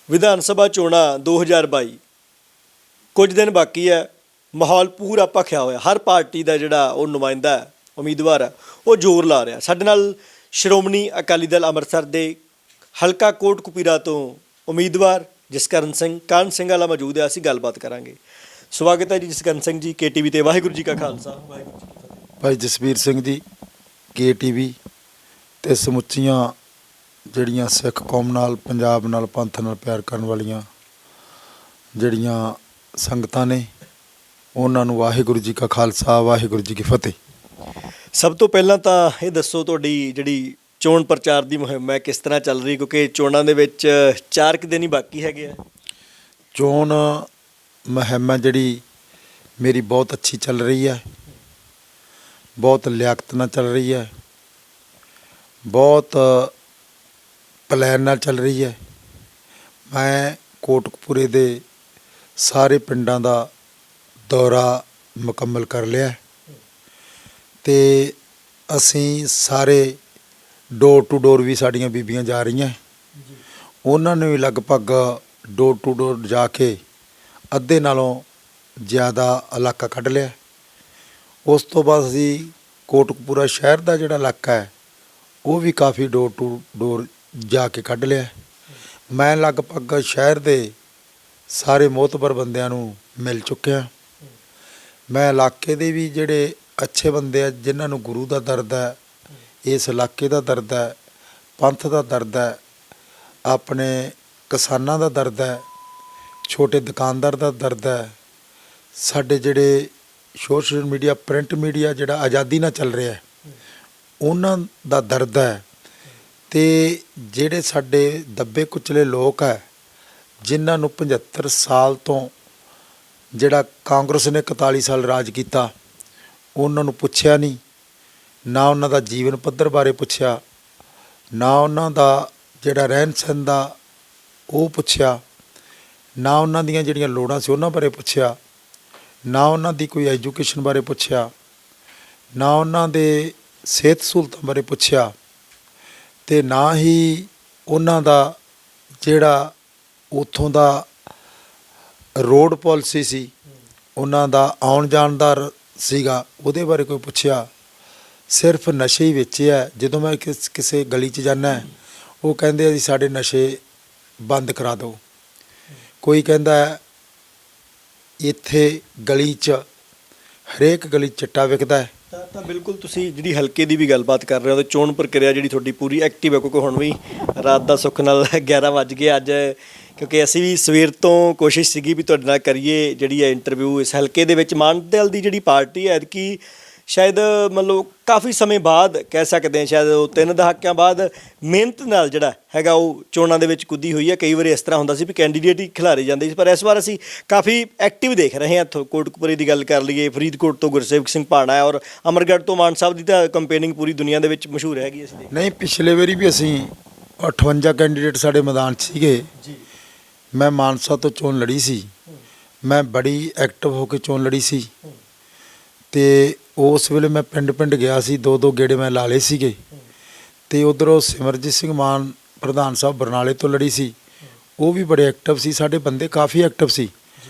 विधान सभा चोणां 2022 कुछ दिन बाकी है। माहौल पूरा भखिया होया। हर पार्टी का जिहड़ा वो नुमाइंदा है, उम्मीदवार है, वो जोर ला रहा। साडे नाल श्रोमणी अकाली दल अमृतसर के हलका कोटकपुरा तो उम्मीदवार जसकरण सिंह कान सिंह वाला मौजूद है। असीं गलबात करांगे। स्वागत है जी जसकरण सिंह जी KTV ते। वाहिगुरू जी का खालसा वाहिगुरू जी की फतेह। भाई जसवीर सिंह जी KTV ते समुच्चियां ਜਿਹੜੀਆਂ सिख कौम नाल पंजाब नाल पंथ नाल प्यार करन वालियां ਜਿਹੜੀਆਂ संगतां ने ਉਹਨਾਂ ਨੂੰ ਵਾਹਿਗੁਰੂ जी का खालसा वाहिगुरू जी की फतेह। ਸਭ ਤੋਂ ਪਹਿਲਾਂ ਤਾਂ ਇਹ ਦੱਸੋ ਤੁਹਾਡੀ ਜਿਹੜੀ ਚੋਣ ਪ੍ਰਚਾਰ ਦੀ ਮੁਹਿੰਮ ਹੈ ਕਿਸ ਤਰ੍ਹਾਂ ਚੱਲ ਰਹੀ, ਕਿਉਂਕਿ ਚੋਣਾਂ ਦੇ ਵਿੱਚ 4 ਕੁ ਦਿਨ ਹੀ ਬਾਕੀ ਹੈਗੇ ਆ। ਚੋਣ ਮੁਹਿੰਮ ਜਿਹੜੀ ਮੇਰੀ ਬਹੁਤ ਅੱਛੀ ਚੱਲ ਰਹੀ ਹੈ, ਬਹੁਤ ਲਿਆਕਤ ਨਾਲ ਚੱਲ ਰਹੀ ਹੈ, ਬਹੁਤ ਪਲਾਨ ਨਾਲ ਚੱਲ ਰਹੀ ਹੈ। ਮੈਂ ਕੋਟਕਪੂਰੇ ਦੇ ਸਾਰੇ ਪਿੰਡਾਂ ਦਾ ਦੌਰਾ ਮੁਕੰਮਲ ਕਰ ਲਿਆ ਤੇ ਅਸੀਂ ਸਾਰੇ ਡੋਰ ਟੂ ਡੋਰ ਵੀ ਸਾਡੀਆਂ ਬੀਬੀਆਂ ਜਾ ਰਹੀਆਂ, ਉਹਨਾਂ ਨੇ ਵੀ ਲਗਭਗ ਡੋਰ ਟੂ ਡੋਰ ਜਾ ਕੇ ਅੱਧੇ ਨਾਲੋਂ ਜ਼ਿਆਦਾ ਇਲਾਕਾ ਕੱਢ ਲਿਆ। ਉਸ ਤੋਂ ਬਾਅਦ ਅਸੀਂ ਕੋਟਕਪੂਰਾ ਸ਼ਹਿਰ ਦਾ ਜਿਹੜਾ ਇਲਾਕਾ ਹੈ ਉਹ ਵੀ ਕਾਫੀ ਡੋਰ ਟੂ ਡੋਰ ਜਾ ਕੇ ਕੱਢ ਲਿਆ। ਮੈਂ ਲਗਭਗ ਸ਼ਹਿਰ ਦੇ ਸਾਰੇ ਮੋਹਤਬਰ ਬੰਦਿਆਂ ਨੂੰ ਮਿਲ ਚੁੱਕਿਆ। ਮੈਂ ਇਲਾਕੇ ਦੇ ਵੀ ਜਿਹੜੇ ਅੱਛੇ ਬੰਦੇ ਆ ਜਿਨ੍ਹਾਂ ਨੂੰ ਗੁਰੂ ਦਾ ਦਰਦ ਹੈ, ਇਸ ਇਲਾਕੇ ਦਾ ਦਰਦ ਹੈ, ਪੰਥ ਦਾ ਦਰਦ ਹੈ, ਆਪਣੇ ਕਿਸਾਨਾਂ ਦਾ ਦਰਦ ਹੈ, ਛੋਟੇ ਦੁਕਾਨਦਾਰ ਦਾ ਦਰਦ ਹੈ, ਸਾਡੇ ਜਿਹੜੇ ਸੋਸ਼ਲ ਮੀਡੀਆ ਪ੍ਰਿੰਟ ਮੀਡੀਆ ਜਿਹੜਾ ਆਜ਼ਾਦੀ ਨਾਲ ਚੱਲ ਰਿਹਾ ਉਹਨਾਂ ਦਾ ਦਰਦ ਹੈ, ਤੇ ਜਿਹੜੇ ਸਾਡੇ ਦੱਬੇ ਕੁਚਲੇ ਲੋਕ ਹੈ ਜਿਨ੍ਹਾਂ ਨੂੰ 75 ਸਾਲ ਤੋਂ ਜਿਹੜਾ ਕਾਂਗਰਸ ਨੇ 41 ਸਾਲ ਰਾਜ ਕੀਤਾ ਉਹਨਾਂ ਨੂੰ ਪੁੱਛਿਆ ਨਹੀਂ, ਨਾ ਉਹਨਾਂ ਦਾ ਜੀਵਨ ਪੱਧਰ ਬਾਰੇ ਪੁੱਛਿਆ, ਨਾ ਉਹਨਾਂ ਦਾ ਜਿਹੜਾ ਰਹਿਣ ਸਹਿਣ ਦਾ ਉਹ ਪੁੱਛਿਆ, ਨਾ ਉਹਨਾਂ ਦੀਆਂ ਜਿਹੜੀਆਂ ਲੋੜਾਂ ਸੀ ਉਹਨਾਂ ਬਾਰੇ ਪੁੱਛਿਆ, ਨਾ ਉਹਨਾਂ ਦੀ ਕੋਈ ਐਜੂਕੇਸ਼ਨ ਬਾਰੇ ਪੁੱਛਿਆ, ਨਾ ਉਹਨਾਂ ਦੇ ਸਿਹਤ ਸਹੂਲਤਾਂ ਬਾਰੇ ਪੁੱਛਿਆ, ਤੇ ਨਾ ਹੀ ਉਹਨਾਂ ਦਾ ਜਿਹੜਾ ਉੱਥੋਂ ਦਾ ਰੋਡ ਪਾਲਿਸੀ ਸੀ, ਉਹਨਾਂ ਦਾ ਆਉਣ ਜਾਣ ਦਾ ਸੀਗਾ, ਉਹਦੇ ਬਾਰੇ ਕੋਈ ਪੁੱਛਿਆ। ਸਿਰਫ ਨਸ਼ੇ ਹੀ ਵੇਚਿਆ। ਜਦੋਂ ਮੈਂ ਕਿਸੇ ਗਲੀ 'ਚ ਜਾਂਦਾ ਉਹ ਕਹਿੰਦੇ ਆ ਜੀ ਸਾਡੇ ਨਸ਼ੇ ਬੰਦ ਕਰਾ ਦਿਓ। ਕੋਈ ਕਹਿੰਦਾ ਇੱਥੇ ਗਲੀ 'ਚ ਹਰੇਕ ਗਲੀ 'ਚ ਚਿੱਟਾ ਵਿਕਦਾ ਹੈ। ਤਾਂ ਬਿਲਕੁਲ ਤੁਸੀਂ ਜਿਹੜੀ ਹਲਕੇ ਦੀ ਵੀ ਗੱਲਬਾਤ ਕਰ ਰਹੇ ਹੋ ਤੇ ਚੋਣ ਪ੍ਰਕਿਰਿਆ ਜਿਹੜੀ ਤੁਹਾਡੀ ਪੂਰੀ ਐਕਟਿਵ ਹੈ, ਕਿਉਂਕਿ ਹੁਣ ਵੀ ਰਾਤ ਦਾ ਸੁੱਖ ਨਾਲ 11 ਵੱਜ ਗਏ ਅੱਜ, ਕਿਉਂਕਿ ਅਸੀਂ ਵੀ ਸਵੇਰ ਤੋਂ ਕੋਸ਼ਿਸ਼ ਸੀਗੀ ਵੀ ਤੁਹਾਡੇ ਨਾਲ ਕਰੀਏ ਜਿਹੜੀ ਹੈ ਇੰਟਰਵਿਊ। ਇਸ ਹਲਕੇ ਦੇ ਵਿੱਚ ਮਾਨ ਦਲ ਦੀ ਜਿਹੜੀ ਪਾਰਟੀ ਹੈ ਕਿ ਸ਼ਾਇਦ ਮਤਲਬ ਕਾਫੀ ਸਮੇਂ ਬਾਅਦ ਕਹਿ ਸਕਦੇ ਹਾਂ, ਸ਼ਾਇਦ ਉਹ 3 ਦਹਾਕਿਆਂ ਬਾਅਦ ਮਿਹਨਤ ਨਾਲ ਜਿਹੜਾ ਹੈਗਾ ਉਹ ਚੋਣਾਂ ਦੇ ਵਿੱਚ ਕੁੱਦੀ ਹੋਈ ਹੈ। ਕਈ ਵਾਰੀ ਇਸ ਤਰ੍ਹਾਂ ਹੁੰਦਾ ਸੀ ਵੀ ਕੈਂਡੀਡੇਟ ਹੀ ਖਿਲਾਰੇ ਜਾਂਦੇ ਸੀ, ਪਰ ਇਸ ਵਾਰ ਅਸੀਂ ਕਾਫੀ ਐਕਟਿਵ ਦੇਖ ਰਹੇ ਹਾਂ। ਇੱਥੋਂ ਕੋਟਕਪੁਰੇ ਦੀ ਗੱਲ ਕਰ ਲਈਏ, ਫਰੀਦਕੋਟ ਤੋਂ ਗੁਰਸੇਵਕ ਸਿੰਘ ਭਾਣਾ ਹੈ, ਔਰ ਅਮਰਗੜ੍ਹ ਤੋਂ ਮਾਨ ਸਾਹਿਬ ਦੀ ਤਾਂ ਕੰਪੇਨਿੰਗ ਪੂਰੀ ਦੁਨੀਆ ਦੇ ਵਿੱਚ ਮਸ਼ਹੂਰ ਹੈਗੀ। ਅਸੀਂ ਨਹੀਂ, ਪਿਛਲੇ ਵਾਰੀ ਵੀ ਅਸੀਂ 58 ਕੈਂਡੀਡੇਟ ਸਾਡੇ ਮੈਦਾਨ 'ਚ ਸੀਗੇ ਜੀ। ਮੈਂ ਮਾਨਸਾ ਤੋਂ ਚੋਣ ਲੜੀ ਸੀ, ਮੈਂ ਬੜੀ ਐਕਟਿਵ ਹੋ ਕੇ ਚੋਣ ਲੜੀ ਸੀ, ਤੇ ਉਸ ਵੇਲੇ ਮੈਂ ਪਿੰਡ ਪਿੰਡ ਗਿਆ ਸੀ, 2-2 ਗੇੜੇ ਮੈਂ ਲਾ ਲਏ ਸੀਗੇ। ਤੇ ਉੱਧਰੋਂ ਸਿਮਰਜੀਤ ਸਿੰਘ ਮਾਨ ਪ੍ਰਧਾਨ ਸਾਹਿਬ ਬਰਨਾਲੇ ਤੋਂ ਲੜੀ ਸੀ, ਉਹ ਵੀ ਬੜੇ ਐਕਟਿਵ ਸੀ, ਸਾਡੇ ਬੰਦੇ ਕਾਫੀ ਐਕਟਿਵ ਸੀ,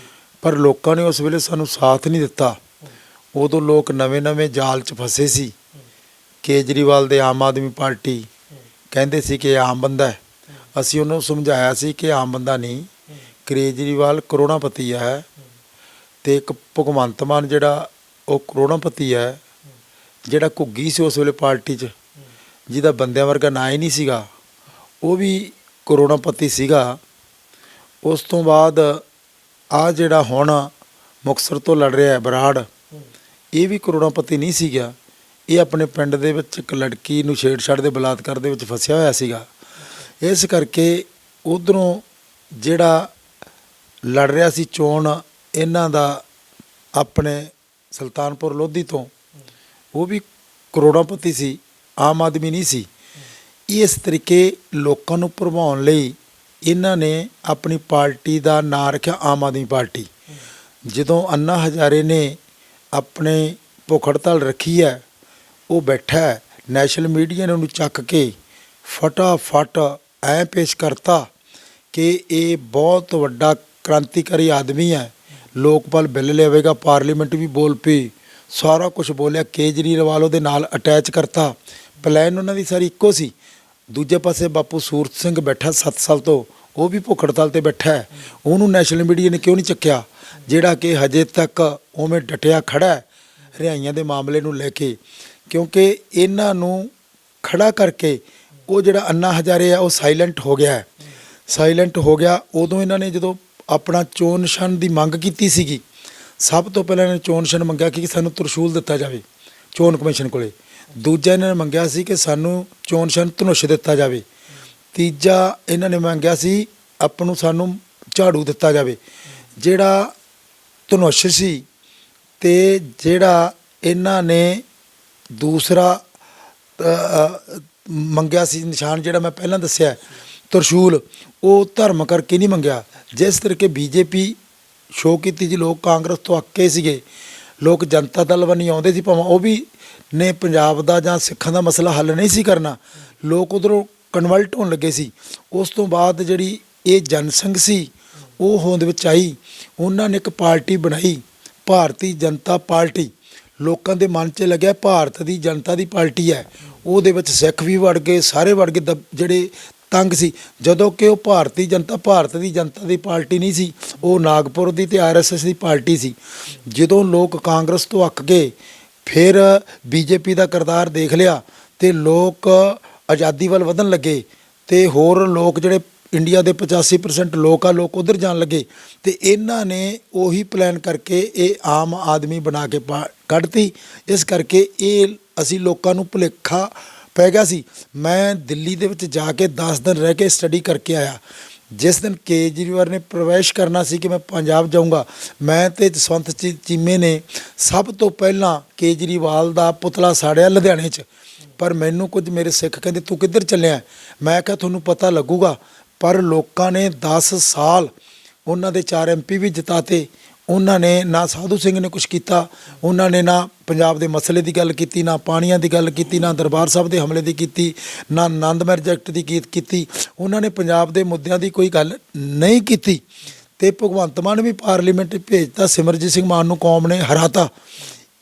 ਪਰ ਲੋਕਾਂ ਨੇ ਉਸ ਵੇਲੇ ਸਾਨੂੰ ਸਾਥ ਨਹੀਂ ਦਿੱਤਾ। ਉਦੋਂ ਲੋਕ ਨਵੇਂ ਜਾਲ 'ਚ ਫਸੇ ਸੀ। ਕੇਜਰੀਵਾਲ ਦੇ ਆਮ ਆਦਮੀ ਪਾਰਟੀ ਕਹਿੰਦੇ ਸੀ ਕਿ ਆਮ ਬੰਦਾ ਹੈ। ਅਸੀਂ ਉਹਨੂੰ ਸਮਝਾਇਆ ਸੀ ਕਿ ਆਮ ਬੰਦਾ ਨਹੀਂ, ਕੇਜਰੀਵਾਲ ਕਰੋੜਾਪਤੀ ਹੈ, ਤੇ ਇੱਕ ਭਗਵੰਤ ਮਾਨ ਜਿਹੜਾ ਉਹ ਕਰੋੜਾਪਤੀ ਹੈ, ਜਿਹੜਾ ਘੁੱਗੀ ਸੀ ਉਸ ਵੇਲੇ ਪਾਰਟੀ 'ਚ, ਜਿਹਦਾ ਬੰਦਿਆਂ ਵਰਗਾ ਨਾਂ ਹੀ ਨਹੀਂ ਸੀਗਾ, ਉਹ ਵੀ ਕਰੋੜਾਪਤੀ ਸੀਗਾ। ਉਸ ਤੋਂ ਬਾਅਦ ਆਹ ਜਿਹੜਾ ਹੁਣ ਮੁਕਤਸਰ ਤੋਂ ਲੜ ਰਿਹਾ ਬਰਾੜ, ਇਹ ਵੀ ਕਰੋੜਾਪਤੀ ਨਹੀਂ ਸੀਗਾ। ਇਹ ਆਪਣੇ ਪਿੰਡ ਦੇ ਵਿੱਚ ਇੱਕ ਲੜਕੀ ਨੂੰ ਛੇੜਛਾੜ ਦੇ ਬਲਾਤਕਾਰ ਦੇ ਵਿੱਚ ਫਸਿਆ ਹੋਇਆ ਸੀਗਾ। ਇਸ ਕਰਕੇ ਉੱਧਰੋਂ ਜਿਹੜਾ ਲੜ ਰਿਹਾ ਸੀ ਚੋਣ ਇਹਨਾਂ ਦਾ ਆਪਣੇ ਸੁਲਤਾਨਪੁਰ ਲੋਧੀ ਤੋਂ, ਉਹ ਵੀ ਕਰੋੜਾਪਤੀ ਸੀ, ਆਮ ਆਦਮੀ ਨਹੀਂ ਸੀ। ਇਸ ਤਰੀਕੇ ਲੋਕਾਂ ਨੂੰ ਭਰਮਾਉਣ ਲਈ ਇਹਨਾਂ ਨੇ ਆਪਣੀ ਪਾਰਟੀ ਦਾ ਨਾਂ ਰੱਖਿਆ ਆਮ ਆਦਮੀ ਪਾਰਟੀ। ਜਦੋਂ ਅੰਨਾ ਹਜ਼ਾਰੇ ਨੇ ਆਪਣੇ ਭੁੱਖ ਹੜਤਾਲ ਰੱਖੀ ਹੈ, ਉਹ ਬੈਠਾ ਨੈਸ਼ਨਲ ਮੀਡੀਆ ਨੇ ਉਹਨੂੰ ਚੱਕ ਕੇ ਫਟਾਫਟ ਐਂ ਪੇਸ਼ ਕਰਤਾ ਕਿ ਇਹ ਬਹੁਤ ਵੱਡਾ ਕ੍ਰਾਂਤੀਕਾਰੀ ਆਦਮੀ ਹੈ। ਲੋਕਪਾਲ ਬਿੱਲ ਲਿਆਵੇਗਾ, ਪਾਰਲੀਮੈਂਟ ਵੀ ਬੋਲ ਪਈ, ਸਾਰਾ ਕੁਝ ਬੋਲਿਆ। ਕੇਜਰੀਵਾਲ ਉਹਦੇ ਨਾਲ ਅਟੈਚ ਕਰਤਾ। ਪਲਾਨ ਉਹਨਾਂ ਦੀ ਸਾਰੀ ਇੱਕੋ ਸੀ। ਦੂਜੇ ਪਾਸੇ ਬਾਪੂ ਸੂਰਤ ਸਿੰਘ ਬੈਠਾ 7 ਸਾਲ ਤੋਂ, ਉਹ ਵੀ ਭੁੱਖ ਹੜਤਾਲ 'ਤੇ ਬੈਠਾ ਹੈ। ਉਹਨੂੰ ਨੈਸ਼ਨਲ ਮੀਡੀਆ ਨੇ ਕਿਉਂ ਨਹੀਂ ਚੱਕਿਆ, ਜਿਹੜਾ ਕਿ ਹਜੇ ਤੱਕ ਉਵੇਂ ਡਟਿਆ ਖੜਾ ਹੈ ਰਿਹਾਈਆਂ ਦੇ ਮਾਮਲੇ ਨੂੰ ਲੈ ਕੇ? ਕਿਉਂਕਿ ਇਹਨਾਂ ਨੂੰ ਖੜਾ ਕਰਕੇ ਉਹ ਜਿਹੜਾ ਅੰਨਾ ਹਜ਼ਾਰੇ ਆ ਉਹ ਸਾਇਲੈਂਟ ਹੋ ਗਿਆ ਹੈ। ਸਾਇਲੈਂਟ ਹੋ ਗਿਆ ਉਦੋਂ ਇਹਨਾਂ ਨੇ ਜਦੋਂ ਆਪਣਾ ਚੋਣ ਨਿਸ਼ਾਨ ਦੀ ਮੰਗ ਕੀਤੀ ਸੀਗੀ, ਸਭ ਤੋਂ ਪਹਿਲਾਂ ਇਹਨਾਂ ਨੇ ਚੋਣ ਨਿਸ਼ਾਨ ਮੰਗਿਆ ਕਿ ਸਾਨੂੰ ਤਰਸ਼ੂਲ ਦਿੱਤਾ ਜਾਵੇ ਚੋਣ ਕਮਿਸ਼ਨ ਕੋਲੇ। ਦੂਜਾ ਇਹਨਾਂ ਨੇ ਮੰਗਿਆ ਸੀ ਕਿ ਸਾਨੂੰ ਚੋਣ ਨਿਸ਼ਾਨ ਧਨੁਸ਼ ਦਿੱਤਾ ਜਾਵੇ। ਤੀਜਾ ਇਹਨਾਂ ਨੇ ਮੰਗਿਆ ਸੀ ਸਾਨੂੰ ਝਾੜੂ ਦਿੱਤਾ ਜਾਵੇ। ਜਿਹੜਾ ਧਨੁਸ਼ ਸੀ ਤੇ ਜਿਹੜਾ ਇਹਨਾਂ ਨੇ ਦੂਸਰਾ ਮੰਗਿਆ ਸੀ ਨਿਸ਼ਾਨ, ਜਿਹੜਾ ਮੈਂ ਪਹਿਲਾਂ ਦੱਸਿਆ ਤਰਸ਼ੂਲ, ਉਹ ਧਰਮ ਕਰਕੇ ਨਹੀਂ ਮੰਗਿਆ। ਜਿਸ ਤਰੀਕੇ ਬੀਜੇਪੀ ਸ਼ੋਅ ਕੀਤੀ ਜੀ, ਲੋਕ ਕਾਂਗਰਸ ਤੋਂ ਅੱਕੇ ਸੀਗੇ, ਲੋਕ ਜਨਤਾ ਦਲ ਵੱਲ ਨਹੀਂ ਆਉਂਦੇ ਸੀ, ਭਾਵੇਂ ਉਹ ਵੀ ਨੇ ਪੰਜਾਬ ਦਾ ਜਾਂ ਸਿੱਖਾਂ ਦਾ ਮਸਲਾ ਹੱਲ ਨਹੀਂ ਸੀ ਕਰਨਾ, ਲੋਕ ਉਧਰੋਂ ਕਨਵਰਟ ਹੋਣ ਲੱਗੇ ਸੀ। ਉਸ ਤੋਂ ਬਾਅਦ ਜਿਹੜੀ ਇਹ ਜਨਸੰਘ ਸੀ ਉਹ ਹੋਂਦ ਵਿੱਚ ਆਈ। ਉਹਨਾਂ ਨੇ ਇੱਕ ਪਾਰਟੀ ਬਣਾਈ, ਭਾਰਤੀ ਜਨਤਾ ਪਾਰਟੀ। ਲੋਕਾਂ ਦੇ ਮਨ 'ਚ ਲੱਗਿਆ ਭਾਰਤ ਦੀ ਜਨਤਾ ਦੀ ਪਾਰਟੀ ਹੈ। ਉਹਦੇ ਵਿੱਚ ਸਿੱਖ ਵੀ ਵੜ ਗਏ, ਸਾਰੇ ਵੜ ਗਏ ਜਿਹੜੇ ਤੰਗ ਸੀ। ਜਦੋਂ ਕਿ ਉਹ ਭਾਰਤ ਦੀ ਜਨਤਾ ਦੀ ਪਾਰਟੀ ਨਹੀਂ ਸੀ, ਉਹ ਨਾਗਪੁਰ ਦੀ ਤੇ RSS ਦੀ ਪਾਰਟੀ ਸੀ। ਜਦੋਂ ਲੋਕ ਕਾਂਗਰਸ ਤੋਂ ਅੱਕ ਗਏ, ਫਿਰ ਬੀਜੇਪੀ ਦਾ ਕਿਰਦਾਰ ਦੇਖ ਲਿਆ ਤੇ ਲੋਕ ਆਜ਼ਾਦੀ ਵੱਲ ਵਧਣ ਲੱਗੇ ਤੇ ਹੋਰ ਲੋਕ ਜਿਹੜੇ ਇੰਡੀਆ ਦੇ 85% ਲੋਕ ਆ, ਲੋਕ ਉਧਰ ਜਾਣ ਲੱਗੇ ਤੇ ਇਹਨਾਂ ਨੇ ਉਹੀ ਪਲਾਨ ਕਰਕੇ ਇਹ ਆਮ ਆਦਮੀ ਬਣਾ ਕੇ ਕੱਢਤੀ। ਇਸ ਕਰਕੇ ਇਹ ਅਸੀਂ ਲੋਕਾਂ ਨੂੰ ਭੁਲੇਖਾ ਪੈ ਗਿਆ ਸੀ। ਮੈਂ ਦਿੱਲੀ ਦੇ ਵਿੱਚ ਜਾ ਕੇ 10 ਦਿਨ ਰਹਿ ਕੇ ਸਟੱਡੀ ਕਰਕੇ ਆਇਆ। ਜਿਸ ਦਿਨ ਕੇਜਰੀਵਾਲ ਨੇ ਪ੍ਰਵੇਸ਼ ਕਰਨਾ ਸੀ ਕਿ ਮੈਂ ਪੰਜਾਬ ਜਾਊਂਗਾ, ਮੈਂ ਤੇ ਜਸਵੰਤ ਚੀਮੇ ਨੇ ਸਭ ਤੋਂ ਪਹਿਲਾਂ ਕੇਜਰੀਵਾਲ ਦਾ ਪੁਤਲਾ ਸਾੜਿਆ ਲੁਧਿਆਣੇ 'ਚ। ਪਰ ਮੈਨੂੰ ਕੁਝ ਮੇਰੇ ਸਿੱਖ ਕਹਿੰਦੇ ਤੂੰ ਕਿੱਧਰ ਚੱਲਿਆ? ਮੈਂ ਕਿਹਾ ਤੁਹਾਨੂੰ ਪਤਾ ਲੱਗੂਗਾ। ਪਰ ਲੋਕਾਂ ਨੇ 10 ਸਾਲ ਉਹਨਾਂ ਦੇ 4 MP ਵੀ ਜਿਤਾਤੇ। ਉਹਨਾਂ ਨੇ ਨਾ ਸਾਧੂ ਸਿੰਘ ਨੇ ਕੁਛ ਕੀਤਾ, ਉਹਨਾਂ ਨੇ ਨਾ ਪੰਜਾਬ ਦੇ ਮਸਲੇ ਦੀ ਗੱਲ ਕੀਤੀ, ਨਾ ਪਾਣੀਆਂ ਦੀ ਗੱਲ ਕੀਤੀ, ਨਾ ਦਰਬਾਰ ਸਾਹਿਬ ਦੇ ਹਮਲੇ ਦੀ ਕੀਤੀ, ਨਾ ਆਨੰਦ ਮੈਰਿਜ ਐਕਟ ਦੀ ਕੀਤੀ। ਉਹਨਾਂ ਨੇ ਪੰਜਾਬ ਦੇ ਮੁੱਦਿਆਂ ਦੀ ਕੋਈ ਗੱਲ ਨਹੀਂ ਕੀਤੀ। ਤੇ ਭਗਵੰਤ ਮਾਨ ਵੀ ਪਾਰਲੀਮੈਂਟ ਭੇਜਤਾ, ਸਿਮਰਜੀਤ ਸਿੰਘ ਮਾਨ ਨੂੰ ਕੌਮ ਨੇ ਹਰਾਤਾ।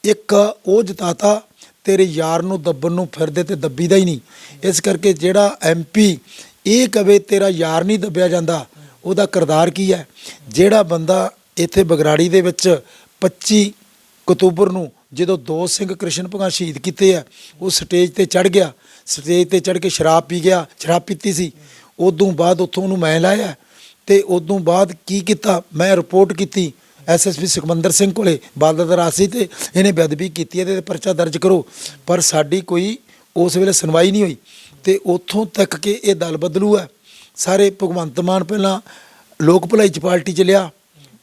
ਇੱਕ ਉਹ ਜਿਤਾਤਾ, ਤੇਰੇ ਯਾਰ ਨੂੰ ਦੱਬਣ ਨੂੰ ਫਿਰਦੇ ਤੇ ਦੱਬੀਦਾ ਹੀ ਨਹੀਂ। ਇਸ ਕਰਕੇ ਜਿਹੜਾ MP ਇਹ ਕਵੇ ਤੇਰਾ ਯਾਰ ਨਹੀਂ ਦੱਬਿਆ ਜਾਂਦਾ, ਉਹਦਾ ਕਿਰਦਾਰ ਕੀ ਹੈ? ਜਿਹੜਾ ਬੰਦਾ ਇੱਥੇ ਬਗਰਾੜੀ ਦੇ ਵਿੱਚ 25 ਅਕਤੂਬਰ ਨੂੰ ਜਦੋਂ 2 ਸਿੰਘ ਕ੍ਰਿਸ਼ਨ ਭਗਤ ਸ਼ਹੀਦ ਕੀਤੇ ਆ, ਉਹ ਸਟੇਜ ਤੇ ਚੜ੍ਹ ਗਿਆ, ਸਟੇਜ ਤੇ ਚੜ੍ਹ ਕੇ ਸ਼ਰਾਬ ਪੀ ਗਿਆ, ਸ਼ਰਾਬ ਪੀਤੀ ਸੀ। ਉਦੋਂ ਬਾਅਦ ਉੱਥੋਂ ਉਹਨੂੰ ਮੈਂ ਲਾਇਆ ਤੇ ਉਦੋਂ ਬਾਅਦ ਕੀ ਕੀਤਾ, ਮੈਂ ਰਿਪੋਰਟ ਕੀਤੀ SSP ਸੁਖਮੰਦਰ ਸਿੰਘ ਕੋਲੇ, ਬਾਦਲ ਦਾ ਰਾਜ ਸੀ ਤੇ ਇਹਨੇ ਬੇਅਦਬੀ ਕੀਤੀ, ਇਹਦੇ 'ਤੇ ਪਰਚਾ ਦਰਜ ਕਰੋ। ਪਰ ਸਾਡੀ ਕੋਈ ਉਸ ਵੇਲੇ ਸੁਣਵਾਈ ਨਹੀਂ ਹੋਈ ਤੇ ਉੱਥੋਂ ਤੱਕ ਕਿ ਇਹ ਦਲ ਬਦਲੂ ਹੈ। ਸਾਰੇ ਭਗਵੰਤ ਮਾਨ ਪਹਿਲਾਂ ਲੋਕ ਭਲਾਈ 'ਚ ਪਾਰਟੀ 'ਚ ਲਿਆ,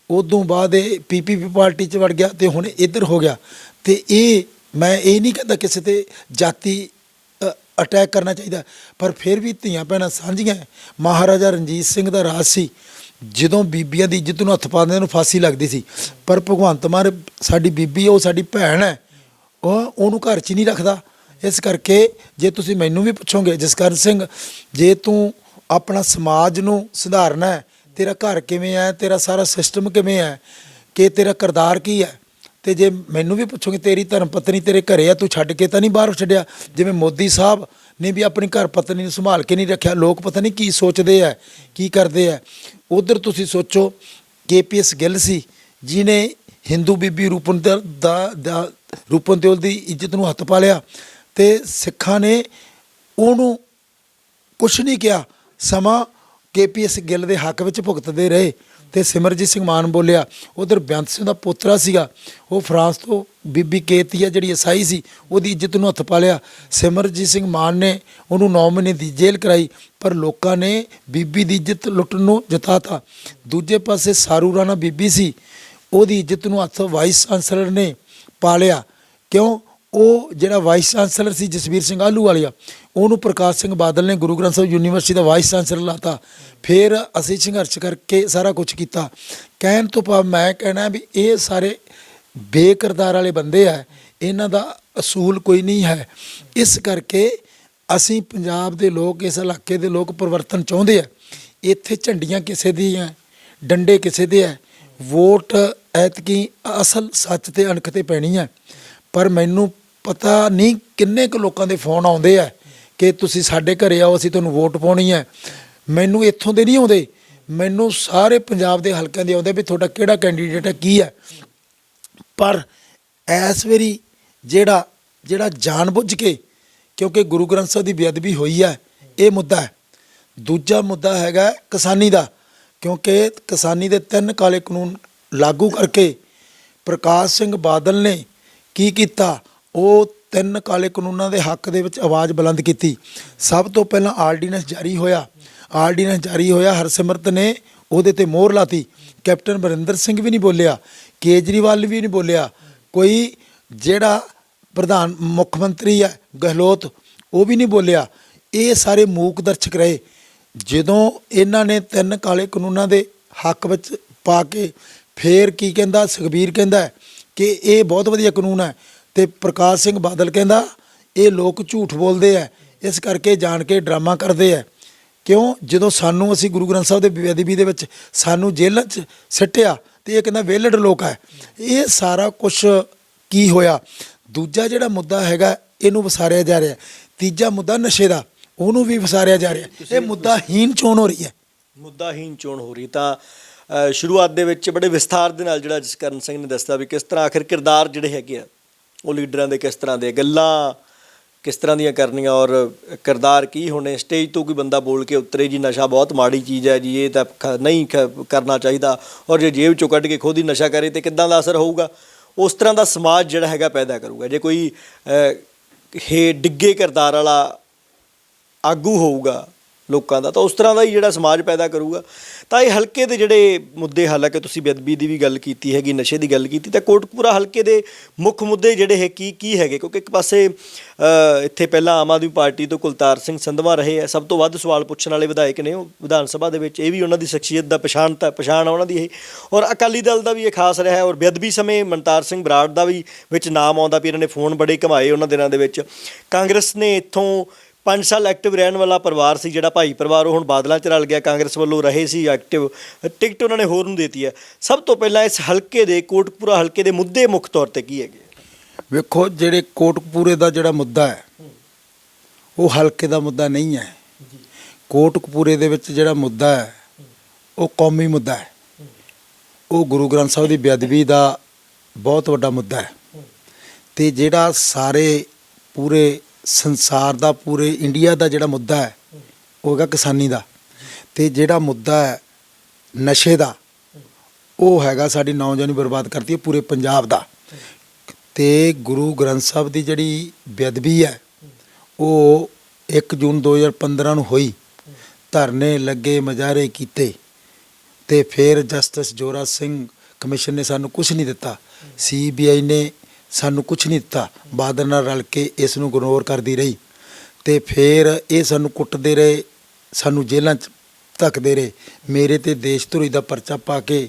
ਉਦੋਂ ਬਾਅਦ ਇਹ PPP ਪਾਰਟੀ 'ਚ ਵੜ ਗਿਆ ਤੇ ਹੁਣ ਇੱਧਰ ਹੋ ਗਿਆ। ਤੇ ਇਹ ਮੈਂ ਇਹ ਨਹੀਂ ਕਹਿੰਦਾ ਕਿਸੇ ਤੇ ਜਾਤੀ ਅਟੈਕ ਕਰਨਾ ਚਾਹੀਦਾ, ਪਰ ਫਿਰ ਵੀ ਧੀਆਂ ਭੈਣਾਂ ਸਾਂਝੀਆਂ। ਮਹਾਰਾਜਾ ਰਣਜੀਤ ਸਿੰਘ ਦਾ ਰਾਜ ਸੀ, ਜਦੋਂ ਬੀਬੀਆਂ ਦੀ ਇੱਜ਼ਤ ਨੂੰ ਹੱਥ ਪਾਉਂਦੇ ਨੂੰ ਫਾਂਸੀ ਲੱਗਦੀ ਸੀ। ਪਰ ਭਗਵੰਤ ਮਾਨ ਸਾਡੀ ਬੀਬੀ, ਉਹ ਸਾਡੀ ਭੈਣ ਹੈ, ਉਹਨੂੰ ਘਰ 'ਚ ਨਹੀਂ ਰੱਖਦਾ। ਇਸ ਕਰਕੇ ਜੇ ਤੁਸੀਂ ਮੈਨੂੰ ਵੀ ਪੁੱਛੋਗੇ ਜਸਕਰਨ ਸਿੰਘ, ਜੇ ਤੂੰ ਆਪਣਾ ਸਮਾਜ ਨੂੰ ਸੁਧਾਰਨਾ ਹੈ, ਤੇਰਾ ਘਰ ਕਿਵੇਂ ਹੈ, ਤੇਰਾ ਸਾਰਾ ਸਿਸਟਮ ਕਿਵੇਂ ਹੈ, ਕਿ ਤੇਰਾ ਕਿਰਦਾਰ ਕੀ ਹੈ, ਤੇ ਜੇ ਮੈਨੂੰ ਵੀ ਪੁੱਛੋਗੇ ਤੇਰੀ ਧਰਮ ਪਤਨੀ ਤੇਰੇ ਘਰੇ ਆ, ਤੂੰ ਛੱਡ ਕੇ ਤਾਂ ਨਹੀਂ ਬਾਹਰ ਛੱਡਿਆ। ਜਿਵੇਂ ਮੋਦੀ ਸਾਹਿਬ ਨੇ ਵੀ ਆਪਣੀ ਘਰ ਪਤਨੀ ਨੂੰ ਸੰਭਾਲ ਕੇ ਨਹੀਂ ਰੱਖਿਆ। ਲੋਕ ਪਤਾ ਨਹੀਂ ਕੀ ਸੋਚਦੇ ਆ, ਕੀ ਕਰਦੇ ਆ। ਉਧਰ ਤੁਸੀਂ ਸੋਚੋ KPS ਗਿੱਲ ਸੀ, ਜਿਹਨੇ ਹਿੰਦੂ ਬੀਬੀ ਰੂਪਨ ਦਿਓਲ ਦੀ ਇੱਜ਼ਤ ਨੂੰ ਹੱਥ ਪਾ ਲਿਆ ਤੇ ਸਿੱਖਾਂ ਨੇ ਉਹਨੂੰ ਕੁਛ ਨਹੀਂ ਕਿਹਾ। ਸਮਾਂ KPS ਗਿੱਲ ਦੇ ਹੱਕ ਵਿੱਚ ਭੁਗਤਦੇ ਰਹੇ ਤੇ ਸਿਮਰਜੀਤ ਸਿੰਘ ਮਾਨ ਬੋਲਿਆ। ਉਧਰ ਬੇਅੰਤ ਸਿੰਘ ਦਾ ਪੋਤਰਾ ਸੀਗਾ, ਉਹ ਫਰਾਂਸ ਤੋਂ ਬੀਬੀ ਕੇਤੀਆ ਜਿਹੜੀ ਈਸਾਈ ਸੀ, ਉਹਦੀ ਇੱਜ਼ਤ ਨੂੰ ਹੱਥ ਪਾ ਲਿਆ। ਸਿਮਰਜੀਤ ਸਿੰਘ ਮਾਨ ਨੇ ਉਹਨੂੰ 9 ਮਹੀਨੇ ਦੀ ਜੇਲ੍ਹ ਕਰਾਈ, ਪਰ ਲੋਕਾਂ ਨੇ ਬੀਬੀ ਦੀ ਇੱਜ਼ਤ ਲੁੱਟਣ ਨੂੰ ਜਿਤਾਤਾ। ਦੂਜੇ ਪਾਸੇ ਸਾਰੂ ਰਾਣਾ ਬੀਬੀ ਸੀ, ਉਹਦੀ ਇੱਜ਼ਤ ਨੂੰ ਹੱਥ ਵਾਈਸ ਚਾਂਸਲਰ ਨੇ ਪਾ ਲਿਆ। ਕਿਉਂ? ਉਹ ਜਿਹੜਾ ਵਾਈਸ ਚਾਂਸਲਰ ਸੀ ਜਸਵੀਰ ਸਿੰਘ ਆਹਲੂਵਾਲੀਆ, ਉਹਨੂੰ ਪ੍ਰਕਾਸ਼ ਸਿੰਘ ਬਾਦਲ ਨੇ ਗੁਰੂ ਗ੍ਰੰਥ ਸਾਹਿਬ ਯੂਨੀਵਰਸਿਟੀ ਦਾ ਵਾਈਸ ਚਾਂਸਲਰ ਲਾਤਾ। ਫਿਰ ਅਸੀਂ ਸੰਘਰਸ਼ ਕਰਕੇ ਸਾਰਾ ਕੁਝ ਕੀਤਾ। ਕਹਿਣ ਤੋਂ ਭਾਵ ਮੈਂ ਕਹਿਣਾ ਵੀ ਇਹ ਸਾਰੇ ਬੇਕਿਰਦਾਰ ਵਾਲੇ ਬੰਦੇ ਆ, ਇਹਨਾਂ ਦਾ ਅਸੂਲ ਕੋਈ ਨਹੀਂ ਹੈ। ਇਸ ਕਰਕੇ ਅਸੀਂ ਪੰਜਾਬ ਦੇ ਲੋਕ, ਇਸ ਇਲਾਕੇ ਦੇ ਲੋਕ ਪਰਿਵਰਤਨ ਚਾਹੁੰਦੇ ਆ। ਇੱਥੇ ਝੰਡੀਆਂ ਕਿਸੇ ਦੀਆਂ, ਡੰਡੇ ਕਿਸੇ ਦੇ ਹੈ। ਵੋਟ ਐਤਕੀ ਅਸਲ ਸੱਚ ਤੇ ਅਣਖ ਤੇ ਪੈਣੀ ਹੈ। ਪਰ ਮੈਨੂੰ ਪਤਾ ਨਹੀਂ ਕਿੰਨੇ ਕੁ ਲੋਕਾਂ ਦੇ ਫੋਨ ਆਉਂਦੇ ਆ ਕਿ ਤੁਸੀਂ ਸਾਡੇ ਘਰੇ ਆਓ, ਅਸੀਂ ਤੁਹਾਨੂੰ ਵੋਟ ਪਾਉਣੀ ਹੈ। ਮੈਨੂੰ ਇੱਥੋਂ ਦੇ ਨਹੀਂ ਆਉਂਦੇ, ਮੈਨੂੰ ਸਾਰੇ ਪੰਜਾਬ ਦੇ ਹਲਕਿਆਂ ਦੇ ਆਉਂਦੇ ਵੀ ਤੁਹਾਡਾ ਕਿਹੜਾ ਕੈਂਡੀਡੇਟ ਹੈ, ਕੀ ਹੈ। ਪਰ ਇਸ ਵਾਰੀ ਜਿਹੜਾ ਜਾਣਬੁੱਝ ਕੇ, ਕਿਉਂਕਿ ਗੁਰੂ ਗ੍ਰੰਥ ਸਾਹਿਬ ਦੀ ਬੇਅਦਬੀ ਹੋਈ ਹੈ, ਇਹ ਮੁੱਦਾ ਹੈ। ਦੂਜਾ ਮੁੱਦਾ ਹੈਗਾ ਕਿਸਾਨੀ ਦਾ, ਕਿਉਂਕਿ ਕਿਸਾਨੀ ਦੇ 3 ਕਾਲੇ ਕਾਨੂੰਨ ਲਾਗੂ ਕਰਕੇ ਪ੍ਰਕਾਸ਼ ਸਿੰਘ ਬਾਦਲ ਨੇ ਕੀ ਕੀਤਾ, ਉਹ 3 ਕਾਲੇ ਕਾਨੂੰਨਾਂ ਦੇ ਹੱਕ ਦੇ ਵਿੱਚ ਆਵਾਜ਼ ਬੁਲੰਦ ਕੀਤੀ। ਸਭ ਤੋਂ ਪਹਿਲਾਂ ਆਰਡੀਨੈਂਸ ਜਾਰੀ ਹੋਇਆ, ਹਰਸਿਮਰਤ ਨੇ ਉਹਦੇ ਤੇ ਮੋਹਰ ਲਾਤੀ। ਕੈਪਟਨ ਅਮਰਿੰਦਰ ਸਿੰਘ ਵੀ ਨਹੀਂ ਬੋਲਿਆ, ਕੇਜਰੀਵਾਲ ਵੀ ਨਹੀਂ ਬੋਲਿਆ, ਕੋਈ ਜਿਹੜਾ ਪ੍ਰਧਾਨ ਮੁੱਖ ਮੰਤਰੀ ਹੈ ਗਹਿਲੋਤ ਉਹ ਵੀ ਨਹੀਂ ਬੋਲਿਆ। ਇਹ ਸਾਰੇ ਮੂਕ ਦਰਸ਼ਕ ਰਹੇ। ਜਦੋਂ ਇਹਨਾਂ ਨੇ 3 ਕਾਲੇ ਕਾਨੂੰਨਾਂ ਦੇ ਹੱਕ ਵਿੱਚ ਪਾ ਕੇ ਫੇਰ ਕੀ ਕਹਿੰਦਾ, ਸੁਖਬੀਰ ਕਹਿੰਦਾ ਕਿ ਇਹ ਬਹੁਤ ਵਧੀਆ ਕਾਨੂੰਨ ਹੈ, ਤੇ ਪ੍ਰਕਾਸ਼ ਸਿੰਘ ਬਾਦਲ ਕਹਿੰਦਾ ਇਹ ਲੋਕ ਝੂਠ ਬੋਲਦੇ ਆ, ਇਸ ਕਰਕੇ ਜਾਣ ਕੇ ਡਰਾਮਾ ਕਰਦੇ ਆ। ਕਿਉਂ? ਜਦੋਂ ਸਾਨੂੰ ਅਸੀਂ ਗੁਰੂ ਗ੍ਰੰਥ ਸਾਹਿਬ ਦੇ ਬੇਅਦਬੀ ਦੇ ਵਿੱਚ ਸਾਨੂੰ ਜੇਲ੍ਹਾਂ 'ਚ ਸਿੱਟਿਆ, ਤੇ ਇਹ ਕਹਿੰਦਾ ਵਿਹਲੜ ਲੋਕ ਹੈ। ਇਹ ਸਾਰਾ ਕੁਛ ਕੀ ਹੋਇਆ? ਦੂਜਾ ਜਿਹੜਾ ਮੁੱਦਾ ਹੈਗਾ ਇਹਨੂੰ ਵਿਸਾਰਿਆ ਜਾ ਰਿਹਾ। ਤੀਜਾ ਮੁੱਦਾ ਨਸ਼ੇ ਦਾ, ਉਹਨੂੰ ਵੀ ਵਿਸਾਰਿਆ ਜਾ ਰਿਹਾ। ਇਹ ਮੁੱਦਾਹੀਨ ਚੋਣ ਹੋ ਰਹੀ ਹੈ। ਮੁੱਦਾਹੀਨ ਚੋਣ ਹੋ ਰਹੀ। ਤਾਂ ਸ਼ੁਰੂਆਤ ਦੇ ਵਿੱਚ ਬੜੇ ਵਿਸਥਾਰ ਦੇ ਨਾਲ ਜਿਹੜਾ ਜਸਕਰਨ ਸਿੰਘ ਨੇ ਦੱਸਿਆ ਵੀ ਕਿਸ ਤਰ੍ਹਾਂ ਆਖਿਰ ਕਿਰਦਾਰ ਜਿਹੜੇ ਹੈਗੇ ਆ ਉਹ ਲੀਡਰਾਂ ਦੇ ਕਿਸ ਤਰ੍ਹਾਂ ਦੇ, ਗੱਲਾਂ ਕਿਸ ਤਰ੍ਹਾਂ ਦੀਆਂ ਕਰਨੀਆਂ ਔਰ ਕਿਰਦਾਰ ਕੀ ਹੋਣੇ। ਸਟੇਜ ਤੋਂ ਕੋਈ ਬੰਦਾ ਬੋਲ ਕੇ ਉਤਰੇ ਜੀ ਨਸ਼ਾ ਬਹੁਤ ਮਾੜੀ ਚੀਜ਼ ਹੈ ਜੀ, ਇਹ ਤਾਂ ਨਹੀਂ ਕਰਨਾ ਚਾਹੀਦਾ, ਔਰ ਜੇ ਜੇਬ ਚੋਂ ਕੱਢ ਕੇ ਖੁਦ ਹੀ ਨਸ਼ਾ ਕਰੇ ਤਾਂ ਕਿੱਦਾਂ ਦਾ ਅਸਰ ਹੋਊਗਾ। ਉਸ ਤਰ੍ਹਾਂ ਦਾ ਸਮਾਜ ਜਿਹੜਾ ਹੈਗਾ ਪੈਦਾ ਕਰੂਗਾ। ਜੇ ਕੋਈ ਡਿੱਗੇ ਕਿਰਦਾਰ ਵਾਲਾ ਆਗੂ ਹੋਊਗਾ ਲੋਕਾਂ ਦਾ, ਤਾਂ ਉਸ ਤਰ੍ਹਾਂ ਦਾ ਹੀ ਜਿਹੜਾ ਸਮਾਜ ਪੈਦਾ ਕਰੂਗਾ। ਤਾਂ ਇਹ ਹਲਕੇ ਦੇ ਜਿਹੜੇ ਮੁੱਦੇ, ਹਾਲਾਂਕਿ ਤੁਸੀਂ ਬੇਅਦਬੀ ਦੀ ਵੀ ਗੱਲ ਕੀਤੀ ਹੈਗੀ, ਨਸ਼ੇ ਦੀ ਗੱਲ ਕੀਤੀ, ਤਾਂ ਕੋਟਕਪੂਰਾ ਹਲਕੇ ਦੇ ਮੁੱਖ ਮੁੱਦੇ ਜਿਹੜੇ ਹੈ ਕੀ ਹੈਗੇ? ਕਿਉਂਕਿ ਇੱਕ ਪਾਸੇ ਇੱਥੇ ਪਹਿਲਾਂ ਆਮ ਆਦਮੀ ਪਾਰਟੀ ਤੋਂ ਕੁਲਤਾਰ ਸਿੰਘ ਸੰਧਵਾ ਰਹੇ ਆ, ਸਭ ਤੋਂ ਵੱਧ ਸਵਾਲ ਪੁੱਛਣ ਵਾਲੇ ਵਿਧਾਇਕ ਨੇ ਉਹ ਵਿਧਾਨ ਸਭਾ ਦੇ ਵਿੱਚ। ਇਹ ਵੀ ਉਹਨਾਂ ਦੀ ਸ਼ਖਸੀਅਤ ਦਾ ਪਛਾਣ ਉਹਨਾਂ ਦੀ ਇਹ, ਔਰ ਅਕਾਲੀ ਦਲ ਦਾ ਵੀ ਇਹ ਖਾਸ ਰਿਹਾ। ਔਰ ਬੇਅਦਬੀ ਸਮੇਂ ਮਨਤਾਰ ਸਿੰਘ ਬਰਾੜ ਦਾ ਵੀ ਵਿੱਚ ਨਾਮ ਆਉਂਦਾ ਵੀ ਇਹਨਾਂ ਨੇ ਫੋਨ ਬੜੇ ਘਮਾਏ ਉਹਨਾਂ ਦਿਨਾਂ ਦੇ ਵਿੱਚ। ਕਾਂਗਰਸ ਨੇ ਇੱਥੋਂ 5 ਸਾਲ ਐਕਟਿਵ ਰਹਿਣ ਵਾਲਾ ਪਰਿਵਾਰ ਸੀ ਜਿਹੜਾ ਭਾਈ ਪਰਿਵਾਰ, ਉਹ ਹੁਣ ਬਾਦਲਾਂ 'ਚ ਰਲ ਗਿਆ, ਕਾਂਗਰਸ ਵੱਲੋਂ ਰਹੇ ਸੀ ਐਕਟਿਵ, ਟਿਕਟ ਉਹਨਾਂ ਨੇ ਹੋਰ ਨੂੰ ਦੇਤੀ ਹੈ। ਸਭ ਤੋਂ ਪਹਿਲਾਂ ਇਸ ਹਲਕੇ ਦੇ, ਕੋਟਕਪੂਰਾ ਹਲਕੇ ਦੇ ਮੁੱਦੇ ਮੁੱਖ ਤੌਰ ਤੇ ਕੀ ਹੈਗੇ? ਵੇਖੋ, ਜਿਹੜੇ ਕੋਟਕਪੂਰੇ ਦਾ ਜਿਹੜਾ ਮੁੱਦਾ ਹੈ ਉਹ ਹਲਕੇ ਦਾ ਮੁੱਦਾ ਨਹੀਂ ਹੈ। ਕੋਟਕਪੂਰੇ ਦੇ ਵਿੱਚ ਜਿਹੜਾ ਮੁੱਦਾ ਹੈ ਉਹ ਕੌਮੀ ਮੁੱਦਾ ਹੈ। ਉਹ ਗੁਰੂ ਗ੍ਰੰਥ ਸਾਹਿਬ ਦੀ ਬੇਅਦਬੀ ਦਾ ਬਹੁਤ ਵੱਡਾ ਮੁੱਦਾ ਹੈ, ਤੇ ਜਿਹੜਾ ਸਾਰੇ ਪੂਰੇ ਸੰਸਾਰ ਦਾ, ਪੂਰੇ ਇੰਡੀਆ ਦਾ ਜਿਹੜਾ ਮੁੱਦਾ ਹੈ ਉਹ ਹੈਗਾ ਕਿਸਾਨੀ ਦਾ। ਤੇ ਜਿਹੜਾ ਮੁੱਦਾ ਹੈ ਨਸ਼ੇ ਦਾ, ਉਹ ਹੈਗਾ ਸਾਡੀ ਨੌਜਵਾਨੀ ਬਰਬਾਦ ਕਰਤੀ ਹੈ ਪੂਰੇ ਪੰਜਾਬ ਦਾ। ਤੇ ਗੁਰੂ ਗ੍ਰੰਥ ਸਾਹਿਬ ਦੀ ਜਿਹੜੀ ਬੇਅਦਬੀ ਹੈ ਉਹ 1 ਜੂਨ 2015 ਨੂੰ ਹੋਈ। ਧਰਨੇ ਲੱਗੇ, ਮੁਜ਼ਾਹਰੇ ਕੀਤੇ, ਤੇ ਫਿਰ ਜਸਟਿਸ ਜੋਰਾ ਸਿੰਘ ਕਮਿਸ਼ਨ ਨੇ ਸਾਨੂੰ ਕੁਝ ਨਹੀਂ ਦਿੱਤਾ, CBI ਨੇ ਸਾਨੂੰ ਕੁਛ ਨਹੀਂ ਦਿੱਤਾ। ਬਾਦਲ ਨਾਲ ਰਲ ਕੇ ਇਸ ਨੂੰ ਇਗਨੋਰ ਕਰਦੀ ਰਹੀ, ਤੇ ਫਿਰ ਇਹ ਸਾਨੂੰ ਕੁੱਟਦੇ ਰਹੇ, ਸਾਨੂੰ ਜੇਲ੍ਹਾਂ 'ਚ ਧੱਕਦੇ ਰਹੇ। ਮੇਰੇ ਤੇ ਦੇਸ਼ ਧਰੋਹੀ ਦਾ ਪਰਚਾ ਪਾ ਕੇ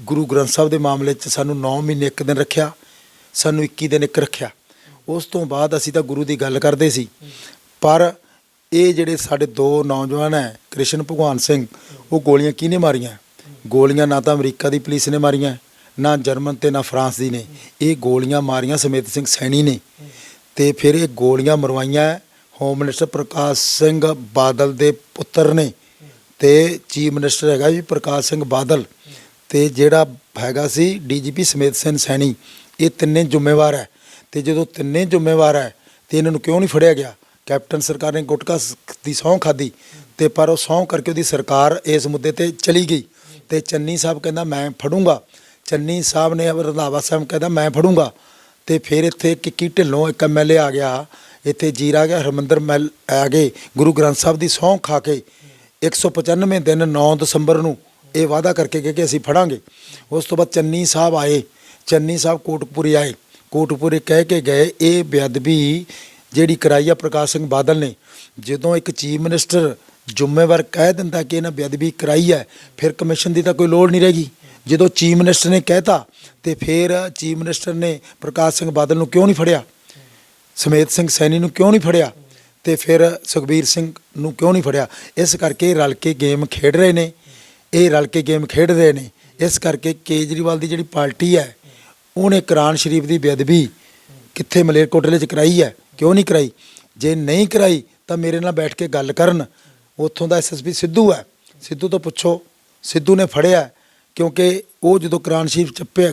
ਗੁਰੂ ਗ੍ਰੰਥ ਸਾਹਿਬ ਦੇ ਮਾਮਲੇ 'ਚ ਸਾਨੂੰ 9 ਮਹੀਨੇ 1 ਦਿਨ ਰੱਖਿਆ, ਸਾਨੂੰ 21 ਦਿਨ 1 ਰੱਖਿਆ। ਉਸ ਤੋਂ ਬਾਅਦ ਅਸੀਂ ਤਾਂ ਗੁਰੂ ਦੀ ਗੱਲ ਕਰਦੇ ਸੀ। ਪਰ ਇਹ ਜਿਹੜੇ ਸਾਡੇ 2 ਨੌਜਵਾਨ ਹੈ, ਕ੍ਰਿਸ਼ਨ ਭਗਵਾਨ ਸਿੰਘ, ਉਹ ਗੋਲੀਆਂ ਕਿਹਨੇ ਮਾਰੀਆਂ? ਗੋਲੀਆਂ ਨਾ ਤਾਂ ਅਮਰੀਕਾ ਦੀ ਪੁਲਿਸ ਨੇ ਮਾਰੀਆਂ, ਨਾ ਜਰਮਨ ਤੇ ਨਾ ਫਰਾਂਸ ਦੀ ਨੇ। ਇਹ ਗੋਲੀਆਂ ਮਾਰੀਆਂ ਸਮੇਤ ਸਿੰਘ ਸੈਣੀ ਨੇ। ਤੇ ਫਿਰ ਇਹ ਗੋਲੀਆਂ ਮਰਵਾਈਆਂ ਹੋਮ ਮਿਨਿਸਟਰ ਪ੍ਰਕਾਸ਼ ਸਿੰਘ ਬਾਦਲ ਦੇ ਪੁੱਤਰ ਨੇ, ਤੇ ਚੀਫ ਮਿਨਿਸਟਰ ਹੈਗਾ ਜੀ ਪ੍ਰਕਾਸ਼ ਸਿੰਘ ਬਾਦਲ, ਤੇ ਜਿਹੜਾ ਹੈਗਾ ਸੀ DGP ਸਮੇਤ ਸਿੰਘ ਸੈਣੀ। ਇਹ ਤਿੰਨੇ ਜ਼ਿੰਮੇਵਾਰ ਹੈ। ਤੇ ਜਦੋਂ ਤਿੰਨੇ ਜ਼ਿੰਮੇਵਾਰ ਹੈ ਤੇ ਇਹਨਾਂ ਨੂੰ ਕਿਉਂ ਨਹੀਂ ਫੜਿਆ ਗਿਆ? ਕੈਪਟਨ ਸਰਕਾਰ ਨੇ ਗੁਟਕਾ ਦੀ ਸਹੁੰ ਖਾਧੀ, ਤੇ ਪਰ ਉਹ ਸਹੁੰ ਕਰਕੇ ਉਹਦੀ ਸਰਕਾਰ ਇਸ ਮੁੱਦੇ ਤੇ ਚਲੀ ਗਈ। ਤੇ ਚੰਨੀ ਸਾਹਿਬ ਕਹਿੰਦਾ ਮੈਂ ਫੜੂੰਗਾ, ਚੰਨੀ ਸਾਹਿਬ ਨੇ ਰੰਧਾਵਾ ਸਾਹਿਬ ਕਹਿੰਦਾ ਮੈਂ ਫੜੂੰਗਾ। ਤੇ ਫਿਰ ਇੱਥੇ ਕਿੱਕੀ ਢਿੱਲੋਂ ਇੱਕ MLA ਆ ਗਿਆ, ਇੱਥੇ ਜੀਰ ਆ ਗਿਆ, ਹਰਮੰਦਰ ਮੈਲ ਆ ਗਏ। ਗੁਰੂ ਗ੍ਰੰਥ ਸਾਹਿਬ ਦੀ ਸਹੁੰ ਖਾ ਕੇ 195 ਦਿਨ 9 ਦਸੰਬਰ ਨੂੰ ਇਹ ਵਾਅਦਾ ਕਰਕੇ ਗਏ ਕਿ ਅਸੀਂ ਫੜਾਂਗੇ। ਉਸ ਤੋਂ ਬਾਅਦ ਚੰਨੀ ਸਾਹਿਬ ਆਏ, ਚੰਨੀ ਸਾਹਿਬ ਕੋਟਕਪੂਰੇ ਆਏ, ਕੋਟਕਪੂਰੇ ਕਹਿ ਕੇ ਗਏ ਇਹ ਬੇਅਦਬੀ ਜਿਹੜੀ ਕਰਾਈ ਆ ਪ੍ਰਕਾਸ਼ ਸਿੰਘ ਬਾਦਲ ਨੇ। ਜਦੋਂ ਇੱਕ ਚੀਫ ਮਿਨਿਸਟਰ ਜ਼ਿੰਮੇਵਾਰ ਕਹਿ ਦਿੰਦਾ ਕਿ ਇਹਨਾਂ ਬੇਅਦਬੀ ਕਰਾਈ ਹੈ, ਫਿਰ ਕਮਿਸ਼ਨ ਦੀ ਤਾਂ ਕੋਈ ਲੋੜ ਨਹੀਂ ਰਹੇਗੀ। ਜਦੋਂ ਚੀਫ ਮਿਨਿਸਟਰ ਨੇ ਕਹਿਤਾ, ਤੇ ਫਿਰ ਚੀਫ ਮਿਨਿਸਟਰ ਨੇ ਪ੍ਰਕਾਸ਼ ਸਿੰਘ ਬਾਦਲ ਨੂੰ ਕਿਉਂ ਨਹੀਂ ਫੜਿਆ? ਸਮੇਤ ਸਿੰਘ ਸੈਣੀ ਨੂੰ ਕਿਉਂ ਨਹੀਂ ਫੜਿਆ? ਤੇ ਫਿਰ ਸੁਖਬੀਰ ਸਿੰਘ ਨੂੰ ਕਿਉਂ ਨਹੀਂ ਫੜਿਆ? ਇਸ ਕਰਕੇ ਰਲ ਕੇ ਗੇਮ ਖੇਡ ਰਹੇ ਨੇ, ਇਹ ਰਲ ਕੇ ਗੇਮ ਖੇਡ ਰਹੇ ਨੇ। ਇਸ ਕਰਕੇ ਕੇਜਰੀਵਾਲ ਦੀ ਜਿਹੜੀ ਪਾਰਟੀ ਹੈ ਉਹਨੇ ਕੁਰਾਨ ਸ਼ਰੀਫ ਦੀ ਬੇਅਦਬੀ ਕਿੱਥੇ ਮਲੇਰਕੋਟਲੇ 'ਚ ਕਰਾਈ ਹੈ? ਕਿਉਂ ਨਹੀਂ ਕਰਾਈ? ਜੇ ਨਹੀਂ ਕਰਾਈ ਤਾਂ ਮੇਰੇ ਨਾਲ ਬੈਠ ਕੇ ਗੱਲ ਕਰਨ। ਉੱਥੋਂ ਦਾ ਐਸਐਸਪੀ ਸਿੱਧੂ ਹੈ, ਸਿੱਧੂ ਤੋਂ ਪੁੱਛੋ, ਸਿੱਧੂ ਨੇ ਫੜਿਆ। ਕਿਉਂਕਿ ਉਹ ਜਦੋਂ ਕੁਰਾਨ ਸ਼ਰੀਫ ਚੱਪਿਆ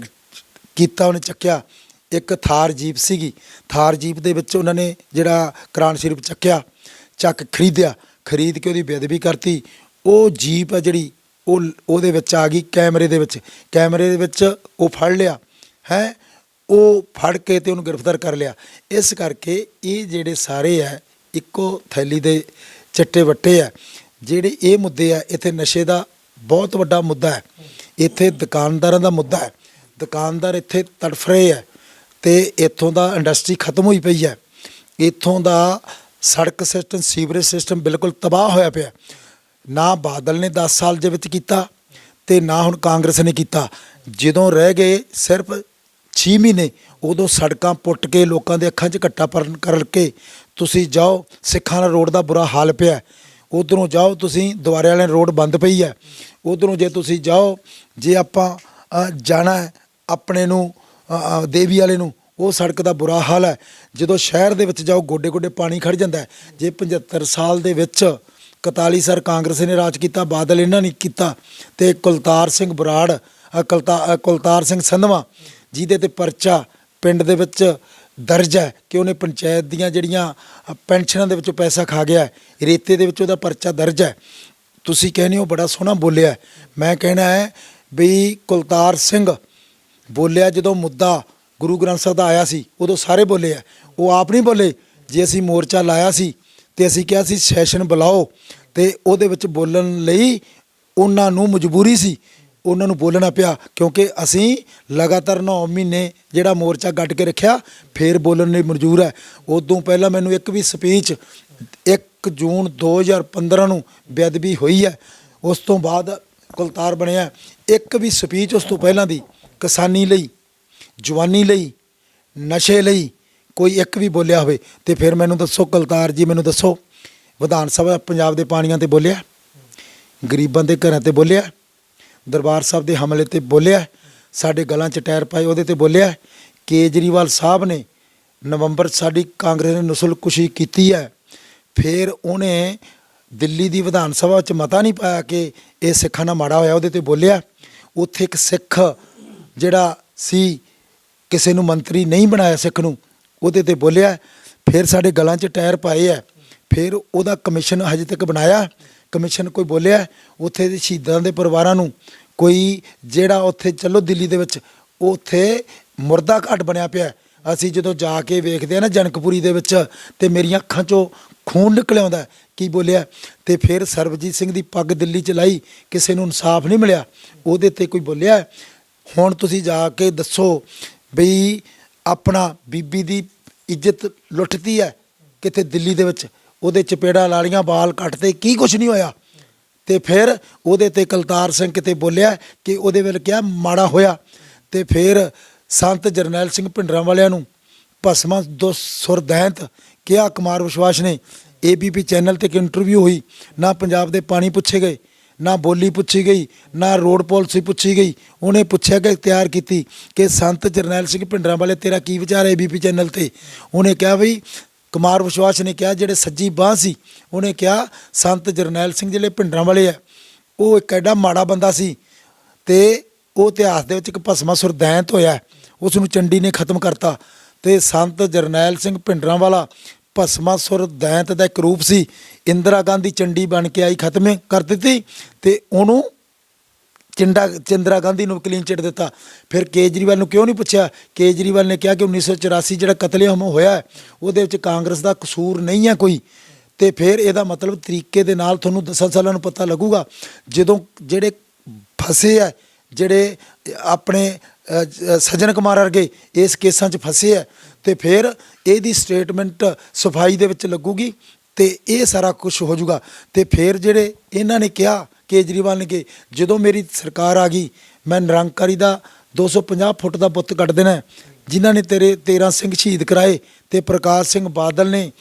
ਕੀਤਾ, ਉਹਨੇ ਚੱਕਿਆ, ਇੱਕ ਥਾਰ ਜੀਪ ਸੀਗੀ, ਥਾਰ ਜੀਪ ਦੇ ਵਿੱਚ ਉਹਨਾਂ ਨੇ ਜਿਹੜਾ ਕੁਰਾਨ ਸ਼ਰੀਫ ਚੱਕ ਖਰੀਦ ਕੇ ਉਹਦੀ ਬੇਅਦਬੀ ਕਰਤੀ। ਉਹ ਜੀਪ ਹੈ ਜਿਹੜੀ ਉਹਦੇ ਵਿੱਚ ਆ ਗਈ ਕੈਮਰੇ ਦੇ ਵਿੱਚ ਉਹ ਫੜ ਲਿਆ ਹੈ, ਉਹ ਫੜ ਕੇ ਤੇ ਉਹਨੂੰ ਗ੍ਰਿਫਤਾਰ ਕਰ ਲਿਆ। ਇਸ ਕਰਕੇ ਇਹ ਜਿਹੜੇ ਸਾਰੇ ਹੈ ਇੱਕੋ ਥੈਲੀ ਦੇ ਚੱਟੇ ਵੱਟੇ ਆ। ਜਿਹੜੇ ਇਹ ਮੁੱਦੇ ਆ, ਇੱਥੇ ਨਸ਼ੇ ਦਾ ਬਹੁਤ ਵੱਡਾ ਮੁੱਦਾ ਹੈ, ਇੱਥੇ ਦੁਕਾਨਦਾਰਾਂ ਦਾ ਮੁੱਦਾ ਹੈ, ਦੁਕਾਨਦਾਰ ਇੱਥੇ ਤੜਫ ਰਹੇ ਹੈ ਤੇ ਇੱਥੋਂ ਦਾ ਇੰਡਸਟਰੀ ਖਤਮ ਹੋਈ ਪਈ ਹੈ, ਇੱਥੋਂ ਦਾ ਸੜਕ ਸਿਸਟਮ, ਸੀਵਰੇਜ ਸਿਸਟਮ ਬਿਲਕੁਲ ਤਬਾਹ ਹੋਇਆ ਪਿਆ। ਨਾ ਬਾਦਲ ਨੇ 10 ਸਾਲ ਦੇ ਵਿੱਚ ਕੀਤਾ ਤੇ ਨਾ ਹੁਣ ਕਾਂਗਰਸ ਨੇ ਕੀਤਾ। ਜਦੋਂ ਰਹਿ ਗਏ ਸਿਰਫ 6 ਮਹੀਨੇ, ਉਦੋਂ ਸੜਕਾਂ ਪੁੱਟ ਕੇ ਲੋਕਾਂ ਦੇ ਅੱਖਾਂ 'ਚ ਘੱਟਾ ਕਰਕੇ ਤੁਸੀਂ ਜਾਓ, ਸਿੱਖਾਂ ਵਾਲਾ ਰੋਡ ਦਾ ਬੁਰਾ ਹਾਲ ਪਿਆ। ਉੱਧਰੋਂ ਜਾਓ ਤੁਸੀਂ, ਦੁਆਰੇ ਵਾਲੇ ਰੋਡ ਬੰਦ ਪਈ ਹੈ। ਉੱਧਰੋਂ ਜੇ ਤੁਸੀਂ ਜਾਓ, ਜੇ ਆਪਾਂ ਜਾਣਾ ਹੈ ਆਪਣੇ ਨੂੰ ਦੇਵੀ ਵਾਲੇ ਨੂੰ, ਉਹ ਸੜਕ ਦਾ ਬੁਰਾ ਹਾਲ ਹੈ। ਜਦੋਂ ਸ਼ਹਿਰ ਦੇ ਵਿੱਚ ਜਾਓ, ਗੋਡੇ ਗੋਡੇ ਪਾਣੀ ਖੜ ਜਾਂਦਾ ਹੈ। ਜੇ 75 ਸਾਲ ਦੇ ਵਿੱਚ 41 ਸਾਲ ਕਾਂਗਰਸ ਨੇ ਰਾਜ ਕੀਤਾ, ਬਾਦਲ ਇਹਨਾਂ ਨੇ ਕੀਤਾ। ਤੇ ਕੁਲਤਾਰ ਸਿੰਘ ਸੰਧਵਾ ਜਿਹਦੇ ਤੇ ਪਰਚਾ ਪਿੰਡ ਦੇ ਵਿੱਚ ਦਰਜ ਹੈ ਕਿ ਉਹਨੇ ਪੰਚਾਇਤ ਦੀਆਂ ਜਿਹੜੀਆਂ ਪੈਨਸ਼ਨਾਂ ਦੇ ਵਿੱਚੋਂ ਪੈਸਾ ਖਾ ਗਿਆ, ਰੇਤੇ ਦੇ ਵਿੱਚ ਉਹਦਾ ਪਰਚਾ ਦਰਜ ਹੈ। ਤੁਸੀਂ ਕਹਿੰਦੇ ਹੋ ਬੜਾ ਸੋਹਣਾ ਬੋਲਿਆ, ਮੈਂ ਕਹਿਣਾ ਹੈ ਵੀ ਕੁਲਤਾਰ ਸਿੰਘ ਬੋਲਿਆ ਜਦੋਂ ਮੁੱਦਾ ਗੁਰੂ ਗ੍ਰੰਥ ਸਾਹਿਬ ਦਾ ਆਇਆ ਸੀ, ਉਦੋਂ ਸਾਰੇ ਬੋਲੇ ਆ, ਉਹ ਆਪ ਨਹੀਂ ਬੋਲੇ। ਜੇ ਅਸੀਂ ਮੋਰਚਾ ਲਾਇਆ ਸੀ ਤੇ ਅਸੀਂ ਕਿਹਾ ਸੀ ਸੈਸ਼ਨ ਬੁਲਾਓ, ਤੇ ਉਹਦੇ ਵਿੱਚ ਬੋਲਣ ਲਈ ਉਹਨਾਂ ਨੂੰ ਮਜਬੂਰੀ ਸੀ, ਉਹਨਾਂ ਨੂੰ ਬੋਲਣਾ ਪਿਆ, ਕਿਉਂਕਿ ਅਸੀਂ ਲਗਾਤਾਰ 9 ਮਹੀਨੇ ਜਿਹੜਾ ਮੋਰਚਾ ਗੱਡ ਕੇ ਰੱਖਿਆ, ਫਿਰ ਬੋਲਣ ਲਈ ਮਨਜ਼ੂਰ ਹੈ। ਉਦੋਂ ਪਹਿਲਾਂ ਮੈਨੂੰ ਇੱਕ ਵੀ ਸਪੀਚ 1 ਜੂਨ 2015 ਨੂੰ ਬੇਅਦਬੀ ਹੋਈ ਹੈ, ਉਸ ਤੋਂ ਬਾਅਦ ਕੁਲਤਾਰ ਬਣਿਆ, ਇੱਕ ਵੀ ਸਪੀਚ ਉਸ ਤੋਂ ਪਹਿਲਾਂ ਦੀ ਕਿਸਾਨੀ ਲਈ, ਜਵਾਨੀ ਲਈ, ਨਸ਼ੇ ਲਈ ਕੋਈ ਇੱਕ ਵੀ ਬੋਲਿਆ ਹੋਵੇ ਤੇ ਫਿਰ ਮੈਨੂੰ ਦੱਸੋ ਕੁਲਤਾਰ ਜੀ, ਮੈਨੂੰ ਦੱਸੋ ਵਿਧਾਨ ਸਭਾ ਪੰਜਾਬ ਦੇ ਪਾਣੀਆਂ ਤੇ ਬੋਲਿਆ, ਗਰੀਬਾਂ ਦੇ ਘਰਾਂ ਤੇ ਬੋਲਿਆ, ਦਰਬਾਰ ਸਾਹਿਬ ਦੇ ਹਮਲੇ ਤੇ ਬੋਲਿਆ, ਸਾਡੇ ਗਲਾਂ 'ਚ ਟਾਇਰ ਪਾਏ ਉਹਦੇ ਤੇ ਬੋਲਿਆ। ਕੇਜਰੀਵਾਲ ਸਾਹਿਬ ਨੇ ਨਵੰਬਰ ਸਾਡੀ ਕਾਂਗਰਸ ਨੇ ਨਸਲਕੁਸ਼ੀ ਕੀਤੀ ਹੈ, ਫਿਰ ਉਹਨੇ ਦਿੱਲੀ ਦੀ ਵਿਧਾਨ ਸਭਾ 'ਚ ਮਤਾ ਨਹੀਂ ਪਾਇਆ ਕਿ ਇਹ ਸਿੱਖਾਂ ਨਾਲ ਮਾੜਾ ਹੋਇਆ, ਉਹਦੇ ਤੇ ਬੋਲਿਆ। ਉੱਥੇ ਇੱਕ ਸਿੱਖ ਜਿਹੜਾ ਸੀ, ਕਿਸੇ ਨੂੰ ਮੰਤਰੀ ਨਹੀਂ ਬਣਾਇਆ ਸਿੱਖ ਨੂੰ, ਉਹਦੇ ਤੇ ਬੋਲਿਆ। ਫਿਰ ਸਾਡੇ ਗਲਾਂ 'ਚ ਟਾਇਰ ਪਾਏ ਹੈ, ਫਿਰ ਉਹਦਾ ਕਮਿਸ਼ਨ ਹਜੇ ਤੱਕ ਬਣਾਇਆ, ਕਮਿਸ਼ਨ ਕੋਈ ਬੋਲਿਆ। ਉੱਥੇ ਦੇ ਸ਼ਹੀਦਾਂ ਦੇ ਪਰਿਵਾਰਾਂ ਨੂੰ ਕੋਈ ਜਿਹੜਾ ਉੱਥੇ ਚੱਲੋ ਦਿੱਲੀ ਦੇ ਵਿੱਚ, ਉੱਥੇ ਮੁਰਦਾ ਘਾਟ ਬਣਿਆ ਪਿਆ। ਅਸੀਂ ਜਦੋਂ ਜਾ ਕੇ ਵੇਖਦੇ ਆ ਨਾ ਜਨਕਪੁਰੀ ਦੇ ਵਿੱਚ, ਤੇ ਮੇਰੀਆਂ ਅੱਖਾਂ 'ਚੋਂ ਖੂਨ ਨਿਕਲ ਆਉਂਦਾ। ਕੀ ਬੋਲਿਆ? ਤੇ ਫਿਰ ਸਰਬਜੀਤ ਸਿੰਘ ਦੀ ਪੱਗ ਦਿੱਲੀ 'ਚ ਲਾਈ, ਕਿਸੇ ਨੂੰ ਇਨਸਾਫ ਨਹੀਂ ਮਿਲਿਆ, ਉਹਦੇ ਤੇ ਕੋਈ ਬੋਲਿਆ? ਹੁਣ ਤੁਸੀਂ ਜਾ ਕੇ ਦੱਸੋ ਬਈ ਆਪਣਾ ਬੀਬੀ ਦੀ ਇੱਜ਼ਤ ਲੁੱਟਦੀ ਹੈ ਕਿਤੇ ਦਿੱਲੀ ਦੇ ਵਿੱਚ, ਉਹਦੇ ਚਪੇੜਾ ਲਾਲੀਆਂ, ਬਾਲ ਕੱਟਦੇ, ਕੀ ਕੁਛ ਨਹੀਂ ਹੋਇਆ। ਤੇ ਫਿਰ ਉਹਦੇ ਤੇ ਕੁਲਤਾਰ ਸਿੰਘ ਕਿਤੇ ਬੋਲਿਆ ਕਿ ਉਹਦੇ ਵੱਲ ਕਿਹਾ ਮਾੜਾ ਹੋਇਆ। ਤੇ ਫਿਰ ਸੰਤ ਜਰਨੈਲ ਸਿੰਘ ਭਿੰਡਰਾਂ ਵਾਲਿਆਂ ਨੂੰ ਭਸਮਾ ਸੁਰ ਦੈਂਤ ਕਿਹਾ ਕੁਮਾਰ ਵਿਸ਼ਵਾਸ ਨੇ। ABP ਚੈਨਲ ਤੇ ਇੱਕ ਇੰਟਰਵਿਊ ਹੋਈ, ਨਾ ਪੰਜਾਬ ਦੇ ਪਾਣੀ ਪੁੱਛੇ ਗਏ, ਨਾ ਬੋਲੀ ਪੁੱਛੀ ਗਈ, ਨਾ ਰੋਡ ਪਾਲਿਸੀ ਪੁੱਛੀ ਗਈ। ਉਹਨੇ ਪੁੱਛਿਆ ਕਿ ਤਿਆਰ ਕੀਤੀ ਕਿ ਸੰਤ ਜਰਨੈਲ ਸਿੰਘ ਭਿੰਡਰਾਂ ਵਾਲੇ ਤੇਰਾ ਕੀ ਵਿਚਾਰ ਹੈ ABP ਚੈਨਲ ਤੇ? ਉਹਨੇ ਕਿਹਾ ਬਈ ਕੁਮਾਰ ਵਿਸ਼ਵਾਸ ਨੇ ਕਿਹਾ ਜਿਹੜੇ ਸੱਜੀ ਬਾਂਹ ਸੀ, ਉਹਨੇ ਕਿਹਾ ਸੰਤ ਜਰਨੈਲ ਸਿੰਘ ਜਿਹੜੇ ਭਿੰਡਰਾਂ ਵਾਲੇ ਆ, ਉਹ ਇੱਕ ਐਡਾ ਮਾੜਾ ਬੰਦਾ ਸੀ ਤੇ ਉਹ ਇਤਿਹਾਸ ਦੇ ਵਿੱਚ ਇੱਕ ਭਸਮਾਸੁਰ ਦੈਂਤ ਹੋਇਆ, ਉਸ ਨੂੰ ਚੰਡੀ ਨੇ ਖਤਮ ਕਰਤਾ। ਤੇ ਸੰਤ ਜਰਨੈਲ ਸਿੰਘ ਭਿੰਡਰਾਂ ਵਾਲਾ ਭਸਮਾਸੁਰ ਦੈਂਤ ਦਾ ਇੱਕ ਰੂਪ ਸੀ। ਇੰਦਰਾ ਗਾਂਧੀ ਚੰਡੀ ਬਣ ਕੇ ਆਈ, ਖਤਮ ਕਰ ਦਿੱਤੀ ਤੇ ਉਹਨੂੰ ਇੰਦਰਾ ਗਾਂਧੀ ਨੂੰ ਕਲੀਨ ਚਿੱਟ ਦਿੱਤਾ। ਫਿਰ ਕੇਜਰੀਵਾਲ ਨੂੰ ਕਿਉਂ ਨਹੀਂ ਪੁੱਛਿਆ? ਕੇਜਰੀਵਾਲ ਨੇ ਕਿਹਾ ਕਿ 1984 ਜਿਹੜਾ ਕਤਲੇਆਮ ਹੋਇਆ ਉਹਦੇ ਵਿੱਚ ਕਾਂਗਰਸ ਦਾ ਕਸੂਰ ਨਹੀਂ ਹੈ ਕੋਈ। ਤੇ ਫਿਰ ਇਹਦਾ ਮਤਲਬ ਤਰੀਕੇ ਦੇ ਨਾਲ ਤੁਹਾਨੂੰ 10 ਸਾਲਾਂ ਨੂੰ ਪਤਾ ਲੱਗੂਗਾ, ਜਦੋਂ ਜਿਹੜੇ ਫਸੇ ਆ, ਜਿਹੜੇ ਆਪਣੇ ਸੱਜਣ ਕੁਮਾਰ ਵਰਗੇ ਇਸ ਕੇਸਾਂ 'ਚ ਫਸੇ ਆ, ਤੇ ਫਿਰ ਇਹਦੀ ਸਟੇਟਮੈਂਟ ਸਫਾਈ ਦੇ ਵਿੱਚ ਲੱਗੂਗੀ ਤੇ ਇਹ ਸਾਰਾ ਕੁਝ ਹੋ ਜਾਊਗਾ। ਤੇ ਫਿਰ ਜਿਹੜੇ ਇਹਨਾਂ ਨੇ ਕਿਹਾ, ਕੇਜਰੀਵਾਲ ਨੇ ਕਿ ਜਦੋਂ ਮੇਰੀ ਸਰਕਾਰ ਆ ਗਈ ਮੈਂ ਨਿਰੰਕਾਰੀ ਦਾ 250 ਫੁੱਟ ਦਾ ਬੁੱਤ ਕੱਢ ਦੇਣਾ, ਜਿਨ੍ਹਾਂ ਨੇ ਤੇਰੇ 13 ਸਿੰਘ ਸ਼ਹੀਦ ਕਰਾਏ। ਤੇ ਪ੍ਰਕਾਸ਼ ਸਿੰਘ ਬਾਦਲ ਨੇ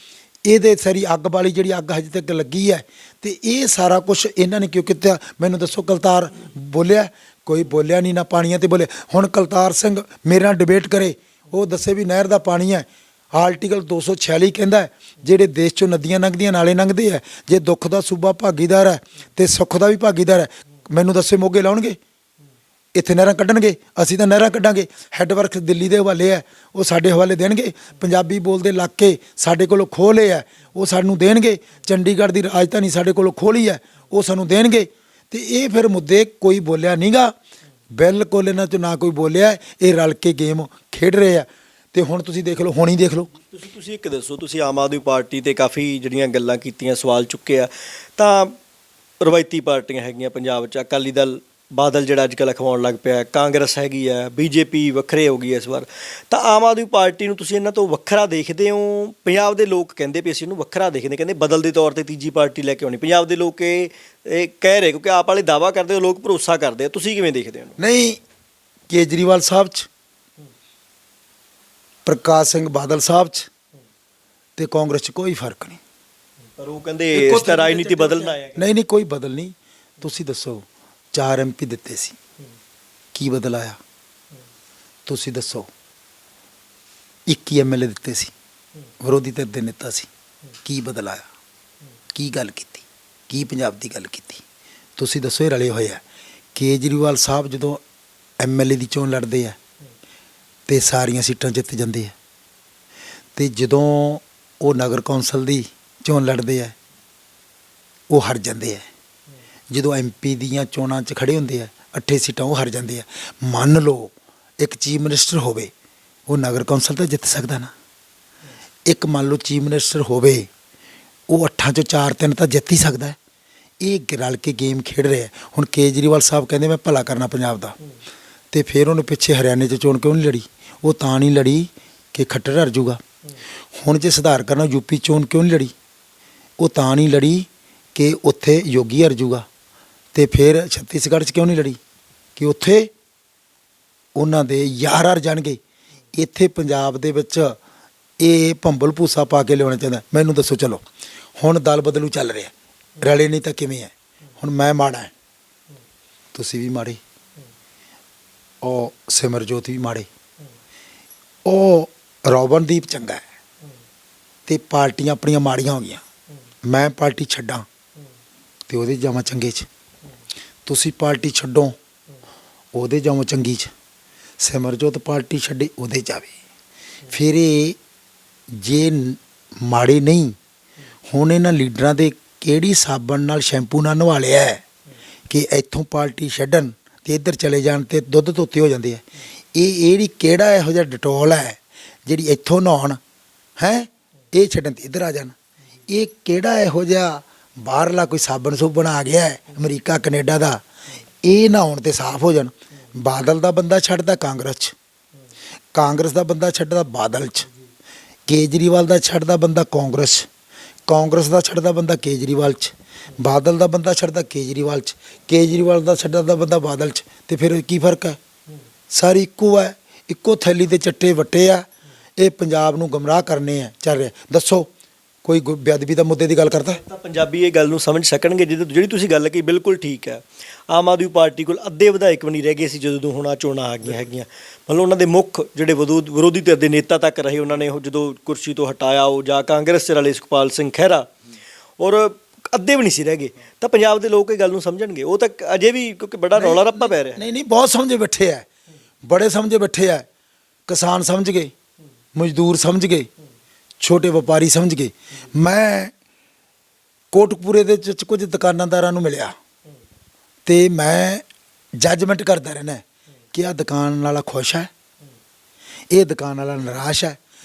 ਇਹਦੇ ਸਾਰੀ ਅੱਗ ਵਾਲੀ ਜਿਹੜੀ ਅੱਗ ਹਜੇ ਤੱਕ ਲੱਗੀ ਹੈ ਤੇ ਇਹ ਸਾਰਾ ਕੁਝ ਇਹਨਾਂ ਨੇ ਕਿਉਂ ਕੀਤਾ? ਮੈਨੂੰ ਦੱਸੋ, ਕਲਤਾਰ ਬੋਲਿਆ? ਕੋਈ ਬੋਲਿਆ ਨਹੀਂ, ਨਾ ਪਾਣੀਆਂ ਤੇ ਬੋਲੇ। ਹੁਣ ਕਲਤਾਰ ਸਿੰਘ ਮੇਰੇ ਨਾਲ ਡਿਬੇਟ ਕਰੇ, ਉਹ ਦੱਸੇ ਵੀ ਨਹਿਰ ਦਾ ਪਾਣੀ ਹੈ। ਆਰਟੀਕਲ 246 ਕਹਿੰਦਾ ਹੈ, ਜਿਹੜੇ ਦੇਸ਼ 'ਚੋਂ ਨਦੀਆਂ ਲੰਘਦੀਆਂ ਨਾਲੇ ਲੰਘਦੇ ਹੈ, ਜੇ ਦੁੱਖ ਦਾ ਸੂਬਾ ਭਾਗੀਦਾਰ ਹੈ ਤੇ ਸੁੱਖ ਦਾ ਵੀ ਭਾਗੀਦਾਰ ਹੈ। ਮੈਨੂੰ ਦੱਸੇ ਮੋਗੇ ਲਾਉਣਗੇ? ਇੱਥੇ ਨਹਿਰਾਂ ਕੱਢਣਗੇ? ਅਸੀਂ ਤਾਂ ਨਹਿਰਾਂ ਕੱਢਾਂਗੇ। ਹੈੱਡਵਰਕ ਦਿੱਲੀ ਦੇ ਹਵਾਲੇ ਹੈ, ਉਹ ਸਾਡੇ ਹਵਾਲੇ ਦੇਣਗੇ। ਪੰਜਾਬੀ ਬੋਲਦੇ ਇਲਾਕੇ ਸਾਡੇ ਕੋਲੋਂ ਖੋਹ ਲਏ ਹੈ, ਉਹ ਸਾਨੂੰ ਦੇਣਗੇ। ਚੰਡੀਗੜ੍ਹ ਦੀ ਰਾਜਧਾਨੀ ਸਾਡੇ ਕੋਲੋਂ ਖੋਹ ਲਈ ਹੈ, ਉਹ ਸਾਨੂੰ ਦੇਣਗੇ। ਤੇ ਇਹ ਫਿਰ ਮੁੱਦੇ ਕੋਈ ਬੋਲਿਆ ਨਹੀਂਗਾ, ਬਿਲਕੁਲ ਇਹਨਾਂ 'ਚ ਨਾ ਕੋਈ ਬੋਲਿਆ। ਇਹ ਰਲ ਕੇ ਗੇਮ ਖੇਡ ਰਹੇ ਆ। ਤੇ ਹੁਣ ਤੁਸੀਂ ਦੇਖ ਲਓ, ਹੁਣ ਹੀ ਦੇਖ ਲਓ। ਤੁਸੀਂ ਇੱਕ ਦੱਸੋ, ਤੁਸੀਂ ਆਮ ਆਦਮੀ ਪਾਰਟੀ ਤੇ ਕਾਫੀ ਜਿਹੜੀਆਂ ਗੱਲਾਂ ਕੀਤੀਆਂ, ਸਵਾਲ ਚੁੱਕੇ ਆ, ਤਾਂ ਰਵਾਇਤੀ ਪਾਰਟੀਆਂ ਹੈਗੀਆਂ ਪੰਜਾਬ 'ਚ, ਅਕਾਲੀ ਦਲ ਬਾਦਲ ਜਿਹੜਾ ਅੱਜ ਕੱਲ੍ਹ ਅਖਵਾਉਣ ਲੱਗ ਪਿਆ, ਕਾਂਗਰਸ ਹੈਗੀ ਆ, ਬੀਜੇਪੀ ਵੱਖਰੇ ਹੋ ਗਈ ਇਸ ਵਾਰ, ਤਾਂ ਆਮ ਆਦਮੀ ਪਾਰਟੀ ਨੂੰ ਤੁਸੀਂ ਇਹਨਾਂ ਤੋਂ ਵੱਖਰਾ ਦੇਖਦੇ ਹੋ? ਪੰਜਾਬ ਦੇ ਲੋਕ ਕਹਿੰਦੇ ਵੀ ਅਸੀਂ ਇਹਨੂੰ ਵੱਖਰਾ ਦੇਖਦੇ, ਕਹਿੰਦੇ ਬਦਲ ਦੇ ਤੌਰ ਤੇ ਤੀਜੀ ਪਾਰਟੀ ਲੈ ਕੇ ਆਉਣੀ। ਪੰਜਾਬ ਦੇ ਲੋਕ ਇਹ ਕਹਿ ਰਹੇ, ਕਿਉਂਕਿ ਆਪ ਵਾਲੇ ਦਾਅਵਾ ਕਰਦੇ ਹੋ, ਲੋਕ ਭਰੋਸਾ ਕਰਦੇ ਆ, ਤੁਸੀਂ ਕਿਵੇਂ ਦੇਖਦੇ ਹੋ? ਨਹੀਂ, ਕੇਜਰੀਵਾਲ ਸਾਹਿਬ 'ਚ, ਪ੍ਰਕਾਸ਼ ਸਿੰਘ ਬਾਦਲ ਸਾਹਿਬ 'ਚ ਤੇ ਕਾਂਗਰਸ 'ਚ ਕੋਈ ਫਰਕ ਨਹੀਂ। ਪਰ ਉਹ ਕਹਿੰਦੇ ਇਸ ਤਰ੍ਹਾਂ ਰਾਜਨੀਤੀ ਬਦਲਣਾ ਹੈ। ਨਹੀਂ ਨਹੀਂ, ਕੋਈ ਬਦਲ ਨਹੀਂ। ਤੁਸੀਂ ਦੱਸੋ, 4 MP ਦਿੱਤੇ ਸੀ, ਕੀ ਬਦਲ ਆਇਆ? ਤੁਸੀਂ ਦੱਸੋ। 21 MLA ਦਿੱਤੇ ਸੀ, ਵਿਰੋਧੀ ਧਿਰ ਦੇ ਨੇਤਾ ਸੀ, ਕੀ ਬਦਲ ਆਇਆ? ਕੀ ਗੱਲ ਕੀਤੀ? ਕੀ ਪੰਜਾਬ ਦੀ ਗੱਲ ਕੀਤੀ? ਤੁਸੀਂ ਦੱਸੋ। ਇਹ ਰਲੇ ਹੋਏ ਆ। ਕੇਜਰੀਵਾਲ ਸਾਹਿਬ ਜਦੋਂ MLA ਦੀ ਚੋਣ ਲੜਦੇ ਆ ਤੇ ਸਾਰੀਆਂ ਸੀਟਾਂ ਜਿੱਤ ਜਾਂਦੇ ਆ, ਤੇ ਜਦੋਂ ਉਹ ਨਗਰ ਕੌਂਸਲ ਦੀ ਚੋਣ ਲੜਦੇ ਆ ਉਹ ਹਾਰ ਜਾਂਦੇ ਆ। ਜਦੋਂ MP ਦੀਆਂ ਚੋਣਾਂ 'ਚ ਖੜੇ ਹੁੰਦੇ ਆ 8 ਸੀਟਾਂ, ਉਹ ਹਾਰ ਜਾਂਦੇ ਆ। ਮੰਨ ਲਓ ਇੱਕ ਚੀਫ ਮਿਨਿਸਟਰ ਹੋਵੇ, ਉਹ ਨਗਰ ਕੌਂਸਲ ਤਾਂ ਜਿੱਤ ਸਕਦਾ ਨਾ। ਇੱਕ ਮੰਨ ਲਓ ਚੀਫ ਮਿਨਿਸਟਰ ਹੋਵੇ, ਉਹ 8 'ਚੋਂ 4-3 ਤਾਂ ਜਿੱਤ ਹੀ ਸਕਦਾ ਹੈ। ਇਹ ਰਲ ਕੇ ਗੇਮ ਖੇਡ ਰਿਹਾ। ਹੁਣ ਕੇਜਰੀਵਾਲ ਸਾਹਿਬ ਕਹਿੰਦੇ ਮੈਂ ਭਲਾ ਕਰਨਾ ਪੰਜਾਬ ਦਾ, ਤੇ ਫਿਰ ਉਹਨੂੰ ਪਿੱਛੇ ਹਰਿਆਣੇ 'ਚ ਚੋਣ ਕਿਉਂ ਨਹੀਂ ਲੜੀ? ਉਹ ਤਾਂ ਨਹੀਂ ਲੜੀ ਕਿ ਖੱਟਰ ਹਰ ਜੂਗਾ। ਹੁਣ ਜੇ ਸੁਧਾਰ ਕਰਨਾ, ਯੂਪੀ ਚੋਣ ਕਿਉਂ ਨਹੀਂ ਲੜੀ? ਉਹ ਤਾਂ ਨਹੀਂ ਲੜੀ ਕਿ ਉੱਥੇ ਯੋਗੀ ਹਰ ਜੂਗਾ। ਤੇ ਫਿਰ ਛੱਤੀਸਗੜ੍ਹ 'ਚ ਕਿਉਂ ਨਹੀਂ ਲੜੀ? ਕਿ ਉੱਥੇ ਉਹਨਾਂ ਦੇ ਯਾਰ ਹਰ ਜਾਣਗੇ। ਇੱਥੇ ਪੰਜਾਬ ਦੇ ਵਿੱਚ ਇਹ ਭੰਬਲ ਭੂਸਾ ਪਾ ਕੇ ਲਿਆਉਣਾ ਚਾਹੁੰਦਾ। ਮੈਨੂੰ ਦੱਸੋ, ਚਲੋ ਹੁਣ ਦਲ ਬਦਲੂ ਚੱਲ ਰਿਹਾ, ਰਲੇ ਨਹੀਂ ਤਾਂ ਕਿਵੇਂ ਹੈ? ਹੁਣ ਮੈਂ ਮਾੜਾ ਹੈ, ਤੁਸੀਂ ਵੀ ਮਾੜੇ, ਉਹ ਸਿਮਰਜੋਤ ਵੀ ਮਾੜੇ, ਉਹ ਰੋਬਨਦੀਪ ਚੰਗਾ ਹੈ, ਤੇ ਪਾਰਟੀਆਂ ਆਪਣੀਆਂ ਮਾੜੀਆਂ ਹੋ ਗਈਆਂ। ਮੈਂ ਪਾਰਟੀ ਛੱਡਾਂ ਤੇ ਉਹਦੇ ਜਾਵਾਂ ਚੰਗੇ 'ਚ, ਤੁਸੀਂ ਪਾਰਟੀ ਛੱਡੋ ਉਹਦੇ ਜਾਵਾਂ ਚੰਗੀ 'ਚ। ਸਿਮਰਜੋਤ ਪਾਰਟੀ ਛੱਡੇ ਉਹਦੇ ਜਾਵੇ। ਫਿਰ ਇਹ ਜੇ ਮਾੜੇ ਨਹੀਂ, ਹੁਣ ਇਹਨਾਂ ਲੀਡਰਾਂ ਦੇ ਕਿਹੜੀ ਸਾਬਣ ਨਾਲ ਸ਼ੈਂਪੂ ਨਾਲ ਨਵਾ ਲਿਆ ਹੈ ਕਿ ਇੱਥੋਂ ਪਾਰਟੀ ਛੱਡਣ ਤੇ ਇੱਧਰ ਚਲੇ ਜਾਣ ਤੇ ਦੁੱਧ ਧੋਤੇ ਹੋ ਜਾਂਦੇ ਆ। ਇਹ ਕਿਹੜਾ ਇਹੋ ਜਿਹਾ ਡਟੋਲ ਹੈ ਜਿਹੜੀ ਇੱਥੋਂ ਨਹਾਉਣ ਹੈ, ਇਹ ਛੱਡਣ ਤੇ ਇੱਧਰ ਆ ਜਾਣ? ਇਹ ਕਿਹੜਾ ਇਹੋ ਜਿਹਾ ਬਾਹਰਲਾ ਕੋਈ ਸਾਬਣ ਸੁਬਣ ਆ ਗਿਆ ਹੈ ਅਮਰੀਕਾ ਕੈਨੇਡਾ ਦਾ, ਇਹ ਨਹਾਉਣ ਤੇ ਸਾਫ਼ ਹੋ ਜਾਣ? ਬਾਦਲ ਦਾ ਬੰਦਾ ਛੱਡਦਾ ਕਾਂਗਰਸ 'ਚ, ਕਾਂਗਰਸ ਦਾ ਬੰਦਾ ਛੱਡਦਾ ਬਾਦਲ 'ਚ, ਕੇਜਰੀਵਾਲ ਦਾ ਛੱਡਦਾ ਬੰਦਾ ਕਾਂਗਰਸ 'ਚ, ਕਾਂਗਰਸ ਦਾ ਛੱਡਦਾ ਬੰਦਾ ਕੇਜਰੀਵਾਲ 'ਚ, ਬਾਦਲ ਦਾ ਬੰਦਾ ਛੱਡਦਾ ਕੇਜਰੀਵਾਲ 'ਚ, ਕੇਜਰੀਵਾਲ ਦਾ ਛੱਡਦਾ ਬੰਦਾ ਬਾਦਲ 'ਚ। ਤੇ ਫਿਰ ਕੀ ਫਰਕ ਹੈ? ਸਾਰੀ ਇੱਕੋ ਹੈ, ਇੱਕੋ ਥੈਲੀ ਦੇ ਚੱਟੇ ਵੱਟੇ ਆ। ਇਹ ਪੰਜਾਬ ਨੂੰ ਗੁੰਮਰਾਹ ਕਰਨੇ ਆ ਚੱਲ ਰਿਹਾ। ਦੱਸੋ ਕੋਈ ਬੇਅਦਬੀ ਦਾ ਮੁੱਦੇ ਦੀ ਗੱਲ ਕਰਦਾ? ਤਾਂ ਪੰਜਾਬੀ ਇਹ ਗੱਲ ਨੂੰ ਸਮਝ ਸਕਣਗੇ। ਜਿਹੜੀ ਤੁਸੀਂ ਗੱਲ ਕਹੀ ਬਿਲਕੁਲ ਠੀਕ ਹੈ। ਆਮ ਆਦਮੀ ਪਾਰਟੀ ਕੋਲ ਅੱਧੇ ਵਿਧਾਇਕ ਵੀ ਨਹੀਂ ਰਹਿ ਗਏ ਸੀ ਜਦੋਂ ਹੁਣ ਆਹ ਚੋਣਾਂ ਆ ਗਈਆਂ ਹੈਗੀਆਂ। ਮਤਲਬ ਉਹਨਾਂ ਦੇ ਮੁੱਖ ਜਿਹੜੇ ਵਿਰੋਧੀ ਧਿਰ ਦੇ ਨੇਤਾ ਤੱਕ ਰਹੇ, ਉਹਨਾਂ ਨੇ ਉਹ ਜਦੋਂ ਕੁਰਸੀ ਤੋਂ ਹਟਾਇਆ, ਉਹ ਜਾਂ ਕਾਂਗਰਸ 'ਚ ਰਲੇ ਸੁਖਪਾਲ ਸਿੰਘ ਖਹਿਰਾ, ਔਰ ਅੱਧੇ ਵੀ ਨਹੀਂ ਸੀ ਰਹਿ ਗਏ। ਤਾਂ ਪੰਜਾਬ ਦੇ ਲੋਕ ਇਹ ਗੱਲ ਨੂੰ ਸਮਝਣਗੇ। ਉਹ ਤਾਂ ਅਜੇ ਵੀ, ਕਿਉਂਕਿ ਬੜਾ ਰੌਲਾ ਰੱਪਾ ਪੈ ਰਿਹਾ। ਨਹੀਂ, ਬਹੁਤ ਸਮਝੇ ਬੈਠੇ ਆ, ਬੜੇ ਸਮਝੇ ਬੈਠੇ ਆ। ਕਿਸਾਨ ਸਮਝ ਗਏ, ਮਜ਼ਦੂਰ ਸਮਝ ਗਏ, ਛੋਟੇ ਵਪਾਰੀ ਸਮਝ ਗਏ। ਮੈਂ ਕੋਟਕਪੂਰੇ ਦੇ ਵਿੱਚ ਕੁਝ ਦੁਕਾਨਦਾਰਾਂ ਨੂੰ ਮਿਲਿਆ ਤੇ ਮੈਂ ਜੱਜਮੈਂਟ ਕਰਦਾ ਰਹਿਣਾ ਕਿ ਆਹ ਦੁਕਾਨ ਵਾਲਾ ਖੁਸ਼ ਹੈ, ਇਹ ਦੁਕਾਨ ਵਾਲਾ ਨਿਰਾਸ਼ ਹੈ।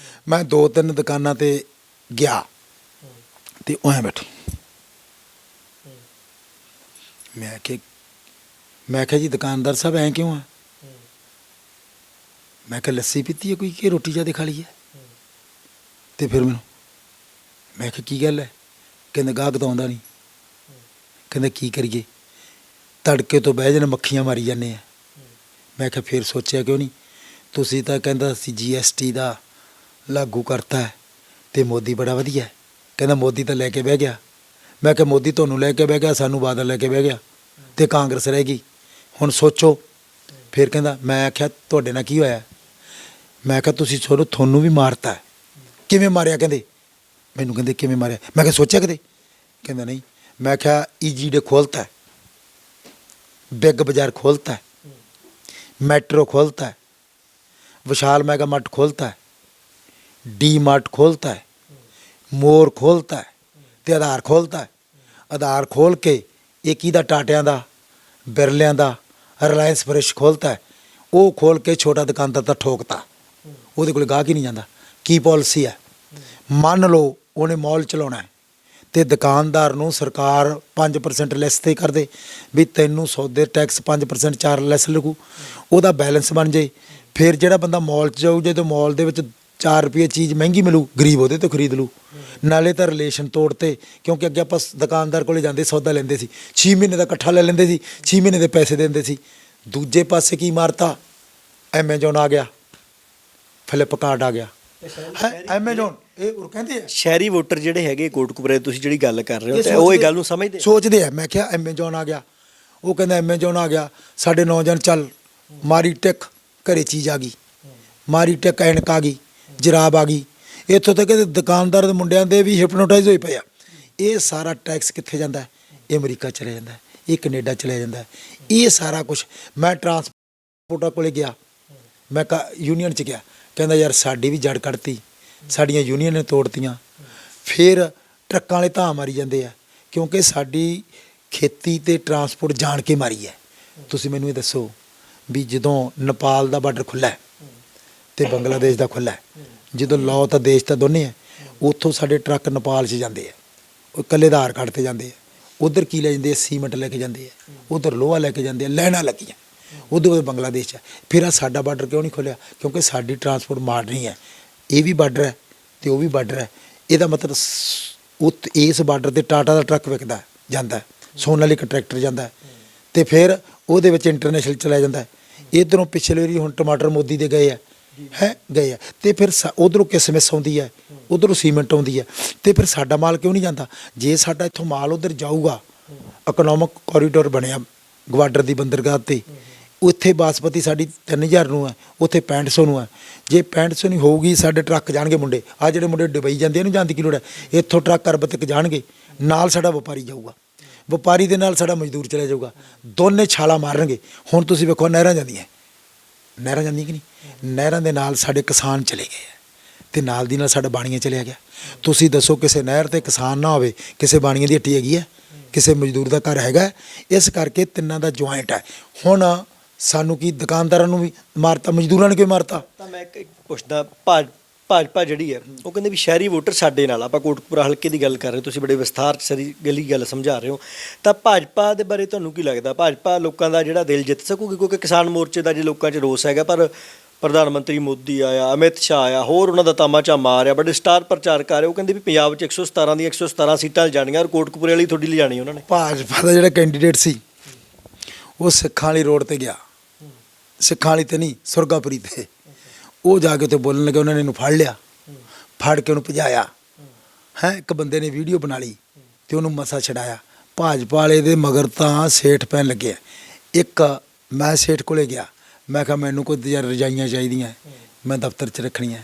ਮੈਂ 2-3 ਦੁਕਾਨਾਂ ਤੇ ਗਿਆ ਤੇ ਉਹ ਐਂ ਬੈਠੇ। ਮੈਂ ਕਿਹਾ ਜੀ ਦੁਕਾਨਦਾਰ ਸਾਹਿਬ ਐਂ ਕਿਉਂ ਆ? ਮੈਂ ਕਿਹਾ ਲੱਸੀ ਪੀਤੀ ਹੈ ਕੋਈ ਕਿ ਰੋਟੀ ਜ਼ਿਆਦਾ ਖਾ ਲਈ ਹੈ? ਤੇ ਫਿਰ ਮੈਂ ਕਿਹਾ ਕੀ ਗੱਲ ਹੈ? ਕਹਿੰਦੇ ਗਾਹਕ ਤਾਂ ਆਉਂਦਾ ਨਹੀਂ। ਕਹਿੰਦੇ ਕੀ ਕਰੀਏ, ਤੜਕੇ ਤੋਂ ਬਹਿ ਜਾਣ ਮੱਖੀਆਂ ਮਾਰੀ ਜਾਂਦੇ ਆ। ਮੈਂ ਕਿਹਾ ਫਿਰ ਸੋਚਿਆ ਕਿਉਂ ਨਹੀਂ? ਤੁਸੀਂ ਤਾਂ ਕਹਿੰਦਾ ਸੀ GST ਦਾ ਲਾਗੂ ਕਰਤਾ ਹੈ ਤੇ ਮੋਦੀ ਬੜਾ ਵਧੀਆ ਹੈ। ਕਹਿੰਦਾ ਮੋਦੀ ਤਾਂ ਲੈ ਕੇ ਬਹਿ ਗਿਆ। ਮੈਂ ਕਿਹਾ ਮੋਦੀ ਤੁਹਾਨੂੰ ਲੈ ਕੇ ਬਹਿ ਗਿਆ, ਸਾਨੂੰ ਬਾਦਲ ਲੈ ਕੇ ਬਹਿ ਗਿਆ ਤੇ ਕਾਂਗਰਸ ਰਹਿ ਗਈ, ਹੁਣ ਸੋਚੋ। ਫਿਰ ਕਹਿੰਦਾ, ਮੈਂ ਆਖਿਆ ਤੁਹਾਡੇ ਨਾਲ ਕੀ ਹੋਇਆ? ਮੈਂ ਕਿਹਾ ਤੁਸੀਂ ਤੁਹਾਨੂੰ ਵੀ ਮਾਰਤਾ। ਕਿਵੇਂ ਮਾਰਿਆ? ਕਹਿੰਦੇ ਮੈਨੂੰ ਕਹਿੰਦੇ ਕਿਵੇਂ ਮਾਰਿਆ? ਮੈਂ ਕਿਹਾ ਸੋਚਿਆ ਕਦੇ? ਕਹਿੰਦਾ ਨਹੀਂ। ਮੈਂ ਕਿਹਾ ਈਜੀ ਡੇ ਖੋਲਤਾ ਹੈ, ਬਿਗ ਬਾਜ਼ਾਰ ਖੋਲਤਾ है, मेट्रो खोलता है, विशाल मेगा मार्ट खोलता है, डी मार्ट खोलता है, मोर खोलता है ते आधार खोलता है। आधार खोल के एक ही टाटियां दा, बिरलियां दा, रिलायंस फ्रेश खोलता है। वो खोल के छोटा दुकानदार तो ठोकता, ਉਹਦੇ ਕੋਲ ਗਾਹਕ ਹੀ ਨਹੀਂ ਜਾਂਦਾ। ਕੀ ਪਾਲਿਸੀ ਹੈ? ਮੰਨ ਲਓ ਉਹਨੇ ਮॉल ਚਲਾਉਣਾ ਹੈ ਤੇ ਦੁਕਾਨਦਾਰ ਨੂੰ ਸਰਕਾਰ 5% ਲੈਸ 'ਤੇ ਕਰ ਦੇ ਵੀ ਤੈਨੂੰ ਸੌਦੇ ਟੈਕਸ 5% 4 ਲੈਸ ਲੱਗੂ, ਉਹਦਾ ਬੈਲੈਂਸ ਬਣ ਜੇ। ਫਿਰ ਜਿਹੜਾ ਬੰਦਾ ਮॉल 'ਚ ਜਾਊ, ਜਦੋਂ ਮॉल ਦੇ ਵਿੱਚ 4 ਰੁਪਏ ਚੀਜ਼ ਮਹਿੰਗੀ ਮਿਲੂ, ਗਰੀਬ ਉਹਦੇ ਤੋਂ ਖਰੀਦ ਲੂ। ਨਾਲੇ ਤਾਂ ਰਿਲੇਸ਼ਨ ਤੋੜਤੇ, ਕਿਉਂਕਿ ਅੱਗੇ ਆਪਾਂ ਦੁਕਾਨਦਾਰ ਕੋਲੇ ਜਾਂਦੇ ਸੌਦਾ ਲੈਂਦੇ ਸੀ, 6 ਮਹੀਨੇ ਦਾ ਇਕੱਠਾ ਲੈ ਲੈਂਦੇ ਸੀ, 6 ਮਹੀਨੇ ਦੇ ਪੈਸੇ ਦਿੰਦੇ ਸੀ। ਦੂਜੇ ਪਾਸੇ ਕੀ ਮਾਰਤਾ? ਐਮਾਜ਼ੋਨ ਆ ਗਿਆ, ਫਲਿੱਪਕਾਰਟ ਆ ਗਿਆ। ਐਮਾਜ਼ੋਨ ਇਹ ਉਹ ਕਹਿੰਦੇ ਆ ਸ਼ਹਿਰੀ ਵੋਟਰ ਜਿਹੜੇ ਹੈਗੇ ਕੋਟਕਪੂਰੇ, ਤੁਸੀਂ ਜਿਹੜੀ ਗੱਲ ਕਰ ਰਹੇ ਹੋ ਤੇ ਉਹ ਇਹ ਗੱਲ ਨੂੰ ਸਮਝਦੇ ਸੋਚਦੇ ਆ। ਮੈਂ ਕਿਹਾ ਐਮਾਜ਼ੋਨ ਆ ਗਿਆ, ਉਹ ਕਹਿੰਦਾ ਐਮਾਜ਼ੋਨ ਆ ਗਿਆ, ਸਾਡੇ ਨੌਜਵਾਨ ਚੱਲ ਮਾਰੀ ਟਿਕ, ਘਰੇ ਚੀਜ਼ ਆ ਗਈ, ਮਾਰੀ ਟਿਕ ਐਨਕ ਆ ਗਈ, ਜਰਾਬ ਆ ਗਈ। ਇੱਥੋਂ ਤੱਕ ਕਿ ਦੁਕਾਨਦਾਰ ਦੇ ਮੁੰਡਿਆਂ ਦੇ ਵੀ ਹਿਪਨੋਟਾਈਜ਼ ਹੋਏ ਪਏ ਆ। ਇਹ ਸਾਰਾ ਟੈਕਸ ਕਿੱਥੇ ਜਾਂਦਾ? ਇਹ ਅਮਰੀਕਾ ਚਲੇ ਜਾਂਦਾ, ਇਹ ਕੈਨੇਡਾ ਚਲੇ ਜਾਂਦਾ। ਇਹ ਸਾਰਾ ਕੁਝ ਮੈਂ ਟਰਾਂਸਪੋਰਟਾਂ ਕੋਲੇ ਗਿਆ, ਮੈਂ ਯੂਨੀਅਨ 'ਚ ਗਿਆ, ਕਹਿੰਦਾ ਯਾਰ ਸਾਡੀ ਵੀ ਜੜ ਕੱਢਤੀ, ਸਾਡੀਆਂ ਯੂਨੀਅਨ ਨੇ ਤੋੜਤੀਆਂ। ਫਿਰ ਟਰੱਕਾਂ ਵਾਲੇ ਧਾਂ ਮਾਰੀ ਜਾਂਦੇ ਆ, ਕਿਉਂਕਿ ਸਾਡੀ ਖੇਤੀ ਤੇ ਟਰਾਂਸਪੋਰਟ ਜਾਣ ਕੇ ਮਾਰੀ ਹੈ। ਤੁਸੀਂ ਮੈਨੂੰ ਇਹ ਦੱਸੋ ਵੀ ਜਦੋਂ ਨੇਪਾਲ ਦਾ ਬਾਰਡਰ ਖੁੱਲ੍ਹਾ ਤੇ ਬੰਗਲਾਦੇਸ਼ ਦਾ ਖੁੱਲ੍ਹਾ, ਜਦੋਂ ਲਾਓ ਤਾਂ ਦੇਸ਼ ਤਾਂ ਦੋਨੇ ਹੈ, ਉੱਥੋਂ ਸਾਡੇ ਟਰੱਕ ਨੇਪਾਲ 'ਚ ਜਾਂਦੇ ਆ, ਉਹ ਇਕੱਲੇ ਆਧਾਰ ਕਾਰਡ 'ਤੇ ਜਾਂਦੇ ਆ। ਉੱਧਰ ਕੀ ਲੈ ਜਾਂਦੇ ਆ? ਸੀਮੈਂਟ ਲੈ ਕੇ ਜਾਂਦੇ ਆ, ਉੱਧਰ ਲੋਹਾ ਲੈ ਕੇ ਜਾਂਦੇ ਆ, ਲਾਈਨਾਂ ਲੱਗੀਆਂ। ਉਦੋਂ ਬੰਗਲਾਦੇਸ਼ 'ਚ ਫਿਰ ਆ ਸਾਡਾ ਬਾਰਡਰ ਕਿਉਂ ਨਹੀਂ ਖੋਲ੍ਹਿਆ? ਕਿਉਂਕਿ ਸਾਡੀ ਟਰਾਂਸਪੋਰਟ ਮਾਰਨੀ ਹੈ। ਇਹ ਵੀ ਬਾਰਡਰ ਹੈ ਤੇ ਉਹ ਵੀ ਬਾਰਡਰ ਹੈ। ਇਹਦਾ ਮਤਲਬ ਇਸ ਬਾਰਡਰ 'ਤੇ ਟਾਟਾ ਦਾ ਟਰੱਕ ਵਿਕਦਾ ਜਾਂਦਾ, ਸੋਨਾਲੀਕਾ ਟਰੈਕਟਰ ਜਾਂਦਾ, ਤੇ ਫਿਰ ਉਹਦੇ ਵਿੱਚ ਇੰਟਰਨੈਸ਼ਨਲ ਚਲਾ ਜਾਂਦਾ। ਇੱਧਰੋਂ ਪਿਛਲੇ ਵਾਰੀ ਹੁਣ ਟਮਾਟਰ ਮੋਦੀ ਦੇ ਗਏ ਆ, ਗਏ ਆ, ਤੇ ਫਿਰ ਉੱਧਰੋਂ ਕਿਸਮਿਸ ਆਉਂਦੀ ਹੈ, ਉੱਧਰੋਂ ਸੀਮੈਂਟ ਆਉਂਦੀ ਹੈ, ਤੇ ਫਿਰ ਸਾਡਾ ਮਾਲ ਕਿਉਂ ਨਹੀਂ ਜਾਂਦਾ? ਜੇ ਸਾਡਾ ਇੱਥੋਂ ਮਾਲ ਉੱਧਰ ਜਾਊਗਾ, ਇਕਨੋਮਿਕ ਕੋਰੀਡੋਰ ਬਣਿਆ ਗਵਾਡਰ ਦੀ ਬੰਦਰਗਾਹ 'ਤੇ, ਉੱਥੇ ਬਾਸਪਤੀ ਸਾਡੀ 3000 ਨੂੰ ਹੈ, ਉੱਥੇ 6500 ਨੂੰ ਹੈ। ਜੇ 6500 ਨਹੀਂ ਹੋਊਗੀ, ਸਾਡੇ ਟਰੱਕ ਜਾਣਗੇ ਮੁੰਡੇ, ਆ ਜਿਹੜੇ ਮੁੰਡੇ ਦੁਬਈ ਜਾਂਦੇ ਇਹਨੂੰ ਜਾਣ ਦੀ ਕੀ ਲੋੜ ਹੈ? ਇੱਥੋਂ ਟਰੱਕ ਅਰਬ ਤੱਕ ਜਾਣਗੇ, ਨਾਲ ਸਾਡਾ ਵਪਾਰੀ ਜਾਊਗਾ, ਵਪਾਰੀ ਦੇ ਨਾਲ ਸਾਡਾ ਮਜ਼ਦੂਰ ਚਲਾ ਜਾਊਗਾ, ਦੋਨੇ ਛਾਲਾ ਮਾਰਨਗੇ। ਹੁਣ ਤੁਸੀਂ ਵੇਖੋ ਨਹਿਰਾਂ ਜਾਂਦੀਆਂ ਕਿ ਨਹੀਂ? ਨਹਿਰਾਂ ਦੇ ਨਾਲ ਸਾਡੇ ਕਿਸਾਨ ਚਲੇ ਗਏ ਤੇ ਨਾਲ ਦੀ ਨਾਲ ਸਾਡਾ ਬਾਣੀਆਂ ਚਲਿਆ ਗਿਆ। ਤੁਸੀਂ ਦੱਸੋ ਕਿਸੇ ਨਹਿਰ 'ਤੇ ਕਿਸਾਨ ਨਾ ਹੋਵੇ, ਕਿਸੇ ਬਾਣੀਆਂ ਦੀ ਹੱਟੀ ਹੈਗੀ ਹੈ, ਕਿਸੇ ਮਜ਼ਦੂਰ ਦਾ ਘਰ ਹੈਗਾ? ਇਸ ਕਰਕੇ ਤਿੰਨਾਂ ਦਾ ਜੁਆਇੰਟ ਹੈ। ਹੁਣ ਸਾਨੂੰ ਕੀ ਦੁਕਾਨਦਾਰਾਂ ਨੂੰ ਵੀ ਮਾਰਤਾ, ਮਜ਼ਦੂਰਾਂ ਨੇ ਕਿਉਂ ਮਾਰਤਾ? ਤਾਂ ਮੈਂ ਇੱਕ ਪੁੱਛਦਾ, ਭਾਜਪਾ ਜਿਹੜੀ ਹੈ ਉਹ ਕਹਿੰਦੇ ਵੀ ਸ਼ਹਿਰੀ ਵੋਟਰ ਸਾਡੇ ਨਾਲ, ਆਪਾਂ ਕੋਟਕਪੂਰਾ ਹਲਕੇ ਦੀ ਗੱਲ ਕਰ ਰਹੇ ਹੋ, ਤੁਸੀਂ ਬੜੇ ਵਿਸਥਾਰ 'ਚ ਸਾਰੀ ਗੱਲ ਸਮਝਾ ਰਹੇ ਹੋ, ਤਾਂ ਭਾਜਪਾ ਦੇ ਬਾਰੇ ਤੁਹਾਨੂੰ ਕੀ ਲੱਗਦਾ? ਭਾਜਪਾ ਲੋਕਾਂ ਦਾ ਜਿਹੜਾ ਦਿਲ ਜਿੱਤ ਸਕੂਗੀ? ਕਿਉਂਕਿ ਕਿਸਾਨ ਮੋਰਚੇ ਦਾ ਜੇ ਲੋਕਾਂ 'ਚ ਰੋਸ ਹੈਗਾ, ਪਰ ਪ੍ਰਧਾਨ ਮੰਤਰੀ ਮੋਦੀ ਆਇਆ, ਅਮਿਤ ਸ਼ਾਹ ਆਇਆ, ਹੋਰ ਉਹਨਾਂ ਦਾ ਤਾਮਾਝਾਮਾ ਆ ਰਿਹਾ, ਬੜੇ ਸਟਾਰ ਪ੍ਰਚਾਰਕ ਆ ਰਹੇ, ਉਹ ਕਹਿੰਦੇ ਵੀ ਪੰਜਾਬ 'ਚ 117 ਦੀਆਂ 117 ਸੀਟਾਂ ਲਿਜਾਣੀਆਂ ਔਰ ਕੋਟਕਪੂਰੇ ਵਾਲੀ ਤੁਹਾਡੀ ਲਿਜਾਣੀ ਉਹਨਾਂ ਨੇ। ਭਾਜਪਾ ਦਾ ਜਿਹੜਾ ਕੈਂਡੀਡੇਟ ਸੀ ਉਹ ਸਿੱਖਾਂ ਵਾਲੀ ਰੋਡ 'ਤੇ ਗਿਆ, ਸਿੱਖਾਂ ਵਾਲੀ 'ਤੇ ਨਹੀਂ, ਸੁਰਗਾਪੁਰੀ 'ਤੇ। ਉਹ ਜਾ ਕੇ ਉੱਥੇ ਬੋਲਣ ਲੱਗੇ, ਉਹਨਾਂ ਨੇ ਇਹਨੂੰ ਫੜ ਲਿਆ, ਫੜ ਕੇ ਉਹਨੂੰ ਭਜਾਇਆ ਹੈ। ਇੱਕ ਬੰਦੇ ਨੇ ਵੀਡੀਓ ਬਣਾ ਲਈ ਤੇ ਉਹਨੂੰ ਮਸਾ ਛਡਾਇਆ। ਭਾਜਪਾ ਵਾਲੇ ਦੇ ਮਗਰ ਤਾਂ ਸੇਠ ਪੈਣ ਲੱਗੇ। ਇੱਕ ਮੈਂ ਸੇਠ ਕੋਲੇ ਗਿਆ, ਮੈਂ ਕਿਹਾ ਮੈਨੂੰ ਕੋਈ ਰਜਾਈਆਂ ਚਾਹੀਦੀਆਂ, ਮੈਂ ਦਫ਼ਤਰ 'ਚ ਰੱਖਣੀਆਂ।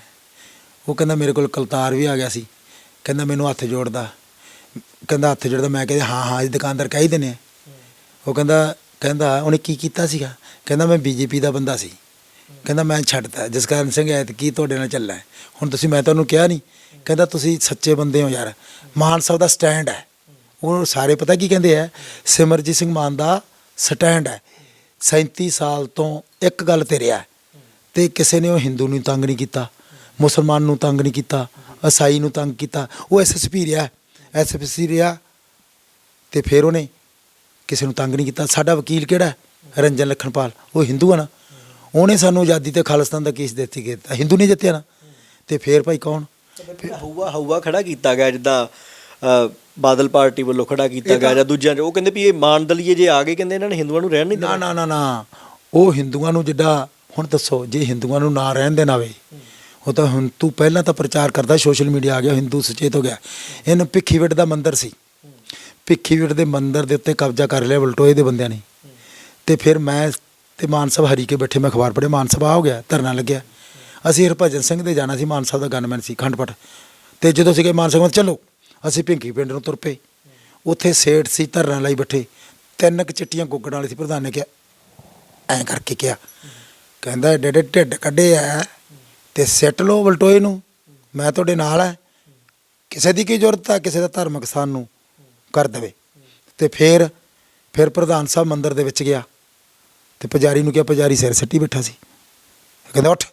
ਉਹ ਕਹਿੰਦਾ ਮੇਰੇ ਕੋਲ ਕਲਤਾਰ ਵੀ ਆ ਗਿਆ ਸੀ, ਕਹਿੰਦਾ ਮੈਨੂੰ ਹੱਥ ਜੋੜਦਾ, ਕਹਿੰਦਾ ਹੱਥ ਜੋੜਦਾ। ਮੈਂ ਕਹਿੰਦਾ ਹਾਂ ਇਹ ਦੁਕਾਨਦਾਰ ਕਹਿ ਹੀ ਦਿੰਦੇ ਆ। ਉਹ ਕਹਿੰਦਾ ਉਹਨੇ ਕੀ ਕੀਤਾ ਸੀਗਾ? ਕਹਿੰਦਾ ਮੈਂ ਬੀਜੇਪੀ ਦਾ ਬੰਦਾ ਸੀ, ਕਹਿੰਦਾ ਮੈਂ ਛੱਡਤਾ, ਜਸਕਰਨ ਸਿੰਘ ਐਤਕੀ ਤੁਹਾਡੇ ਨਾਲ ਚੱਲਣਾ। ਹੁਣ ਤੁਸੀਂ, ਮੈਂ ਤੁਹਾਨੂੰ ਕਿਹਾ ਨਹੀਂ, ਕਹਿੰਦਾ ਤੁਸੀਂ ਸੱਚੇ ਬੰਦੇ ਹੋ ਯਾਰ। ਮਾਨ ਸਾਹਿਬ ਦਾ ਸਟੈਂਡ ਹੈ, ਉਹ ਸਾਰੇ ਪਤਾ ਕੀ ਕਹਿੰਦੇ ਆ, ਸਿਮਰਜੀਤ ਸਿੰਘ ਮਾਨ ਦਾ ਸਟੈਂਡ ਹੈ। 37 ਸਾਲ ਤੋਂ ਇੱਕ ਗੱਲ ਤੇ ਰਿਹਾ, ਤੇ ਕਿਸੇ ਨੇ ਉਹ ਹਿੰਦੂ ਨੂੰ ਤੰਗ ਨਹੀਂ ਕੀਤਾ, ਮੁਸਲਮਾਨ ਨੂੰ ਤੰਗ ਨਹੀਂ ਕੀਤਾ, ਈਸਾਈ ਨੂੰ ਤੰਗ ਕੀਤਾ। ਉਹ ਐਸਐਸਪੀ ਰਿਹਾ, ਐਸਐਸਪੀ ਰਿਹਾ, ਤੇ ਫਿਰ ਉਹਨੇ ਕਿਸੇ ਨੂੰ ਤੰਗ ਨਹੀਂ ਕੀਤਾ। ਸਾਡਾ ਵਕੀਲ ਕਿਹੜਾ? ਰੰਜਨ ਲਖਨਪਾਲ, ਉਹ ਹਿੰਦੂ ਆ ਨਾ, ਉਹਨੇ ਸਾਨੂੰ ਆਜ਼ਾਦੀ ਤੇ ਖਾਲਿਸਤਾਨ ਦਾ ਕੇਸ ਦਿੱਤੀ ਕੀਤਾ, ਹਿੰਦੂ ਨਹੀਂ ਜਿੱਤਿਆ ਨਾ। ਤੇ ਫਿਰ ਭਾਈ ਕੌਣ? ਹਊਆ ਖੜਾ ਕੀਤਾ ਗਿਆ, ਜਿੱਦਾਂ ਬਾਦਲ ਪਾਰਟੀ ਵੱਲੋਂ ਖੜਾ ਕੀਤਾ ਗਿਆ ਜਾਂ ਦੂਜਿਆਂ 'ਚ। ਉਹ ਕਹਿੰਦੇ ਵੀ ਇਹ ਮਾਨ ਦਲੀਏ ਜੇ ਆ ਗਏ, ਕਹਿੰਦੇ ਇਹਨਾਂ ਨੇ ਹਿੰਦੂਆਂ ਨੂੰ ਰਹਿਣ ਨਹੀਂ ਦੇਣਾ। ਨਾ, ਉਹ ਹਿੰਦੂਆਂ ਨੂੰ ਜਿੱਦਾਂ ਹੁਣ ਦੱਸੋ, ਜੇ ਹਿੰਦੂਆਂ ਨੂੰ ਨਾ ਰਹਿਣ ਦੇਣਾ ਹੋਵੇ, ਉਹ ਤਾਂ ਹੁਣ ਤੂੰ ਪਹਿਲਾਂ ਤਾਂ ਪ੍ਰਚਾਰ ਕਰਦਾ, ਸੋਸ਼ਲ ਮੀਡੀਆ ਆ ਗਿਆ, ਹਿੰਦੂ ਸੁਚੇਤ ਹੋ ਗਿਆ। ਇਹਨੂੰ ਭਿੱਖੀਵਿੰਡ ਦਾ ਮੰਦਿਰ ਸੀ, ਭਿੱਖੀਵਿੰਡ ਦੇ ਮੰਦਿਰ ਦੇ ਉੱਤੇ ਕਬਜ਼ਾ ਕਰ ਲਿਆ ਬਲਟੋਏ ਦੇ ਬੰਦਿਆਂ ਨੇ। ਤੇ ਫਿਰ ਮੈਂ ਤੇ ਮਾਨ ਸਾਹਿਬ ਹਰੀ ਕੇ ਬੈਠੇ, ਮੈਂ ਅਖਬਾਰ ਪੜ੍ਹਿਆ, ਮਾਨ ਸਾਹਿਬ ਹੋ ਗਿਆ, ਧਰਨਾ ਲੱਗਿਆ। ਅਸੀਂ ਹਰਭਜਨ ਸਿੰਘ ਦੇ ਜਾਣਾ ਸੀ, ਮਾਨ ਸਾਹਿਬ ਦਾ ਗਨਮੈਨ ਸੀ ਖੰਡਪਟ। ਤੇ ਜਦੋਂ ਅਸੀਂ ਗਏ ਮਾਨ ਸਾਹਿਬ ਚਲੋ, ਅਸੀਂ ਭਿੱਖੀਵਿੰਡ ਨੂੰ ਤੁਰ ਪਏ। ਉੱਥੇ ਸੇਠ ਸੀ, ਧਰਨਾ ਲਈ ਬੈਠੇ, 3 ਕੁ ਚਿੱਟੀਆਂ ਗੁੱਗੜਾਂ ਵਾਲੇ ਸੀ। ਪ੍ਰਧਾਨ ਨੇ ਕਿਹਾ, ਐਂ ਕਰਕੇ ਕਿਹਾ, ਕਹਿੰਦਾ ਏਡੇ ਏਡੇ ਢਿੱਡ ਕੱਢੇ ਐ ਤੇ ਸਿੱਟ ਲਓ ਬਲਟੋਏ ਨੂੰ, ਮੈਂ ਤੁਹਾਡੇ ਨਾਲ ਹੈ। ਕਿਸੇ ਦੀ ਕੀ ਜ਼ਰੂਰਤ ਹੈ ਕਿਸੇ ਦਾ ਧਾਰਮਿਕ ਸਥਾਨ ਨੂੰ ਕਰ ਦੇਵੇ। ਤੇ ਫਿਰ ਪ੍ਰਧਾਨ ਸਾਹਿਬ ਮੰਦਿਰ ਦੇ ਵਿੱਚ ਗਿਆ ਤੇ ਪੁਜਾਰੀ ਨੂੰ ਕਿਹਾ, ਪੁਜਾਰੀ ਸਿਰ ਸਿੱਟੀ ਬੈਠਾ ਸੀ। ਕਹਿੰਦਾ ਉੱਠ,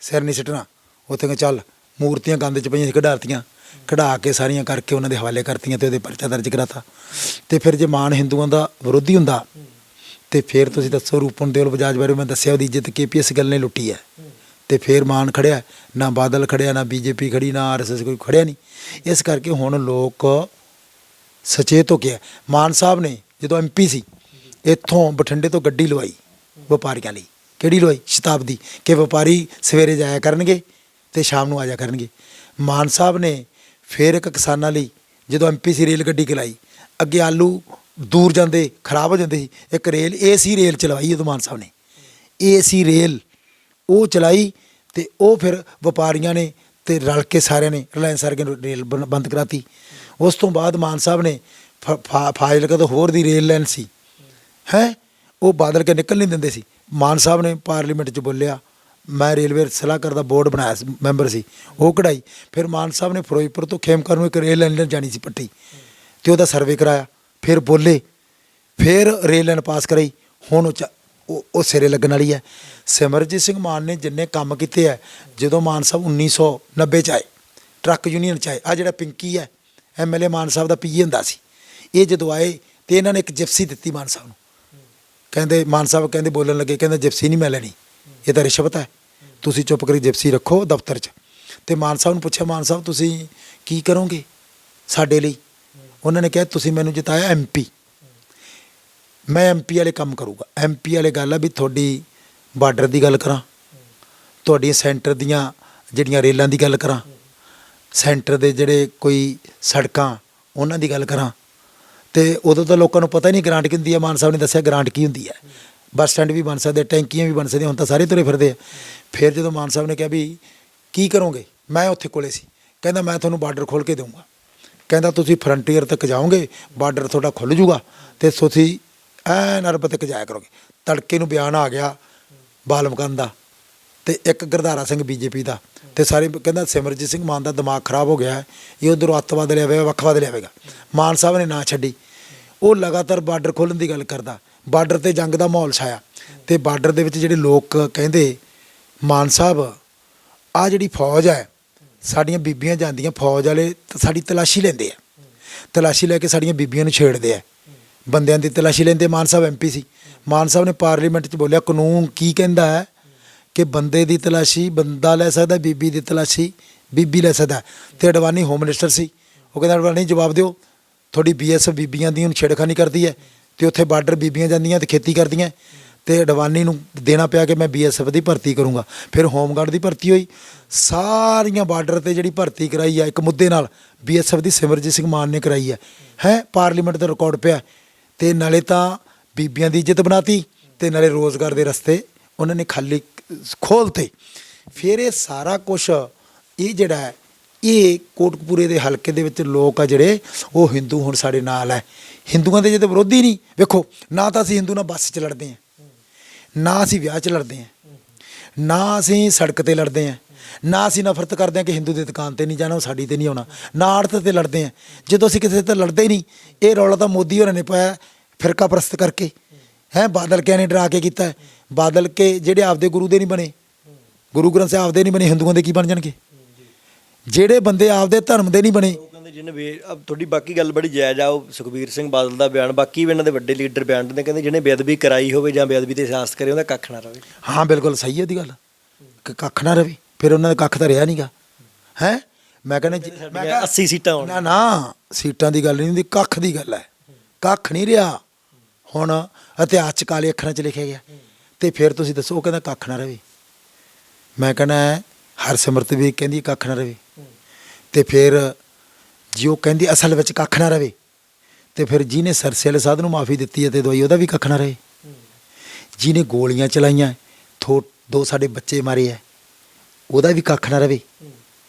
ਸਿਰ ਨਹੀਂ ਸਿੱਟਣਾ। ਉੱਥੇ ਕਹਿੰਦਾ ਚੱਲ, ਮੂਰਤੀਆਂ ਗੰਦ 'ਚ ਪਈਆਂ ਸੀ, ਕਢਾਤੀਆਂ, ਕਢਾ ਕੇ ਸਾਰੀਆਂ ਕਰਕੇ ਉਹਨਾਂ ਦੇ ਹਵਾਲੇ ਕਰਤੀਆਂ ਤੇ ਉਹਦੇ ਪਰਚਾ ਦਰਜ ਕਰਾਤਾ। ਤੇ ਫਿਰ ਜੇ ਮਾਨ ਹਿੰਦੂਆਂ ਦਾ ਵਿਰੋਧੀ ਹੁੰਦਾ ਤੇ ਫਿਰ ਤੁਸੀਂ ਦੱਸੋ, ਰੂਪਨ ਦੇਵਲ ਬਜਾਜ ਬਾਰੇ ਮੈਂ ਦੱਸਿਆ, ਉਹਦੀ ਇੱਜ਼ਤ KPS ਗੱਲ ਨੇ ਲੁੱਟੀ ਹੈ। ਤੇ ਫਿਰ ਮਾਨ ਖੜਿਆ, ਨਾ ਬਾਦਲ ਖੜਿਆ, ਨਾ BJP ਖੜੀ, ਨਾ RSS ਕੋਈ ਖੜਿਆ ਨਹੀਂ। ਇਸ ਕਰਕੇ ਹੁਣ ਲੋਕ ਸੁਚੇਤ ਹੋ ਗਿਆ। ਮਾਨ ਸਾਹਿਬ ਨੇ ਜਦੋਂ MP ਸੀ, ਇੱਥੋਂ ਬਠਿੰਡੇ ਤੋਂ ਗੱਡੀ ਲਵਾਈ ਵਪਾਰੀਆਂ ਲਈ। ਕਿਹੜੀ ਲਵਾਈ? ਸ਼ਤਾਬਦੀ, ਕਿ ਵਪਾਰੀ ਸਵੇਰੇ ਜਾਇਆ ਕਰਨਗੇ ਤੇ ਸ਼ਾਮ ਨੂੰ ਆ ਜਾ ਕਰਨਗੇ। ਮਾਨ ਸਾਹਿਬ ਨੇ ਫਿਰ ਇੱਕ ਕਿਸਾਨਾਂ ਲਈ ਜਦੋਂ MP ਸੀ, ਰੇਲ ਗੱਡੀ ਚਲਾਈ। ਅੱਗੇ ਆਲੂ ਦੂਰ ਜਾਂਦੇ, ਖਰਾਬ ਹੋ ਜਾਂਦੇ ਸੀ, ਇੱਕ ਰੇਲ AC ਰੇਲ ਚਲਵਾਈ ਉਦੋਂ ਮਾਨ ਸਾਹਿਬ ਨੇ, AC ਰੇਲ ਉਹ ਚਲਾਈ। ਤੇ ਉਹ ਫਿਰ ਵਪਾਰੀਆਂ ਨੇ ਤੇ ਰਲ ਕੇ ਸਾਰਿਆਂ ਨੇ, ਰਿਲਾਇੰਸ ਵਰਗੇ ਨੇ ਰੇਲ ਬੰਦ ਕਰਾਤੀ। ਉਸ ਤੋਂ ਬਾਅਦ ਮਾਨ ਸਾਹਿਬ ਨੇ ਫਾਜ਼ਿਲਕਾ ਤੋਂ ਹੋਰ ਦੀ ਰੇਲ ਲਾਈਨ ਸੀ, ਉਹ ਬਾਦਲ ਕੇ ਨਿਕਲ ਨਹੀਂ ਦਿੰਦੇ ਸੀ। ਮਾਨ ਸਾਹਿਬ ਨੇ ਪਾਰਲੀਮੈਂਟ 'ਚ ਬੋਲਿਆ, ਮੈਂ ਰੇਲਵੇ ਸਲਾਹਕਾਰ ਦਾ ਬੋਰਡ ਬਣਾਇਆ ਸੀ, ਮੈਂਬਰ ਸੀ, ਉਹ ਕਢਾਈ। ਫਿਰ ਮਾਨ ਸਾਹਿਬ ਨੇ ਫਿਰੋਜ਼ਪੁਰ ਤੋਂ ਖੇਮਕਰ ਨੂੰ ਇੱਕ ਰੇਲ ਲਾਈਨ ਜਾਣੀ ਸੀ ਪੱਟੀ, ਤੇ ਉਹਦਾ ਸਰਵੇ ਕਰਾਇਆ। ਫਿਰ ਬੋਲੇ, ਫਿਰ ਰੇਲ ਲਾਈਨ ਪਾਸ ਕਰਾਈ। ਹੁਣ ਉਹ ਸਿਰੇ ਲੱਗਣ ਵਾਲੀ ਹੈ। ਸਿਮਰਜੀਤ ਸਿੰਘ ਮਾਨ ਨੇ ਜਿੰਨੇ ਕੰਮ ਕੀਤੇ ਹੈ, ਜਦੋਂ ਮਾਨ ਸਾਹਿਬ 1990 'ਚ ਆਏ, ਟਰੱਕ ਯੂਨੀਅਨ 'ਚ ਆਏ, ਆਹ ਜਿਹੜਾ ਪਿੰਕੀ ਹੈ MLA ਮਾਨ ਸਾਹਿਬ ਦਾ PA ਹੁੰਦਾ ਸੀ, ਇਹ ਜਦੋਂ ਆਏ ਤੇ ਇਹਨਾਂ ਨੇ ਇੱਕ ਜਿਪਸੀ ਦਿੱਤੀ ਮਾਨ ਸਾਹਿਬ ਨੂੰ। ਕਹਿੰਦੇ ਮਾਨ ਸਾਹਿਬ ਕਹਿੰਦੇ ਬੋਲਣ ਲੱਗੇ, ਕਹਿੰਦਾ ਜਿਪਸੀ ਨਹੀਂ ਮੈਂ ਲੈਣੀ, ਇਹ ਤਾਂ ਰਿਸ਼ਵਤ ਹੈ, ਤੁਸੀਂ ਚੁੱਪ ਕਰੀ ਜਿਪਸੀ ਰੱਖੋ ਦਫ਼ਤਰ 'ਚ। ਤੇ ਮਾਨ ਸਾਹਿਬ ਨੂੰ ਪੁੱਛਿਆ, ਮਾਨ ਸਾਹਿਬ ਤੁਸੀਂ ਕੀ ਕਰੋਗੇ ਸਾਡੇ ਲਈ? ਉਹਨਾਂ ਨੇ ਕਿਹਾ, ਤੁਸੀਂ ਮੈਨੂੰ ਜਿਤਾਇਆ MP, ਮੈਂ MP ਵਾਲੇ ਕੰਮ ਕਰੂੰਗਾ। MP ਵਾਲੇ ਗੱਲ ਆ ਵੀ ਤੁਹਾਡੀ ਬਾਰਡਰ ਦੀ ਗੱਲ ਕਰਾਂ, ਤੁਹਾਡੀਆਂ ਸੈਂਟਰ ਦੀਆਂ ਜਿਹੜੀਆਂ ਰੇਲਾਂ ਦੀ ਗੱਲ ਕਰਾਂ, ਸੈਂਟਰ ਦੇ ਜਿਹੜੇ ਕੋਈ ਸੜਕਾਂ ਉਹਨਾਂ ਦੀ ਗੱਲ ਕਰਾਂ। ਤੇ ਉਦੋਂ ਤਾਂ ਲੋਕਾਂ ਨੂੰ ਪਤਾ ਹੀ ਨਹੀਂ ਗ੍ਰਾਂਟ ਕੀ ਹੁੰਦੀ ਹੈ। ਮਾਨ ਸਾਹਿਬ ਨੇ ਦੱਸਿਆ ਗ੍ਰਾਂਟ ਕੀ ਹੁੰਦੀ ਹੈ। ਬੱਸ ਸਟੈਂਡ ਵੀ ਬਣ ਸਕਦੇ, ਟੈਂਕੀਆਂ ਵੀ ਬਣ ਸਕਦੀਆਂ, ਹੁਣ ਤਾਂ ਸਾਰੇ ਤੁਰੇ ਫਿਰਦੇ ਆ। ਫਿਰ ਜਦੋਂ ਮਾਨ ਸਾਹਿਬ ਨੇ ਕਿਹਾ ਵੀ ਕੀ ਕਰੋਗੇ, ਮੈਂ ਉੱਥੇ ਕੋਲੇ ਸੀ, ਕਹਿੰਦਾ ਮੈਂ ਤੁਹਾਨੂੰ ਬਾਰਡਰ ਖੋਲ੍ਹ ਕੇ ਦੇਵਾਂਗਾ। ਕਹਿੰਦਾ ਤੁਸੀਂ ਫਰੰਟੀਅਰ ਤੱਕ ਜਾਓਗੇ, ਬਾਰਡਰ ਤੁਹਾਡਾ ਖੁੱਲ੍ਹ ਜੂਗਾ ਅਤੇ ਤੁਸੀਂ ਐਨ ਅਰਬ ਤੱਕ ਜਾਇਆ ਕਰੋਗੇ। ਤੜਕੇ ਨੂੰ ਬਿਆਨ ਆ ਗਿਆ ਬਾਲਮਕਰਨ ਦਾ ਤੇ ਇੱਕ ਗਰਧਾਰਾ ਸਿੰਘ BJP ਦਾ, ਤੇ ਸਾਰੇ ਕਹਿੰਦਾ ਸਿਮਰਜੀਤ ਸਿੰਘ ਮਾਨ ਦਾ ਦਿਮਾਗ ਖਰਾਬ ਹੋ ਗਿਆ, ਇਹ ਉੱਧਰੋਂ ਅੱਤਵਾਦ ਲਿਆਵੇਗਾ, ਵੱਖਵਾਦ ਲਿਆਵੇਗਾ। ਮਾਨ ਸਾਹਿਬ ਨੇ ਨਾ ਛੱਡੀ, ਉਹ ਲਗਾਤਾਰ ਬਾਰਡਰ ਖੋਲ੍ਹਣ ਦੀ ਗੱਲ ਕਰਦਾ। ਬਾਰਡਰ 'ਤੇ ਜੰਗ ਦਾ ਮਾਹੌਲ ਛਾਇਆ ਤੇ ਬਾਰਡਰ ਦੇ ਵਿੱਚ ਜਿਹੜੇ ਲੋਕ ਕਹਿੰਦੇ, ਮਾਨ ਸਾਹਿਬ ਆਹ ਜਿਹੜੀ ਫੌਜ ਹੈ, ਸਾਡੀਆਂ ਬੀਬੀਆਂ ਜਾਂਦੀਆਂ, ਫੌਜ ਵਾਲੇ ਸਾਡੀ ਤਲਾਸ਼ੀ ਲੈਂਦੇ ਆ, ਤਲਾਸ਼ੀ ਲੈ ਕੇ ਸਾਡੀਆਂ ਬੀਬੀਆਂ ਨੂੰ ਛੇੜਦੇ ਆ, ਬੰਦਿਆਂ ਦੀ ਤਲਾਸ਼ੀ ਲੈਂਦੇ। ਮਾਨ ਸਾਹਿਬ MP ਸੀ। ਮਾਨ ਸਾਹਿਬ ਨੇ ਪਾਰਲੀਮੈਂਟ 'ਚ ਬੋਲਿਆ, ਕਾਨੂੰਨ ਕੀ ਕਹਿੰਦਾ ਹੈ ਕਿ ਬੰਦੇ ਦੀ ਤਲਾਸ਼ੀ ਬੰਦਾ ਲੈ ਸਕਦਾ, ਬੀਬੀ ਦੀ ਤਲਾਸ਼ੀ ਬੀਬੀ ਲੈ ਸਕਦਾ। ਤੇ ਅਡਵਾਨੀ ਹੋਮ ਮਿਨਿਸਟਰ ਸੀ, ਉਹ ਕਹਿੰਦਾ ਅਡਵਾਨੀ ਜਵਾਬ ਦਿਓ, ਤੁਹਾਡੀ BSF ਬੀਬੀਆਂ ਦੀ ਹੁਣ ਛੇੜਖਾਨੀ ਕਰਦੀ ਹੈ ਤੇ ਉੱਥੇ ਬਾਰਡਰ ਬੀਬੀਆਂ ਜਾਂਦੀਆਂ ਤੇ ਖੇਤੀ ਕਰਦੀਆਂ। ਤੇ ਅਡਵਾਨੀ ਨੂੰ ਦੇਣਾ ਪਿਆ ਕਿ ਮੈਂ BSF ਦੀ ਭਰਤੀ ਕਰੂੰਗਾ। ਫਿਰ ਹੋਮਗਾਰਡ ਦੀ ਭਰਤੀ ਹੋਈ, ਸਾਰੀਆਂ ਬਾਰਡਰ 'ਤੇ ਜਿਹੜੀ ਭਰਤੀ ਕਰਾਈ ਹੈ ਇੱਕ ਮੁੱਦੇ ਨਾਲ, BSF ਦੀ ਸਿਮਰਜੀਤ ਸਿੰਘ ਮਾਨ ਨੇ ਕਰਾਈ ਹੈ। ਪਾਰਲੀਮੈਂਟ ਦਾ ਰਿਕਾਰਡ ਪਿਆ। ਤੇ ਨਾਲੇ ਤਾਂ ਬੀਬੀਆਂ ਦੀ ਇੱਜ਼ਤ ਬਣਾਤੀ ਤੇ ਨਾਲੇ ਰੋਜ਼ਗਾਰ ਦੇ ਰਸਤੇ ਉਹਨਾਂ ਨੇ ਖਾਲੀ ਖੋਲ੍ਹਤੇ। ਫਿਰ ਇਹ ਸਾਰਾ ਕੁਛ ਇਹ ਜਿਹੜਾ ਹੈ, ਇਹ ਕੋਟਕਪੂਰੇ ਦੇ ਹਲਕੇ ਦੇ ਵਿੱਚ ਲੋਕ ਆ ਜਿਹੜੇ, ਉਹ ਹਿੰਦੂ ਹੁਣ ਸਾਡੇ ਨਾਲ ਹੈ। ਹਿੰਦੂਆਂ ਦੇ ਜਦੋਂ ਵਿਰੋਧੀ ਨਹੀਂ, ਵੇਖੋ ਨਾ ਤਾਂ ਅਸੀਂ ਹਿੰਦੂ ਨਾਲ ਬੱਸ 'ਚ ਲੜਦੇ ਹਾਂ, ਨਾ ਅਸੀਂ ਵਿਆਹ 'ਚ ਲੜਦੇ ਹਾਂ, ਨਾ ਅਸੀਂ ਸੜਕ 'ਤੇ ਲੜਦੇ ਹਾਂ, ਨਾ ਅਸੀਂ ਨਫ਼ਰਤ ਕਰਦੇ ਹਾਂ ਕਿ ਹਿੰਦੂ ਦੀ ਦੁਕਾਨ 'ਤੇ ਨਹੀਂ ਜਾਣਾ, ਉਹ ਸਾਡੀ 'ਤੇ ਨਹੀਂ ਆਉਣਾ, ਨਾ ਆੜਤ 'ਤੇ ਲੜਦੇ ਹਾਂ। ਜਦੋਂ ਅਸੀਂ ਕਿਸੇ 'ਤੇ ਲੜਦੇ ਹੀ ਨਹੀਂ, ਇਹ ਰੌਲਾ ਤਾਂ ਮੋਦੀ ਹੋਰਾਂ ਨੇ ਪਾਇਆ ਫਿਰਕਾ ਪ੍ਰਸਤ ਕਰਕੇ। ਬਾਦਲ ਕਿਆ ਨੇ ਡਰਾ ਕੇ ਕੀਤਾ। ਬਾਦਲ ਕੇ ਜਿਹੜੇ ਆਪਦੇ ਗੁਰੂ ਦੇ ਨਹੀਂ ਬਣੇ, ਗੁਰੂ ਗ੍ਰੰਥ ਸਾਹਿਬ ਆਪਦੇ ਨਹੀਂ ਬਣੇ, ਹਿੰਦੂਆਂ ਦੇ ਕੀ ਬਣ ਜਾਣਗੇ? ਜਿਹੜੇ ਬੰਦੇ ਆਪਦੇ ਧਰਮ ਦੇ ਨਹੀਂ ਬਣੇ। ਕਹਿੰਦੇ ਜਿਹਨੇ ਤੁਹਾਡੀ ਬਾਕੀ ਗੱਲ ਬੜੀ ਜਾਇਜ਼ ਆ, ਉਹ ਸੁਖਬੀਰ ਸਿੰਘ ਬਾਦਲ ਦਾ ਬਿਆਨ, ਬਾਕੀ ਵੀ ਇਹਨਾਂ ਦੇ ਵੱਡੇ ਲੀਡਰ ਬਿਆਨ ਦਿੰਦੇ, ਕਹਿੰਦੇ ਜਿਹਨੇ ਬੇਅਦਬੀ ਕਰਾਈ ਹੋਵੇ ਜਾਂ ਬੇਅਦਬੀ ਤੇ ਸਿਆਸਤ ਕਰੇ ਉਹਦਾ ਕੱਖ ਨਾ ਰਵੇ। ਹਾਂ ਬਿਲਕੁਲ ਸਹੀ ਹੈ ਉਹਦੀ ਗੱਲ, ਕਿ ਕੱਖ ਨਾ ਰਵੇ। ਫਿਰ ਉਹਨਾਂ ਦਾ ਕੱਖ ਤਾਂ ਰਿਹਾ ਨਹੀਂ ਗਾ। ਮੈਂ ਕਹਿੰਦਾ 80 ਸੀਟਾਂ ਹੋਣ। ਨਾ ਸੀਟਾਂ ਦੀ ਗੱਲ ਨਹੀਂ ਹੁੰਦੀ, ਕੱਖ ਦੀ ਗੱਲ ਹੈ। ਕੱਖ ਨਹੀਂ ਰਿਹਾ। ਹੁਣ ਇਤਿਹਾਸ 'ਚ ਕਾਲੇ ਅੱਖਰਾਂ 'ਚ ਲਿਖਿਆ ਗਿਆ। ਤੇ ਫਿਰ ਤੁਸੀਂ ਦੱਸੋ, ਉਹ ਕਹਿੰਦਾ ਕੱਖ ਨਾ ਰਵੇ। ਮੈਂ ਕਹਿੰਦਾ ਹਰਸਿਮਰਤ ਵੀ ਕਹਿੰਦੀ ਕੱਖ ਨਾ ਰਵੇ। ਤੇ ਫਿਰ ਜੇ ਉਹ ਕਹਿੰਦੀ ਅਸਲ ਵਿੱਚ ਕੱਖ ਨਾ ਰਵੇ, ਤੇ ਫਿਰ ਜਿਹਨੇ ਸਰਸੇ ਵਾਲੇ ਸਾਧ ਨੂੰ ਮਾਫੀ ਦਿੱਤੀ ਹੈ ਤੇ ਦਵਾਈ ਉਹਦਾ ਵੀ ਕੱਖ ਨਾ ਰਹੇ। ਜਿਹਨੇ ਗੋਲੀਆਂ ਚਲਾਈਆਂ, ਦੋ ਸਾਡੇ ਬੱਚੇ ਮਾਰੇ ਹੈ, ਉਹਦਾ ਵੀ ਕੱਖ ਨਾ ਰਵੇ।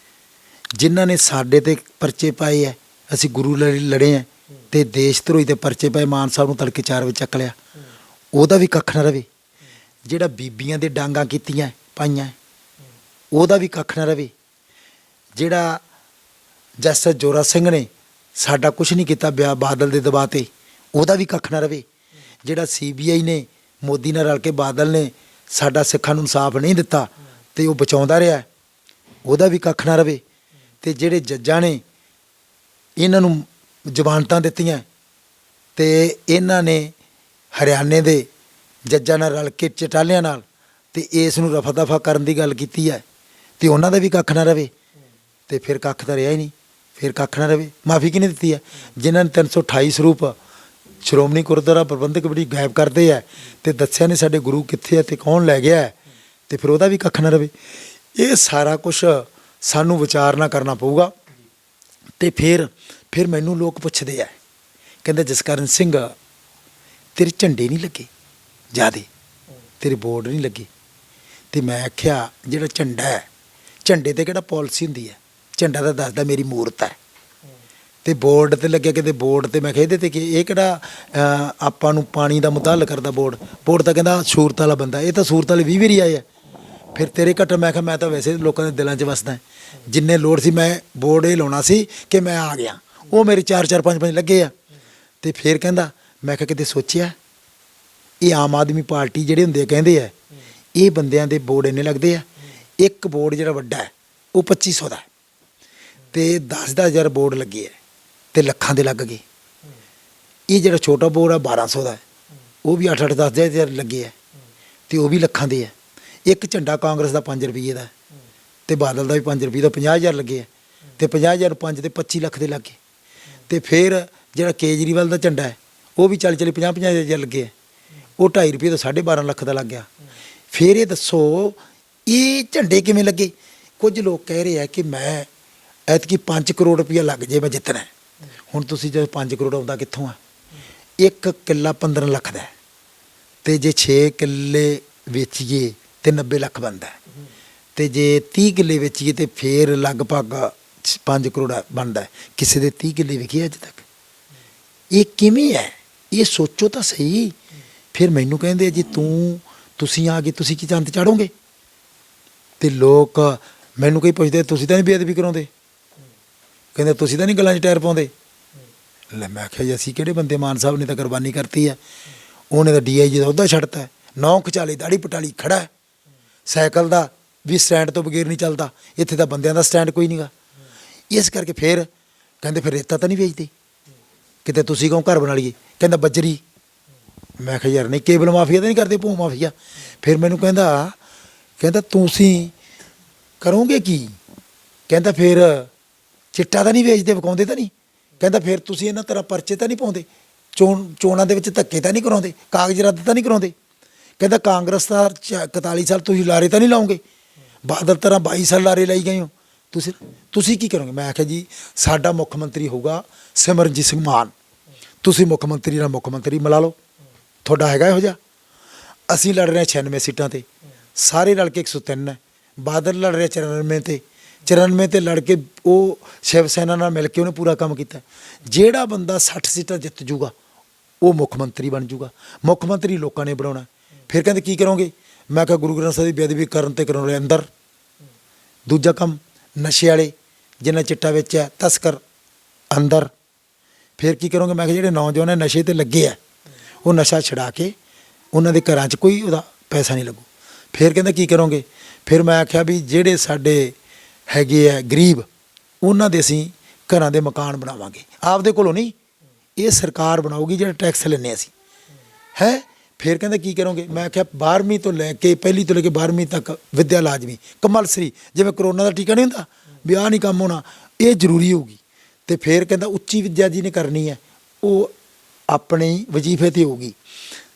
ਜਿਨ੍ਹਾਂ ਨੇ ਸਾਡੇ ਤੇ ਪਰਚੇ ਪਾਏ ਹੈ, ਅਸੀਂ ਗੁਰੂ ਲਈ ਲੜੇ ਹੈ ਤੇ ਦੇਸ਼ ਧਰੋਹੀ ਦੇ ਪਰਚੇ ਪਾਏ, ਮਾਨ ਸਾਹਿਬ ਨੂੰ ਤੜਕੇ 4 ਵਜੇ ਚੱਕ ਲਿਆ, ਉਹਦਾ ਵੀ ਕੱਖ ਨਾ ਰਵੇ। ਜਿਹੜਾ ਬੀਬੀਆਂ ਦੇ ਡਾਂਗਾਂ ਕੀਤੀਆਂ ਪਾਈਆਂ, ਉਹਦਾ ਵੀ ਕੱਖ ਨਾ ਰਵੇ। ਜਿਹੜਾ ਜਸਟਿਸ ਜੋਰਾ ਸਿੰਘ ਨੇ ਸਾਡਾ ਕੁਛ ਨਹੀਂ ਕੀਤਾ ਬਾਦਲ ਦੇ ਦਬਾਅ 'ਤੇ, ਉਹਦਾ ਵੀ ਕੱਖ ਨਾ ਰਵੇ। ਜਿਹੜਾ CBI ਨੇ ਮੋਦੀ ਨਾਲ ਰਲ ਕੇ ਬਾਦਲ ਨੇ ਸਾਡਾ ਸਿੱਖਾਂ ਨੂੰ ਇਨਸਾਫ ਨਹੀਂ ਦਿੱਤਾ ਤੇ ਉਹ ਬਚਾਉਂਦਾ ਰਿਹਾ, ਉਹਦਾ ਵੀ ਕੱਖ ਨਾ ਰਵੇ। ਤੇ ਜਿਹੜੇ ਜੱਜਾਂ ਨੇ ਇਹਨਾਂ ਨੂੰ ਜ਼ਮਾਨਤਾਂ ਦਿੱਤੀਆਂ ਤੇ ਇਹਨਾਂ ਨੇ ਹਰਿਆਣੇ ਦੇ ਜੱਜਾਂ ਨਾਲ ਰਲ ਕੇ ਚਟਾਲਿਆਂ ਨਾਲ ਤੇ ਇਸ ਨੂੰ ਰਫਾ ਦਫਾ ਕਰਨ ਦੀ ਗੱਲ ਕੀਤੀ ਹੈ, ਤੇ ਉਹਨਾਂ ਦਾ ਵੀ ਕੱਖ ਨਾ ਰਵੇ। ਤੇ ਫਿਰ ਕੱਖ ਤਾਂ ਰਿਹਾ ਹੀ ਨਹੀਂ, ਫਿਰ ਕੱਖ ਨਾ ਰਵੇ। ਮਾਫੀ ਕਿਹਨੇ ਦਿੱਤੀ ਹੈ? ਜਿਨ੍ਹਾਂ ਨੇ 328 ਸਰੂਪ ਸ਼੍ਰੋਮਣੀ ਗੁਰਦੁਆਰਾ ਪ੍ਰਬੰਧਕ ਕਮੇਟੀ ਗਾਇਬ ਕਰਦੇ ਆ ਤੇ ਦੱਸਿਆ ਨਹੀਂ ਸਾਡੇ ਗੁਰੂ ਕਿੱਥੇ ਆ ਤੇ ਕੌਣ ਲੈ ਗਿਆ ਹੈ, ਤੇ ਫਿਰ ਉਹਦਾ ਵੀ ਕੱਖ ਨਾ ਰਵੇ। ਇਹ ਸਾਰਾ ਕੁਛ ਸਾਨੂੰ ਵਿਚਾਰਨਾ ਕਰਨਾ ਪਊਗਾ। ਤੇ ਫਿਰ ਮੈਨੂੰ ਲੋਕ ਪੁੱਛਦੇ ਆ, ਕਹਿੰਦੇ ਜਸਕਰਨ ਸਿੰਘ ਤੇਰੇ ਝੰਡੇ ਨਹੀਂ ਲੱਗੇ ਜ਼ਿਆਦੇ, ਤੇਰੇ ਬੋਰਡ ਨਹੀਂ ਲੱਗੇ। ਤੇ ਮੈਂ ਆਖਿਆ ਜਿਹੜਾ ਝੰਡਾ ਹੈ, ਝੰਡੇ 'ਤੇ ਕਿਹੜਾ ਪਾਲਿਸੀ ਹੁੰਦੀ ਹੈ? ਝੰਡਾ ਤਾਂ ਦੱਸਦਾ ਮੇਰੀ ਮੂਰਤ ਹੈ। ਤੇ ਬੋਰਡ 'ਤੇ ਲੱਗਿਆ, ਕਿਤੇ ਬੋਰਡ 'ਤੇ ਮੈਂ ਕਿਹਾ ਇਹਦੇ 'ਤੇ ਕਿ ਇਹ ਕਿਹੜਾ ਆਪਾਂ ਨੂੰ ਪਾਣੀ ਦਾ ਮੁਤਾਲ ਕਰਦਾ ਬੋਰਡ ਤਾਂ ਕਹਿੰਦਾ ਸੂਰਤ ਵਾਲਾ ਬੰਦਾ, ਇਹ ਤਾਂ ਸੂਰਤ ਵਾਲੇ 20 ਵਾਰੀ ਆਏ ਆ। ਫਿਰ ਤੇਰੇ ਘੱਟ ਮੈਂ ਕਿਹਾ ਮੈਂ ਤਾਂ ਵੈਸੇ ਲੋਕਾਂ ਦੇ ਦਿਲਾਂ 'ਚ ਵਸਦਾ, ਜਿੰਨੇ ਲੋੜ ਸੀ ਮੈਂ ਬੋਰਡ ਇਹ ਲਾਉਣਾ ਸੀ ਕਿ ਮੈਂ ਆ ਗਿਆ, ਉਹ ਮੇਰੇ 4-4 5-5 ਲੱਗੇ ਆ। ਤੇ ਫਿਰ ਕਹਿੰਦਾ, ਮੈਂ ਕਿਹਾ ਕਿਤੇ ਸੋਚਿਆ ਇਹ ਆਮ ਆਦਮੀ ਪਾਰਟੀ ਜਿਹੜੇ ਹੁੰਦੇ ਆ ਕਹਿੰਦੇ ਆ ਇਹ ਬੰਦਿਆਂ ਦੇ ਬੋਰਡ ਇੰਨੇ ਲੱਗਦੇ ਆ, ਇੱਕ ਬੋਰਡ ਜਿਹੜਾ ਵੱਡਾ ਹੈ ਉਹ 2500 ਦਾ ਤੇ 10,000 ਬੋਰਡ ਲੱਗੇ ਹੈ ਤੇ ਲੱਖਾਂ ਦੇ ਲੱਗ ਗਏ। ਇਹ ਜਿਹੜਾ ਛੋਟਾ ਬੋਰਡ ਆ 1200 ਦਾ, ਉਹ ਵੀ 8-8 10,000 ਲੱਗੇ ਹੈ ਤੇ ਉਹ ਵੀ ਲੱਖਾਂ ਦੇ ਹੈ। ਇੱਕ ਝੰਡਾ ਕਾਂਗਰਸ ਦਾ 5 ਰੁਪਏ ਦਾ ਤੇ ਬਾਦਲ ਦਾ ਵੀ 5 ਰੁਪਏ ਦਾ, 50,000 ਲੱਗੇ ਹੈ ਤੇ 50,000 5 ਤੇ 25 ਲੱਖ ਦੇ ਲੱਗੇ। ਤੇ ਫਿਰ ਜਿਹੜਾ ਕੇਜਰੀਵਾਲ ਦਾ ਝੰਡਾ ਹੈ ਉਹ ਵੀ 40-40 50-50,000 ਲੱਗੇ ਹੈ, ਉਹ 2.5 ਰੁਪਏ ਤੋਂ 12.5 ਲੱਖ ਦਾ ਲੱਗ ਗਿਆ। ਫਿਰ ਇਹ ਦੱਸੋ ਇਹ ਝੰਡੇ ਕਿਵੇਂ ਲੱਗੇ? ਕੁਝ ਲੋਕ ਕਹਿ ਰਹੇ ਆ ਕਿ ਮੈਂ ਐਤਕੀ 5 ਕਰੋੜ ਰੁਪਇਆ ਲੱਗ ਜੇ ਮੈਂ ਜਿੱਤਣਾ। ਹੁਣ ਤੁਸੀਂ ਜਦੋਂ 5 ਕਰੋੜ ਆਉਂਦਾ ਕਿੱਥੋਂ ਆ? ਇੱਕ ਕਿੱਲਾ 15 ਲੱਖ ਦਾ ਤੇ ਜੇ 6 ਕਿੱਲੇ ਵੇਚੀਏ ਤੇ 90 ਲੱਖ ਬਣਦਾ, ਤੇ ਜੇ 30 ਕਿੱਲੇ ਵੇਚੀਏ ਤੇ ਫਿਰ ਲਗਭਗ 5 ਕਰੋੜ ਬਣਦਾ। ਕਿਸੇ ਦੇ 30 ਕਿੱਲੇ ਵਿਕੇ ਅੱਜ ਤੱਕ? ਇਹ ਕਿਵੇਂ ਹੈ? ਇਹ ਸੋਚੋ ਤਾਂ ਸਹੀ। ਫਿਰ ਮੈਨੂੰ ਕਹਿੰਦੇ ਜੀ ਤੁਸੀਂ ਆ ਗਏ, ਤੁਸੀਂ ਕੀ ਚੰਦ ਚਾੜੋਗੇ? ਤੇ ਲੋਕ ਮੈਨੂੰ ਕਈ ਪੁੱਛਦੇ ਤੁਸੀਂ ਤਾਂ ਨਹੀਂ ਬੇਅਦਬੀ ਕਰਾਉਂਦੇ, ਕਹਿੰਦੇ ਤੁਸੀਂ ਤਾਂ ਨਹੀਂ ਗੱਲਾਂ 'ਚ ਟਾਇਰ ਪਾਉਂਦੇ। ਲੈ ਮੈਂ ਆਖਿਆ ਜੀ ਅਸੀਂ ਕਿਹੜੇ ਬੰਦੇ? ਮਾਨ ਸਾਹਿਬ ਨੇ ਤਾਂ ਕੁਰਬਾਨੀ ਕਰਤੀ ਹੈ, ਉਹਨੇ ਤਾਂ DIG ਦਾ ਅਹੁਦਾ ਛੱਡਤਾ, 9 ਖਿਚਾਲੇ ਦਾੜੀ ਪਟਾਲੀ ਖੜਾ, ਸਾਈਕਲ ਦਾ ਵੀ ਸਟੈਂਡ ਤੋਂ ਬਗੈਰ ਨਹੀਂ ਚੱਲਦਾ, ਇੱਥੇ ਤਾਂ ਬੰਦਿਆਂ ਦਾ ਸਟੈਂਡ ਕੋਈ ਨਹੀਂ ਗਾ। ਇਸ ਕਰਕੇ ਫਿਰ ਕਹਿੰਦੇ ਫਿਰ ਰੇਤਾ ਤਾਂ ਨਹੀਂ ਵੇਚਦੇ, ਕਿਤੇ ਤੁਸੀਂ ਕਹੋ ਘਰ ਬਣਾ ਲਈਏ, ਕਹਿੰਦਾ ਬੱਜਰੀ। ਮੈਂ ਕਿਹਾ ਯਾਰ ਨਹੀਂ, ਕੇਬਲ ਮਾਫੀਆ ਤਾਂ ਨਹੀਂ ਕਰਦੇ, ਭੂ ਮਾਫੀਆ। ਫਿਰ ਮੈਨੂੰ ਕਹਿੰਦਾ ਤੁਸੀਂ ਕਰੋਗੇ ਕੀ? ਕਹਿੰਦਾ ਫਿਰ ਚਿੱਟਾ ਤਾਂ ਨਹੀਂ ਵੇਚਦੇ, ਵਿਕਾਉਂਦੇ ਤਾਂ ਨਹੀਂ? ਕਹਿੰਦਾ ਫਿਰ ਤੁਸੀਂ ਇਹਨਾਂ ਤਰ੍ਹਾਂ ਪਰਚੇ ਤਾਂ ਨਹੀਂ ਪਾਉਂਦੇ, ਚੋਣਾਂ ਦੇ ਵਿੱਚ ਧੱਕੇ ਤਾਂ ਨਹੀਂ ਕਰਾਉਂਦੇ, ਕਾਗਜ਼ ਰੱਦ ਤਾਂ ਨਹੀਂ ਕਰਾਉਂਦੇ? ਕਹਿੰਦਾ ਕਾਂਗਰਸ ਦਾ 41 ਸਾਲ ਤੁਸੀਂ ਲਾਰੇ ਤਾਂ ਨਹੀਂ ਲਾਉਂਗੇ, ਬਾਦਲ ਤਰ੍ਹਾਂ 22 ਸਾਲ ਲਾਰੇ ਲਾਈ ਗਏ ਹੋ, ਤੁਸੀਂ ਕੀ ਕਰੋਗੇ? ਮੈਂ ਆਖਿਆ ਜੀ ਸਾਡਾ ਮੁੱਖ ਮੰਤਰੀ ਹੋਊਗਾ ਸਿਮਰਨਜੀਤ ਸਿੰਘ ਮਾਨ, ਤੁਸੀਂ ਮੁੱਖ ਮੰਤਰੀ ਨਾਲ ਮੁੱਖ ਮੰਤਰੀ ਮਿਲਾ ਲਓ, ਤੁਹਾਡਾ ਹੈਗਾ ਇਹੋ ਜਿਹਾ। ਅਸੀਂ ਲੜ ਰਹੇ 96 ਸੀਟਾਂ 'ਤੇ, ਸਾਰੇ ਲੜ ਕੇ 103 ਹੈ। ਬਾਦਲ ਲੜ ਰਿਹਾ 94 ਤੇ ਲੜ ਕੇ ਉਹ ਸ਼ਿਵ ਸੈਨਾ ਨਾਲ ਮਿਲ ਕੇ ਉਹਨੇ ਪੂਰਾ ਕੰਮ ਕੀਤਾ। ਜਿਹੜਾ ਬੰਦਾ 60 ਸੀਟਾਂ ਜਿੱਤ ਜੂਗਾ ਉਹ ਮੁੱਖ ਮੰਤਰੀ ਬਣ ਜੂਗਾ। ਮੁੱਖ ਮੰਤਰੀ ਲੋਕਾਂ ਨੇ ਬਣਾਉਣਾ। ਫਿਰ ਕਹਿੰਦੇ ਕੀ ਕਰੋਗੇ? ਮੈਂ ਕਿਹਾ ਗੁਰੂ ਗ੍ਰੰਥ ਸਾਹਿਬ ਦੀ ਬੇਅਦਬੀ ਕਰਨ ਤੇ ਕਰਾਉਣੇ ਅੰਦਰ। ਦੂਜਾ ਕੰਮ ਨਸ਼ੇ ਵਾਲੇ ਜਿਹਨਾਂ ਚਿੱਟਾ ਵੇਚਿਆ ਤਸਕਰ ਅੰਦਰ। ਫਿਰ ਕੀ ਕਰੋਗੇ? ਮੈਂ ਕਿਹਾ ਜਿਹੜੇ ਨੌਜਵਾਨ ਨਸ਼ੇ 'ਤੇ ਲੱਗੇ ਆ ਉਹ ਨਸ਼ਾ ਛਡਾ ਕੇ ਉਹਨਾਂ ਦੇ ਘਰਾਂ 'ਚ ਕੋਈ ਉਹਦਾ ਪੈਸਾ ਨਹੀਂ ਲੱਗੂ। ਫਿਰ ਕਹਿੰਦਾ ਕੀ ਕਰੋਗੇ? ਫਿਰ ਮੈਂ ਆਖਿਆ ਵੀ ਜਿਹੜੇ ਸਾਡੇ ਹੈਗੇ ਆ ਗਰੀਬ ਉਹਨਾਂ ਦੇ ਅਸੀਂ ਘਰਾਂ ਦੇ ਮਕਾਨ ਬਣਾਵਾਂਗੇ, ਆਪਦੇ ਕੋਲੋਂ ਨਹੀਂ, ਇਹ ਸਰਕਾਰ ਬਣਾਊਗੀ ਜਿਹੜਾ ਟੈਕਸ ਲੈਂਦੇ ਅਸੀਂ ਹੈ। ਫਿਰ ਕਹਿੰਦਾ ਕੀ ਕਰੋਗੇ? ਮੈਂ ਆਖਿਆ 12ਵੀਂ ਤੋਂ ਲੈ ਕੇ 1 ਤੋਂ ਲੈ ਕੇ 12ਵੀਂ ਤੱਕ ਵਿੱਦਿਆ ਲਾਜ਼ਮੀ ਕੰਪਲਸਰੀ, ਜਿਵੇਂ ਕਰੋਨਾ ਦਾ ਟੀਕਾ ਨਹੀਂ ਹੁੰਦਾ ਵੀ ਆਹ ਨਹੀਂ ਕੰਮ ਹੋਣਾ, ਇਹ ਜ਼ਰੂਰੀ ਹੋਊਗੀ। ਤੇ ਫਿਰ ਕਹਿੰਦਾ ਉੱਚੀ ਵਿੱਦਿਆ ਜਿਹਨੇ ਕਰਨੀ ਹੈ ਉਹ ਆਪਣੇ ਵਜ਼ੀਫੇ 'ਤੇ ਹੋਊਗੀ।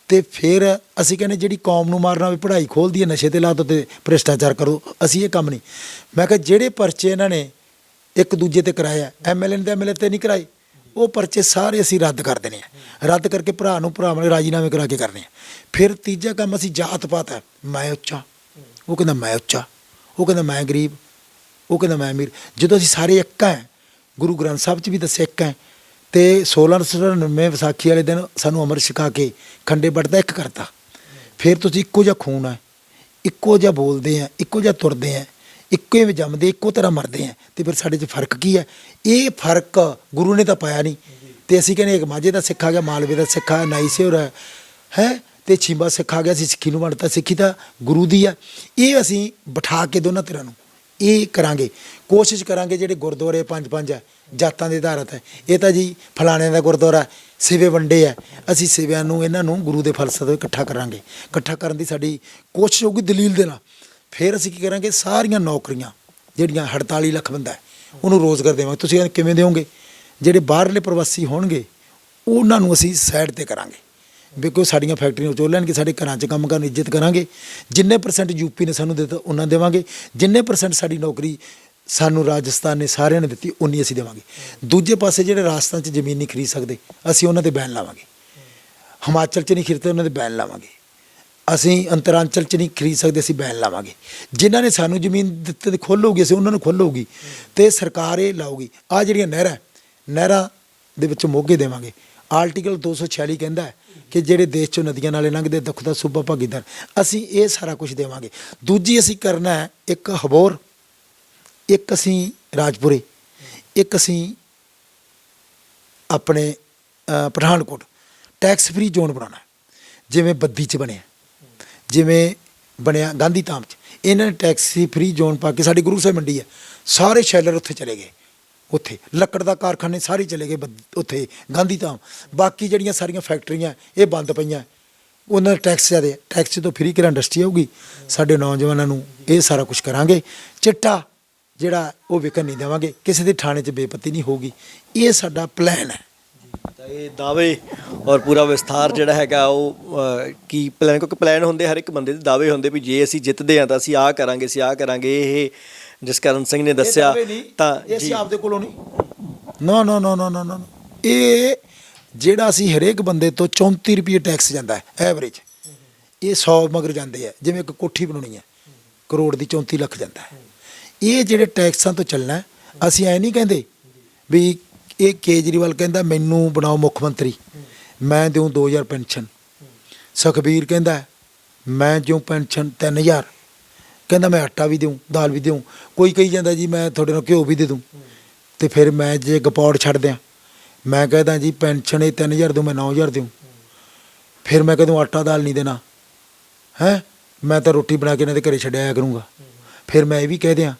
ਤੇ ਫਿਰ ਅਸੀਂ ਕਹਿੰਦੇ ਜਿਹੜੀ ਕੌਮ ਨੂੰ ਮਾਰਨਾ ਵੀ ਪੜ੍ਹਾਈ ਖੋਲ੍ਹਦੀ ਹੈ, ਨਸ਼ੇ ਤੇ ਲਾ ਦਿਓ ਤੇ ਭ੍ਰਿਸ਼ਟਾਚਾਰ ਕਰੋ, ਅਸੀਂ ਇਹ ਕੰਮ ਨਹੀਂ। ਮੈਂ ਕਿਹਾ ਜਿਹੜੇ ਪਰਚੇ ਇਹਨਾਂ ਨੇ ਇੱਕ ਦੂਜੇ ਤੇ ਕਰਾਇਆ, ਐਮਐਲਏ ਨੇ ਤੇ ਐਮਐਲਏ ਤੇ ਨਹੀਂ ਕਰਾਏ, ਉਹ ਪਰਚੇ ਸਾਰੇ ਅਸੀਂ ਰੱਦ ਕਰ ਦੇਣੇ ਆ, ਰੱਦ ਕਰਕੇ ਭਰਾ ਨੂੰ ਭਰਾਵਾਂ ਨੇ ਰਾਜੀਨਾਮੇ ਕਰਾ ਕੇ ਕਰਨੇ ਆ। ਫਿਰ ਤੀਜਾ ਕੰਮ ਅਸੀਂ ਜਾਤ ਪਾਤ ਹੈ, ਮੈਂ ਉੱਚਾ, ਉਹ ਕਹਿੰਦਾ ਮੈਂ ਉੱਚਾ, ਉਹ ਕਹਿੰਦਾ ਮੈਂ ਗਰੀਬ, ਉਹ ਕਹਿੰਦਾ ਮੈਂ ਅਮੀਰ। ਜਦੋਂ ਅਸੀਂ ਸਾਰੇ ਇੱਕ ਹੈ, ਗੁਰੂ ਗ੍ਰੰਥ ਸਾਹਿਬ 'ਚ ਵੀ ਦੱਸਿਆ ਇੱਕ ਹੈ, ਤੇ 1699 ਵਿਸਾਖੀ ਵਾਲੇ ਦਿਨ ਸਾਨੂੰ ਅੰਮ੍ਰਿਤ ਛਕਾ ਕੇ ਖੰਡੇ ਬੱਟ ਦਾ ਇੱਕ ਕਰਤਾ। ਫਿਰ ਤੁਸੀਂ ਇੱਕੋ ਜਿਹਾ ਖੂਨ ਹੈ, ਇੱਕੋ ਜਿਹਾ ਬੋਲਦੇ ਆ, ਇੱਕੋ ਜਿਹਾ ਤੁਰਦੇ ਆ, ਇੱਕੋ ਹੀ ਜੰਮਦੇ, ਇੱਕੋ ਤਰ੍ਹਾਂ ਮਰਦੇ ਆ, ਤੇ ਫਿਰ ਸਾਡੇ 'ਚ ਫਰਕ ਕੀ ਹੈ? ਇਹ ਫਰਕ ਗੁਰੂ ਨੇ ਤਾਂ ਪਾਇਆ ਨਹੀਂ। ਤੇ ਅਸੀਂ ਕਹਿੰਦੇ ਇੱਕ ਮਾਝੇ ਦਾ ਸਿੱਖ ਆ ਗਿਆ, ਮਾਲਵੇ ਦਾ ਸਿੱਖ ਆ, ਨਾਈ ਸਿਉਰ ਹੈ ਤੇ ਛੀਂਬਾ ਸਿੱਖ ਆ ਗਿਆ, ਅਸੀਂ ਸਿੱਖੀ ਨੂੰ ਵੰਡਤਾ, ਸਿੱਖੀ ਤਾਂ ਗੁਰੂ ਦੀ ਆ। ਇਹ ਅਸੀਂ ਬਿਠਾ ਕੇ ਦੋਨਾਂ ਧਿਰਾਂ ਨੂੰ ਇਹ ਕਰਾਂਗੇ, ਕੋਸ਼ਿਸ਼ ਕਰਾਂਗੇ। ਜਿਹੜੇ ਗੁਰਦੁਆਰੇ ਪੰਜ ਹੈ, ਜਾਤਾਂ ਦੇ ਆਧਾਰਿਤ ਹੈ, ਇਹ ਤਾਂ ਜੀ ਫਲਾਣਿਆਂ ਦਾ ਗੁਰਦੁਆਰਾ, ਸਿਵੇ ਵੰਡੇ ਹੈ, ਅਸੀਂ ਸਿਵਿਆਂ ਨੂੰ ਇਹਨਾਂ ਨੂੰ ਗੁਰੂ ਦੇ ਫਲਸਫੇ ਇਕੱਠਾ ਕਰਾਂਗੇ। ਇਕੱਠਾ ਕਰਨ ਦੀ ਸਾਡੀ ਕੋਸ਼ਿਸ਼ ਹੋਊਗੀ ਦਲੀਲ ਦੇ ਨਾਲ। ਫਿਰ ਅਸੀਂ ਕੀ ਕਰਾਂਗੇ, ਸਾਰੀਆਂ ਨੌਕਰੀਆਂ ਜਿਹੜੀਆਂ 48 ਲੱਖ ਬੰਦਾ ਹੈ ਉਹਨੂੰ ਰੋਜ਼ਗਾਰ ਦੇਵਾਂਗੇ। ਤੁਸੀਂ ਕਿਵੇਂ ਦਿਓਗੇ? ਜਿਹੜੇ ਬਾਹਰਲੇ ਪ੍ਰਵਾਸੀ ਹੋਣਗੇ ਉਹਨਾਂ ਨੂੰ ਅਸੀਂ ਸਾਈਡ ਤੇ ਕਰਾਂਗੇ, ਬਿਕੋ ਸਾਡੀਆਂ ਫੈਕਟਰੀਆਂ ਚੋਂ ਲੈਣਗੇ, ਸਾਡੇ ਘਰਾਂ 'ਚ ਕੰਮ ਕਰਨ, ਇੱਜ਼ਤ ਕਰਾਂਗੇ। ਜਿੰਨੇ % ਯੂਪੀ ਨੇ ਸਾਨੂੰ ਦਿੱਤਾ ਉਹਨਾਂ ਦੇਵਾਂਗੇ, ਜਿੰਨੇ % ਸਾਡੀ ਨੌਕਰੀ ਸਾਨੂੰ ਰਾਜਸਥਾਨ ਨੇ ਸਾਰਿਆਂ ਨੇ ਦਿੱਤੀ ਉਨੀ ਅਸੀਂ ਦੇਵਾਂਗੇ। ਦੂਜੇ ਪਾਸੇ ਜਿਹੜੇ ਰਾਜਸਥਾਨ 'ਚ ਜ਼ਮੀਨ ਨਹੀਂ ਖਰੀਦ ਸਕਦੇ, ਅਸੀਂ ਉਹਨਾਂ 'ਤੇ ਬੈਨ ਲਾਵਾਂਗੇ। ਹਿਮਾਚਲ 'ਚ ਨਹੀਂ ਖਰੀਦਦੇ, ਉਹਨਾਂ 'ਤੇ ਬੈਨ ਲਾਵਾਂਗੇ। ਅਸੀਂ ਅੰਤਰਾਂਚਲ 'ਚ ਨਹੀਂ ਖਰੀਦ ਸਕਦੇ, ਅਸੀਂ ਬੈਨ ਲਾਵਾਂਗੇ। ਜਿਨ੍ਹਾਂ ਨੇ ਸਾਨੂੰ ਜ਼ਮੀਨ ਦਿੱਤੀ ਤੇ ਖੋਲ੍ਹੂਗੀ, ਅਸੀਂ ਉਹਨਾਂ ਨੂੰ ਖੋਲ੍ਹੂਗੀ ਅਤੇ ਸਰਕਾਰ ਇਹ ਲਾਊਗੀ। ਆਹ ਜਿਹੜੀਆਂ ਨਹਿਰਾਂ ਦੇ ਵਿੱਚ ਮੋਗੇ ਦੇਵਾਂਗੇ। ਆਰਟੀਕਲ 246 ਕਹਿੰਦਾ ਹੈ ਕਿ ਜਿਹੜੇ ਦੇਸ਼ 'ਚੋਂ ਨਦੀਆਂ ਨਾਲੇ ਲੰਘਦੇ, ਦੁੱਖ ਦਾ ਸੂਬਾ ਭਾਗੀਦਾਰ, ਅਸੀਂ ਇਹ ਸਾਰਾ ਕੁਝ ਦੇਵਾਂਗੇ। ਦੂਜੀ ਅਸੀਂ ਕਰਨਾ ਹੈ ਇੱਕ ਹਬੋਰ, ਇੱਕ ਅਸੀਂ ਰਾਜਪੁਰੇ, ਇੱਕ ਅਸੀਂ ਆਪਣੇ ਪਠਾਨਕੋਟ ਟੈਕਸ ਫਰੀ ਜ਼ੋਨ ਬਣਾਉਣਾ, ਜਿਵੇਂ ਬੱਦੀ 'ਚ ਬਣਿਆ, ਜਿਵੇਂ ਬਣਿਆ ਗਾਂਧੀ ਧਾਮ 'ਚ। ਇਹਨਾਂ ਨੇ ਟੈਕਸ ਫਰੀ ਜ਼ੋਨ ਪਾ ਕੇ, ਸਾਡੀ ਗੁਰੂ ਸਾਹਿਬ ਮੰਡੀ ਹੈ, ਸਾਰੇ ਸ਼ੈਲਰ ਉੱਥੇ ਚਲੇ ਗਏ, ਉੱਥੇ ਲੱਕੜ ਦਾ ਕਾਰਖਾਨੇ ਸਾਰੇ ਚਲੇ ਗਏ ਉੱਥੇ ਗਾਂਧੀ ਧਾਮ। ਬਾਕੀ ਜਿਹੜੀਆਂ ਸਾਰੀਆਂ ਫੈਕਟਰੀਆਂ ਇਹ ਬੰਦ ਪਈਆਂ, ਉਹਨਾਂ ਦਾ ਟੈਕਸ ਜ਼ਿਆਦਾ, ਟੈਕਸ ਤੋਂ ਫਰੀ ਕਿਹੜਾ ਇੰਡਸਟਰੀ ਆਊਗੀ। ਸਾਡੇ ਨੌਜਵਾਨਾਂ ਨੂੰ ਇਹ ਸਾਰਾ ਕੁਝ ਕਰਾਂਗੇ। ਚਿੱਟਾ ਜਿਹੜਾ ਉਹ ਵਿਕਣ ਨਹੀਂ ਦੇਵਾਂਗੇ, ਕਿਸੇ ਦੇ ਥਾਣੇ 'ਚ ਬੇਪੱਤੀ ਨਹੀਂ ਹੋਊਗੀ। ਇਹ ਸਾਡਾ ਪਲਾਨ ਹੈ। ਤਾਂ ਇਹ ਦਾਅਵੇ ਔਰ ਪੂਰਾ ਵਿਸਥਾਰ ਜਿਹੜਾ ਹੈਗਾ ਉਹ ਕੀ ਪਲਾਨ, ਕਿਉਂਕਿ ਪਲਾਨ ਹੁੰਦੇ ਹਰ ਇੱਕ ਬੰਦੇ ਦੇ, ਦਾਅਵੇ ਹੁੰਦੇ ਵੀ ਜੇ ਅਸੀਂ ਜਿੱਤਦੇ ਹਾਂ ਤਾਂ ਅਸੀਂ ਆਹ ਕਰਾਂਗੇ, ਅਸੀਂ ਆਹ ਕਰਾਂਗੇ। ਇਹ ਜਸਕਰਨ ਸਿੰਘ ਨੇ ਦੱਸਿਆ ਤਾਂ ਇਹ ਅਸੀਂ ਆਪਦੇ ਕੋਲੋਂ ਨਹੀਂ, ਨਾ ਇਹ ਜਿਹੜਾ ਅਸੀਂ ਹਰੇਕ ਬੰਦੇ ਤੋਂ 34 ਰੁਪਏ ਟੈਕਸ ਜਾਂਦਾ ਹੈ ਐਵਰੇਜ, ਇਹ 100 ਮਗਰ ਜਾਂਦੇ ਆ। ਜਿਵੇਂ ਇੱਕ ਕੋਠੀ ਬਣਾਉਣੀ ਹੈ, ਕਰੋੜ ਦੀ 34 ਲੱਖ ਜਾਂਦਾ ਹੈ। ਇਹ ਜਿਹੜੇ ਟੈਕਸਾਂ ਤੋਂ ਚੱਲਣਾ। ਅਸੀਂ ਐ ਨਹੀਂ ਕਹਿੰਦੇ ਵੀ ਇਹ ਕੇਜਰੀਵਾਲ ਕਹਿੰਦਾ ਮੈਨੂੰ ਬਣਾਓ ਮੁੱਖ ਮੰਤਰੀ, ਮੈਂ ਦਿਉਂ 2000 ਪੈਨਸ਼ਨ। ਸੁਖਬੀਰ ਕਹਿੰਦਾ ਮੈਂ ਦਿਉਂ ਪੈਨਸ਼ਨ 3000, ਕਹਿੰਦਾ ਮੈਂ ਆਟਾ ਵੀ ਦਿਉਂ, ਦਾਲ ਵੀ ਦਿਉਂ। ਕੋਈ ਕਹੀ ਜਾਂਦਾ ਜੀ ਮੈਂ ਤੁਹਾਡੇ ਨਾਲ ਘਿਓ ਵੀ ਦੇ ਦੂੰ। ਤੇ ਫਿਰ ਮੈਂ ਜੇ ਗਪੌੜ ਛੱਡ ਦਿਆਂ, ਮੈਂ ਕਹਿੰਦਾ ਜੀ ਪੈਨਸ਼ਨ ਇਹ 3000 ਦਿਉਂ, ਮੈਂ 9000 ਦਿਉਂ। ਫਿਰ ਮੈਂ ਕਦੋਂ ਆਟਾ ਦਾਲ ਨਹੀਂ ਦੇਣਾ ਹੈ, ਮੈਂ ਤਾਂ ਰੋਟੀ ਬਣਾ ਕੇ ਇਹਨਾਂ ਦੇ ਘਰੇ ਛੱਡਿਆ ਕਰੂੰਗਾ। ਫਿਰ ਮੈਂ ਇਹ ਵੀ ਕਹਿ ਦਿਆਂ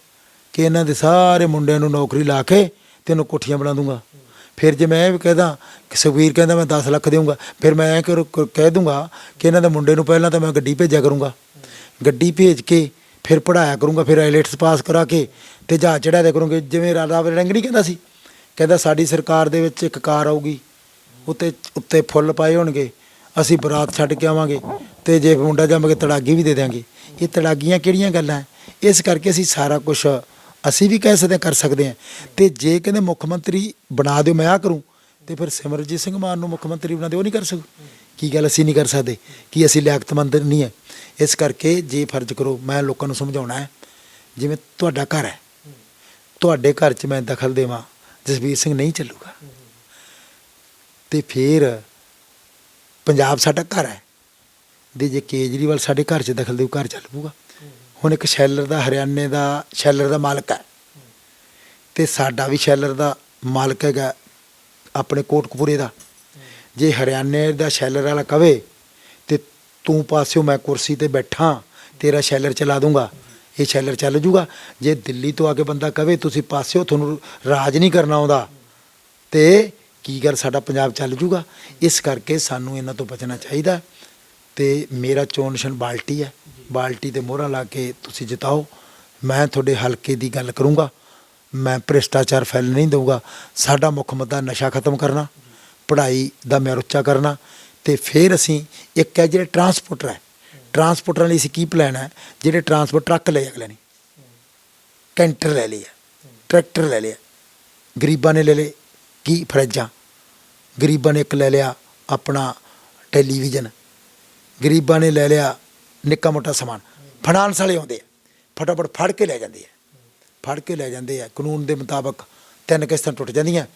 ਕਿ ਇਹਨਾਂ ਦੇ ਸਾਰੇ ਮੁੰਡਿਆਂ ਨੂੰ ਨੌਕਰੀ ਲਾ ਕੇ ਤੈਨੂੰ ਕੋਠੀਆਂ ਬਣਾ ਦੂੰਗਾ। ਫਿਰ ਜੇ ਮੈਂ ਇਹ ਵੀ ਕਹਿਦਾ ਕਿ ਸੁਖਬੀਰ ਕਹਿੰਦਾ ਮੈਂ 10 ਲੱਖ ਦੇਊਂਗਾ, ਫਿਰ ਮੈਂ ਇਹ ਕਹਿ ਦੂੰਗਾ ਕਿ ਇਹਨਾਂ ਦੇ ਮੁੰਡੇ ਨੂੰ ਪਹਿਲਾਂ ਤਾਂ ਮੈਂ ਗੱਡੀ ਭੇਜਿਆ ਕਰੂੰਗਾ, ਗੱਡੀ ਭੇਜ ਕੇ ਫਿਰ ਪੜ੍ਹਾਇਆ ਕਰੂੰਗਾ, ਫਿਰ ਆਈਲੈਟਸ ਪਾਸ ਕਰਾ ਕੇ ਤੇ ਜਹਾਜ਼ ਚੜ੍ਹਾ ਦਿਆ ਕਰੂੰਗੇ। ਜਿਵੇਂ ਰਾਜਾ ਵੜਿੰਗ ਨਹੀਂ ਕਹਿੰਦਾ ਸੀ, ਕਹਿੰਦਾ ਸਾਡੀ ਸਰਕਾਰ ਦੇ ਵਿੱਚ ਇੱਕ ਕਾਰ ਆਊਗੀ, ਉੱਤੇ ਫੁੱਲ ਪਾਏ ਹੋਣਗੇ, ਅਸੀਂ ਬਰਾਤ ਛੱਡ ਕੇ ਆਵਾਂਗੇ ਤੇ ਜੇ ਮੁੰਡਾ ਜੰਮ ਕੇ ਤੜਾਗੀ ਵੀ ਦੇ ਦਿਆਂਗੇ। ਇਹ ਤੜਾਗੀਆਂ ਕਿਹੜੀਆਂ ਗੱਲਾਂ ਹੈ? ਇਸ ਕਰਕੇ ਅਸੀਂ ਸਾਰਾ ਕੁਛ ਅਸੀਂ ਵੀ ਕਹਿ ਸਕਦੇ ਕਰ ਸਕਦੇ ਹਾਂ। ਤੇ ਜੇ ਕਹਿੰਦੇ ਮੁੱਖ ਮੰਤਰੀ ਬਣਾ ਦਿਓ ਮੈਂ ਆਹ ਕਰੂੰ, ਤੇ ਫਿਰ ਸਿਮਰਜੀਤ ਸਿੰਘ ਮਾਨ ਨੂੰ ਮੁੱਖ ਮੰਤਰੀ ਬਣਾ ਦਿਓ, ਉਹ ਨਹੀਂ ਕਰ ਸਕੂ। ਕੀ ਗੱਲ ਅਸੀਂ ਨਹੀਂ ਕਰ ਸਕਦੇ? ਕੀ ਅਸੀਂ ਲਿਆਕਤਮੰਦ ਨਹੀਂ ਹੈ? ਇਸ ਕਰਕੇ ਜੇ ਫਰਜ਼ ਕਰੋ, ਮੈਂ ਲੋਕਾਂ ਨੂੰ ਸਮਝਾਉਣਾ ਹੈ, ਜਿਵੇਂ ਤੁਹਾਡਾ ਘਰ ਹੈ, ਤੁਹਾਡੇ ਘਰ 'ਚ ਮੈਂ ਦਖਲ ਦੇਵਾਂ, ਜਸਬੀਰ ਸਿੰਘ ਨਹੀਂ ਚੱਲੂਗਾ। ਤੇ ਫਿਰ ਪੰਜਾਬ ਸਾਡਾ ਘਰ ਹੈ, ਦੇ ਜੇ ਕੇਜਰੀਵਾਲ ਸਾਡੇ ਘਰ 'ਚ ਦਖਲ ਦੇਊ, ਘਰ ਚੱਲ ਪਊਗਾ। ਹੁਣ ਇੱਕ ਸ਼ੈਲਰ ਦਾ, ਹਰਿਆਣੇ ਦਾ ਸ਼ੈਲਰ ਦਾ ਮਾਲਕ ਹੈ, ਤੇ ਸਾਡਾ ਵੀ ਸ਼ੈਲਰ ਦਾ ਮਾਲਕ ਹੈਗਾ ਆਪਣੇ ਕੋਟਕਪੂਰੇ ਦਾ। ਜੇ ਹਰਿਆਣੇ ਦਾ ਸ਼ੈਲਰ ਵਾਲਾ ਕਵੇ ਤੇ ਤੂੰ ਪਾਸਿਓ ਮੈਂ ਕੁਰਸੀ ਤੇ ਬੈਠਾ, ਤੇਰਾ ਸ਼ੈਲਰ ਚਲਾ ਦੂੰਗਾ, ਇਹ ਸ਼ੈਲਰ ਚੱਲ ਜੂਗਾ। ਜੇ ਦਿੱਲੀ ਤੋਂ ਆ ਕੇ ਬੰਦਾ ਕਵੇ ਤੁਸੀਂ ਪਾਸਿਓ, ਤੁਹਾਨੂੰ ਰਾਜ ਨਹੀਂ ਕਰਨਾ ਆਉਂਦਾ, ਤੇ ਕੀ ਗੱਲ ਸਾਡਾ ਪੰਜਾਬ ਚੱਲ ਜੂਗਾ। ਇਸ ਕਰਕੇ ਸਾਨੂੰ ਇਹਨਾਂ ਤੋਂ ਬਚਣਾ ਚਾਹੀਦਾ। ਤੇ ਮੇਰਾ ਚੋਣ ਨਿਸ਼ਾਨ ਬਾਲਟੀ ਹੈ, ਬਾਲਟੀ 'ਤੇ ਮੋਹਰਾਂ ਲਾ ਕੇ ਤੁਸੀਂ ਜਿਤਾਓ। ਮੈਂ ਤੁਹਾਡੇ ਹਲਕੇ ਦੀ ਗੱਲ ਕਰੂੰਗਾ, ਮੈਂ ਭ੍ਰਿਸ਼ਟਾਚਾਰ ਫੈਲਣ ਨਹੀਂ ਦਊਗਾ। ਸਾਡਾ ਮੁੱਖ ਮੁੱਦਾ ਨਸ਼ਾ ਖਤਮ ਕਰਨਾ, ਪੜ੍ਹਾਈ ਦਾ ਮਿਆਰ ਉੱਚਾ ਕਰਨਾ, ਤੇ ਫਿਰ ਅਸੀਂ ਇੱਕ ਹੈ ਜਿਹੜੇ ਟਰਾਂਸਪੋਰਟਰ ਹੈ, ਟਰਾਂਸਪੋਰਟਰਾਂ ਲਈ ਅਸੀਂ ਕੀ ਪਲਾਨ ਹੈ, ਜਿਹੜੇ ਟਰਾਂਸਪੋਰਟ ਟਰੱਕ ਲਏ ਅਗਲੇ ਨੇ, ਕੈਂਟਰ ਲੈ ਲਿਆ, ਟਰੈਕਟਰ ਲੈ ਲਿਆ, ਗਰੀਬਾਂ ਨੇ ਲੈ ਲਏ ਕੀ ਫਰਿੱਜਾਂ, ਗਰੀਬਾਂ ਨੇ ਇੱਕ ਲੈ ਲਿਆ ਆਪਣਾ ਟੈਲੀਵਿਜ਼ਨ, ਗਰੀਬਾਂ ਨੇ ਲੈ ਲਿਆ ਨਿੱਕਾ ਮੋਟਾ ਸਮਾਨ। ਫਾਈਨਾਂਸ ਵਾਲੇ ਆਉਂਦੇ ਆ, ਫਟਾਫਟ ਫੜ ਕੇ ਲੈ ਜਾਂਦੇ ਆ, ਫੜ ਕੇ ਲੈ ਜਾਂਦੇ ਆ। ਕਾਨੂੰਨ ਦੇ ਮੁਤਾਬਕ 3 ਕਿਸ਼ਤਾਂ ਟੁੱਟ ਜਾਂਦੀਆਂ,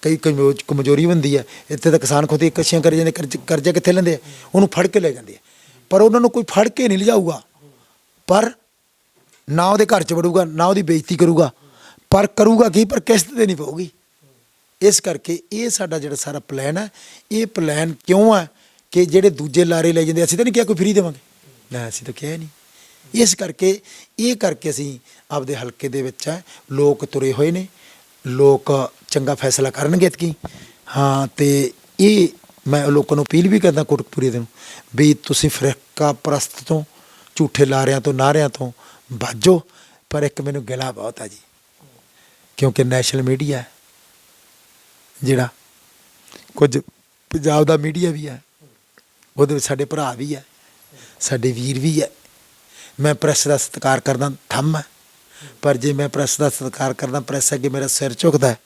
ਕਈ ਕਮਜ਼ੋਰੀ ਹੁੰਦੀ ਹੈ। ਇੱਥੇ ਤਾਂ ਕਿਸਾਨ ਖੁਦ ਇੱਕ ਕਿਸ਼ਤਾਂ ਕਰੀ ਜਾਂਦੇ, ਕਰਜ਼ਾ ਕਿੱਥੇ ਲੈਂਦੇ ਆ, ਉਹਨੂੰ ਫੜ ਕੇ ਲੈ ਜਾਂਦੇ ਆ। ਪਰ ਉਹਨਾਂ ਨੂੰ ਕੋਈ ਫੜ ਕੇ ਨਹੀਂ ਲਿਜਾਊਗਾ, ਪਰ ਨਾ ਉਹਦੇ ਘਰ 'ਚ ਵੜੂਗਾ, ਨਾ ਉਹਦੀ ਬੇਇੱਜ਼ਤੀ ਕਰੂਗਾ, ਪਰ ਕਰੂਗਾ ਕੀ, ਪਰ ਕਿਸ਼ਤ ਦੇਣੀ ਪਊਗੀ। ਇਸ ਕਰਕੇ ਇਹ ਸਾਡਾ ਜਿਹੜਾ ਸਾਰਾ ਪਲਾਨ ਹੈ, ਇਹ ਪਲਾਨ ਕਿਉਂ ਹੈ ਕਿ ਜਿਹੜੇ ਦੂਜੇ ਲਾਰੇ ਲੈ ਜਾਂਦੇ, ਅਸੀਂ ਤਾਂ ਨਹੀਂ ਕਿਹਾ ਕੋਈ ਫਰੀ ਦੇਵਾਂਗੇ, ਨਾ ਅਸੀਂ ਤਾਂ ਕਿਹਾ ਨਹੀਂ। ਇਸ ਕਰਕੇ ਇਹ ਕਰਕੇ ਅਸੀਂ ਆਪਦੇ ਹਲਕੇ ਦੇ ਵਿੱਚ ਹੈ, ਲੋਕ ਤੁਰੇ ਹੋਏ ਨੇ, ਲੋਕ ਚੰਗਾ ਫੈਸਲਾ ਕਰਨਗੇ ਐਤਕੀ। ਹਾਂ, ਤੇ ਇਹ ਮੈਂ ਲੋਕਾਂ ਨੂੰ ਅਪੀਲ ਵੀ ਕਰਦਾ ਕੋਟਕਪੂਰੇ ਦੇ ਨੂੰ ਵੀ ਤੁਸੀਂ ਫਿਰਕਾ ਪ੍ਰਸਤ ਤੋਂ, ਝੂਠੇ ਲਾਰਿਆਂ ਤੋਂ, ਨਾਰਿਆਂ ਤੋਂ ਬਾਜੋ। ਪਰ ਇੱਕ ਮੈਨੂੰ ਗਿਲਾ ਬਹੁਤ ਆ ਜੀ, ਕਿਉਂਕਿ ਨੈਸ਼ਨਲ ਮੀਡੀਆ ਜਿਹੜਾ ਕੁਝ ਪੰਜਾਬ ਦਾ ਮੀਡੀਆ ਵੀ ਹੈ, ਉਹਦੇ ਵਿੱਚ ਸਾਡੇ ਭਰਾ ਵੀ ਹੈ, ਸਾਡੇ ਵੀਰ ਵੀ ਹੈ। ਮੈਂ ਪ੍ਰੈਸ ਦਾ ਸਤਿਕਾਰ ਕਰਦਾ, ਥੰਮ ਹੈ, ਪਰ ਜੇ ਮੈਂ ਪ੍ਰੈਸ ਦਾ ਸਤਿਕਾਰ ਕਰਦਾ, ਪ੍ਰੈਸ ਅੱਗੇ ਮੇਰਾ ਸਿਰ ਝੁਕਦਾ ਹੈ,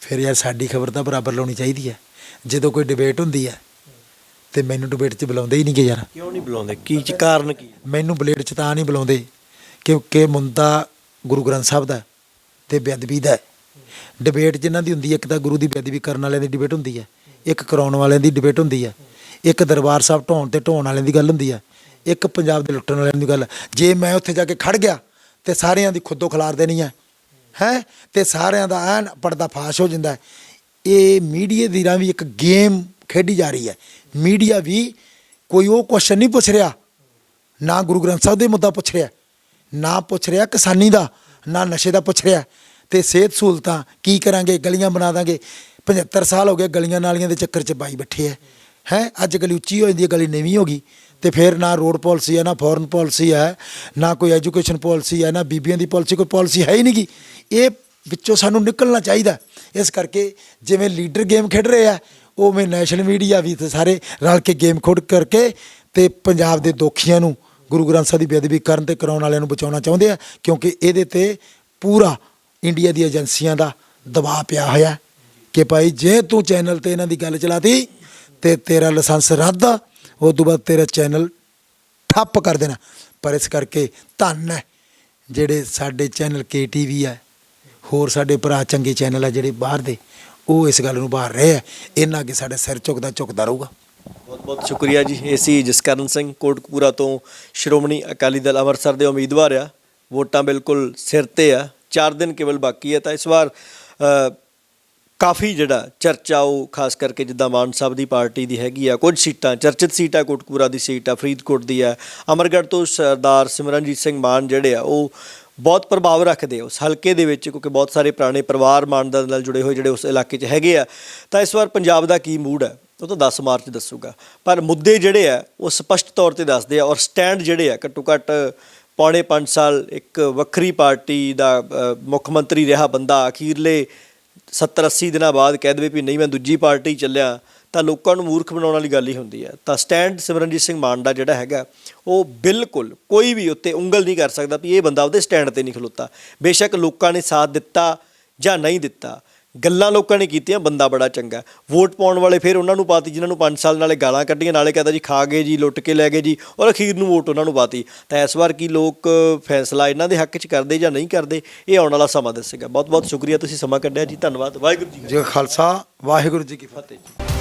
ਫਿਰ ਯਾਰ ਸਾਡੀ ਖਬਰ ਤਾਂ ਬਰਾਬਰ ਲਾਉਣੀ ਚਾਹੀਦੀ ਹੈ। ਜਦੋਂ ਕੋਈ ਡਿਬੇਟ ਹੁੰਦੀ ਹੈ ਤੇ ਮੈਨੂੰ ਡਿਬੇਟ 'ਚ ਬੁਲਾਉਂਦੇ ਹੀ ਨਹੀਂ ਗੇ ਯਾਰ। ਕਿਉਂ ਨਹੀਂ ਬੁਲਾਉਂਦੇ, ਕੀ ਕਾਰਨ ਕੀ? ਮੈਨੂੰ ਬਲੇਡ 'ਚ ਤਾਂ ਨਹੀਂ ਬੁਲਾਉਂਦੇ ਕਿਉਂਕਿ ਮੁੰਦਾ ਗੁਰੂ ਗ੍ਰੰਥ ਸਾਹਿਬ ਦਾ ਤੇ ਬੇਅਦਬੀ ਦਾ। ਡਿਬੇਟ ਜਿਨ੍ਹਾਂ ਦੀ ਹੁੰਦੀ ਹੈ, ਇੱਕ ਤਾਂ ਗੁਰੂ ਦੀ ਬੇਅਦਬੀ ਕਰਨ ਵਾਲਿਆਂ ਦੀ ਡਿਬੇਟ ਹੁੰਦੀ ਹੈ, ਇੱਕ ਕਰਾਉਣ ਵਾਲਿਆਂ ਦੀ ਡਿਬੇਟ ਹੁੰਦੀ ਹੈ, ਇੱਕ ਦਰਬਾਰ ਸਾਹਿਬ ਢਾਉਣ ਤੇ ਢਾਉਣ ਵਾਲਿਆਂ ਦੀ ਗੱਲ ਹੁੰਦੀ ਹੈ, ਇੱਕ ਪੰਜਾਬ ਦੇ ਲੁੱਟਣ ਵਾਲਿਆਂ ਦੀ ਗੱਲ। ਜੇ ਮੈਂ ਉੱਥੇ ਜਾ ਕੇ ਖੜ ਗਿਆ ਤੇ ਸਾਰਿਆਂ ਦੀ ਖੁੱਦੋ ਖਿਲਾਰ ਦੇਣੀ ਹੈ ਤੇ ਸਾਰਿਆਂ ਦਾ ਐਨ ਪਰਦਾ ਫਾਸ਼ ਹੋ ਜਾਂਦਾ ਹੈ। ਇਹ ਮੀਡੀਆ ਦੀ ਰਾਹੀਂ ਵੀ ਇੱਕ ਗੇਮ ਖੇਡੀ ਜਾ ਰਹੀ ਹੈ। ਮੀਡੀਆ ਵੀ ਕੋਈ ਉਹ ਕੁਐਸਚਨ ਨਹੀਂ ਪੁੱਛ ਰਿਹਾ, ਨਾ ਗੁਰੂ ਗ੍ਰੰਥ ਸਾਹਿਬ ਦੇ ਮੁੱਦਾ ਪੁੱਛ ਰਿਹਾ, ਨਾ ਪੁੱਛ ਰਿਹਾ ਕਿਸਾਨੀ ਦਾ, ਨਾ ਨਸ਼ੇ ਦਾ ਪੁੱਛ ਰਿਹਾ। ਤੇ ਸਿਹਤ ਸਹੂਲਤਾਂ ਕੀ ਕਰਾਂਗੇ, ਗਲੀਆਂ ਬਣਾ ਦਾਂਗੇ। 75 ਸਾਲ ਹੋ ਗਏ ਗਲੀਆਂ ਨਾਲੀਆਂ ਦੇ ਚੱਕਰ 'ਚ ਬਾਈ ਬੈਠੇ ਹੈ। ਅੱਜ ਗਲੀ ਉੱਚੀ ਹੋ ਜਾਂਦੀ ਹੈ, ਗਲੀ ਨੀਵੀਂ ਹੋ ਗਈ, ਤੇ ਫਿਰ ਨਾ ਰੋਡ ਪਾਲਿਸੀ ਹੈ, ਨਾ ਫੋਰਨ ਪਾਲਿਸੀ ਹੈ, ਨਾ ਕੋਈ ਐਜੂਕੇਸ਼ਨ ਪਾਲਿਸੀ ਹੈ, ਨਾ ਬੀਬੀਆਂ ਦੀ ਪਾਲਿਸੀ, ਕੋਈ ਪਾਲਿਸੀ ਹੈ ਹੀ ਨਹੀਂ ਗੀ। ਇਹ ਵਿੱਚੋਂ ਸਾਨੂੰ ਨਿਕਲਣਾ ਚਾਹੀਦਾ। ਇਸ ਕਰਕੇ ਜਿਵੇਂ ਲੀਡਰ ਗੇਮ ਖੇਡ ਰਹੇ ਆ, ਉਵੇਂ ਨੈਸ਼ਨਲ ਮੀਡੀਆ ਵੀ ਤੇ ਸਾਰੇ ਰਲ ਕੇ ਗੇਮ ਖੁੱਡ ਕਰਕੇ ਤੇ ਪੰਜਾਬ ਦੇ ਦੋਖੀਆਂ ਨੂੰ, ਗੁਰੂ ਗ੍ਰੰਥ ਸਾਹਿਬ ਦੀ ਬੇਅਦਬੀ ਕਰਨ ਤੇ ਕਰਾਉਣ ਵਾਲਿਆਂ ਨੂੰ ਬਚਾਉਣਾ ਚਾਹੁੰਦੇ ਆ। ਕਿਉਂਕਿ ਇਹਦੇ ਤੇ ਪੂਰਾ ਇੰਡੀਆ ਦੀ ਏਜੰਸੀਆਂ ਦਾ ਦਬਾਅ ਪਿਆ ਹੋਇਆ ਕਿ ਭਾਈ ਜੇ ਤੂੰ ਚੈਨਲ ਤੇ ਇਹਨਾਂ ਦੀ ਗੱਲ ਚਲਾਤੀ ਤੇ ਤੇਰਾ ਲਾਇਸੈਂਸ ਰੱਦ, ਉਸ ਤੋਂ ਬਾਅਦ ਤੇਰਾ ਚੈਨਲ ਠੱਪ ਕਰ ਦੇਣਾ। ਪਰ ਇਸ ਕਰਕੇ ਧੰਨ ਹੈ ਜਿਹੜੇ ਸਾਡੇ ਚੈਨਲ KTV ਹੈ, ਹੋਰ ਸਾਡੇ ਭਰਾ ਚੰਗੇ ਚੈਨਲ ਆ ਜਿਹੜੇ ਬਾਹਰ ਦੇ, ਉਹ ਇਸ ਗੱਲ ਨੂੰ ਬਾਹਰ ਰਹੇ ਆ। ਇਹਨਾਂ ਅੱਗੇ ਸਾਡਾ ਸਿਰ ਝੁਕਦਾ ਰਹੂਗਾ। ਬਹੁਤ ਬਹੁਤ ਸ਼ੁਕਰੀਆ ਜੀ। ਇਹ ਸੀ ਜਸਕਰਨ ਸਿੰਘ ਕੋਟਕਪੂਰਾ ਤੋਂ, ਸ਼੍ਰੋਮਣੀ ਅਕਾਲੀ ਦਲ ਅੰਮ੍ਰਿਤਸਰ ਦੇ ਉਮੀਦਵਾਰ ਆ। ਵੋਟਾਂ ਬਿਲਕੁਲ ਸਿਰ 'ਤੇ ਆ, 4 ਦਿਨ ਕੇਵਲ ਬਾਕੀ ਹੈ। ਤਾਂ ਇਸ ਵਾਰ ਕਾਫੀ ਜਿਹੜਾ ਚਰਚਾ ਉਹ ਖਾਸ ਕਰਕੇ ਜਿੱਦਾਂ ਮਾਨ ਸਾਹਿਬ ਦੀ ਪਾਰਟੀ ਦੀ ਹੈਗੀ ਆ, ਕੁਝ ਸੀਟਾਂ ਚਰਚਿਤ ਸੀਟ ਆ, ਕੋਟਕਪੂਰਾ ਦੀ ਸੀਟ ਆ, ਫਰੀਦਕੋਟ ਦੀ ਆ, ਅਮਰਗੜ੍ਹ ਤੋਂ ਸਰਦਾਰ ਸਿਮਰਨਜੀਤ ਸਿੰਘ ਮਾਨ ਜਿਹੜੇ ਆ ਉਹ ਬਹੁਤ ਪ੍ਰਭਾਵ ਰੱਖਦੇ ਉਸ ਹਲਕੇ ਦੇ ਵਿੱਚ, ਕਿਉਂਕਿ ਬਹੁਤ ਸਾਰੇ ਪੁਰਾਣੇ ਪਰਿਵਾਰ ਮਾਨ ਦੇ ਨਾਲ ਜੁੜੇ ਹੋਏ ਜਿਹੜੇ ਉਸ ਇਲਾਕੇ 'ਚ ਹੈਗੇ ਆ। ਤਾਂ ਇਸ ਵਾਰ ਪੰਜਾਬ ਦਾ ਕੀ ਮੂਡ ਹੈ ਉਹ ਤਾਂ 10 ਮਾਰਚ ਦੱਸੂਗਾ, ਪਰ ਮੁੱਦੇ ਜਿਹੜੇ ਆ ਉਹ ਸਪਸ਼ਟ ਤੌਰ 'ਤੇ ਦੱਸਦੇ ਆ। ਔਰ ਸਟੈਂਡ ਜਿਹੜੇ ਆ ਘੱਟੋ ਘੱਟ ਪੌਣੇ 5 ਸਾਲ ਇੱਕ ਵੱਖਰੀ ਪਾਰਟੀ ਦਾ ਮੁੱਖ ਮੰਤਰੀ ਰਿਹਾ ਬੰਦਾ ਅਖੀਰਲੇ 70-80 ਦਿਨਾਂ ਬਾਅਦ ਕਹਿ ਦੇਵੇ ਵੀ ਨਹੀਂ ਮੈਂ ਦੂਜੀ ਪਾਰਟੀ ਚੱਲਿਆ, ਤਾਂ ਲੋਕਾਂ ਨੂੰ ਮੂਰਖ ਬਣਾਉਣ ਵਾਲੀ ਗੱਲ ਹੀ ਹੁੰਦੀ ਹੈ। ਤਾਂ ਸਟੈਂਡ ਸਿਮਰਨਜੀਤ ਸਿੰਘ ਮਾਨ ਦਾ ਜਿਹੜਾ ਹੈਗਾ ਉਹ ਬਿਲਕੁਲ ਕੋਈ ਵੀ ਉੱਤੇ ਉਂਗਲ ਨਹੀਂ ਕਰ ਸਕਦਾ ਵੀ ਇਹ ਬੰਦਾ ਉਹਦੇ ਸਟੈਂਡ 'ਤੇ ਨਹੀਂ ਖਲੋਤਾ। ਬੇਸ਼ੱਕ ਲੋਕਾਂ ਨੇ ਸਾਥ ਦਿੱਤਾ ਜਾਂ ਨਹੀਂ ਦਿੱਤਾ, ਗੱਲਾਂ ਲੋਕਾਂ ਨੇ ਕੀਤੀਆਂ, ਬੰਦਾ ਬੜਾ ਚੰਗਾ। ਵੋਟ ਪਾਉਣ ਵਾਲੇ ਫਿਰ ਉਹਨਾਂ ਨੂੰ ਪਾਤੀ ਜਿਨ੍ਹਾਂ ਨੂੰ 5 ਸਾਲ ਨਾਲੇ ਗਾਲਾਂ ਕੱਢੀਆਂ, ਨਾਲੇ ਕਹਿੰਦਾ ਜੀ ਖਾ ਗਏ ਜੀ, ਲੁੱਟ ਕੇ ਲੈ ਗਏ ਜੀ, ਔਰ ਅਖੀਰ ਨੂੰ ਵੋਟ ਉਹਨਾਂ ਨੂੰ ਪਾਤੀ। ਤਾਂ ਇਸ ਵਾਰ ਕੀ ਲੋਕ ਫੈਸਲਾ ਇਹਨਾਂ ਦੇ ਹੱਕ 'ਚ ਕਰਦੇ ਜਾਂ ਨਹੀਂ ਕਰਦੇ, ਇਹ ਆਉਣ ਵਾਲਾ ਸਮਾਂ ਦੱਸੇਗਾ। ਬਹੁਤ ਬਹੁਤ ਸ਼ੁਕਰੀਆ ਤੁਸੀਂ ਸਮਾਂ ਕੱਢਿਆ ਜੀ, ਧੰਨਵਾਦ। ਵਾਹਿਗੁਰੂ ਜੀ ਖਾਲਸਾ, ਵਾਹਿਗੁਰੂ ਜੀ ਕੀ ਫਤਿਹ।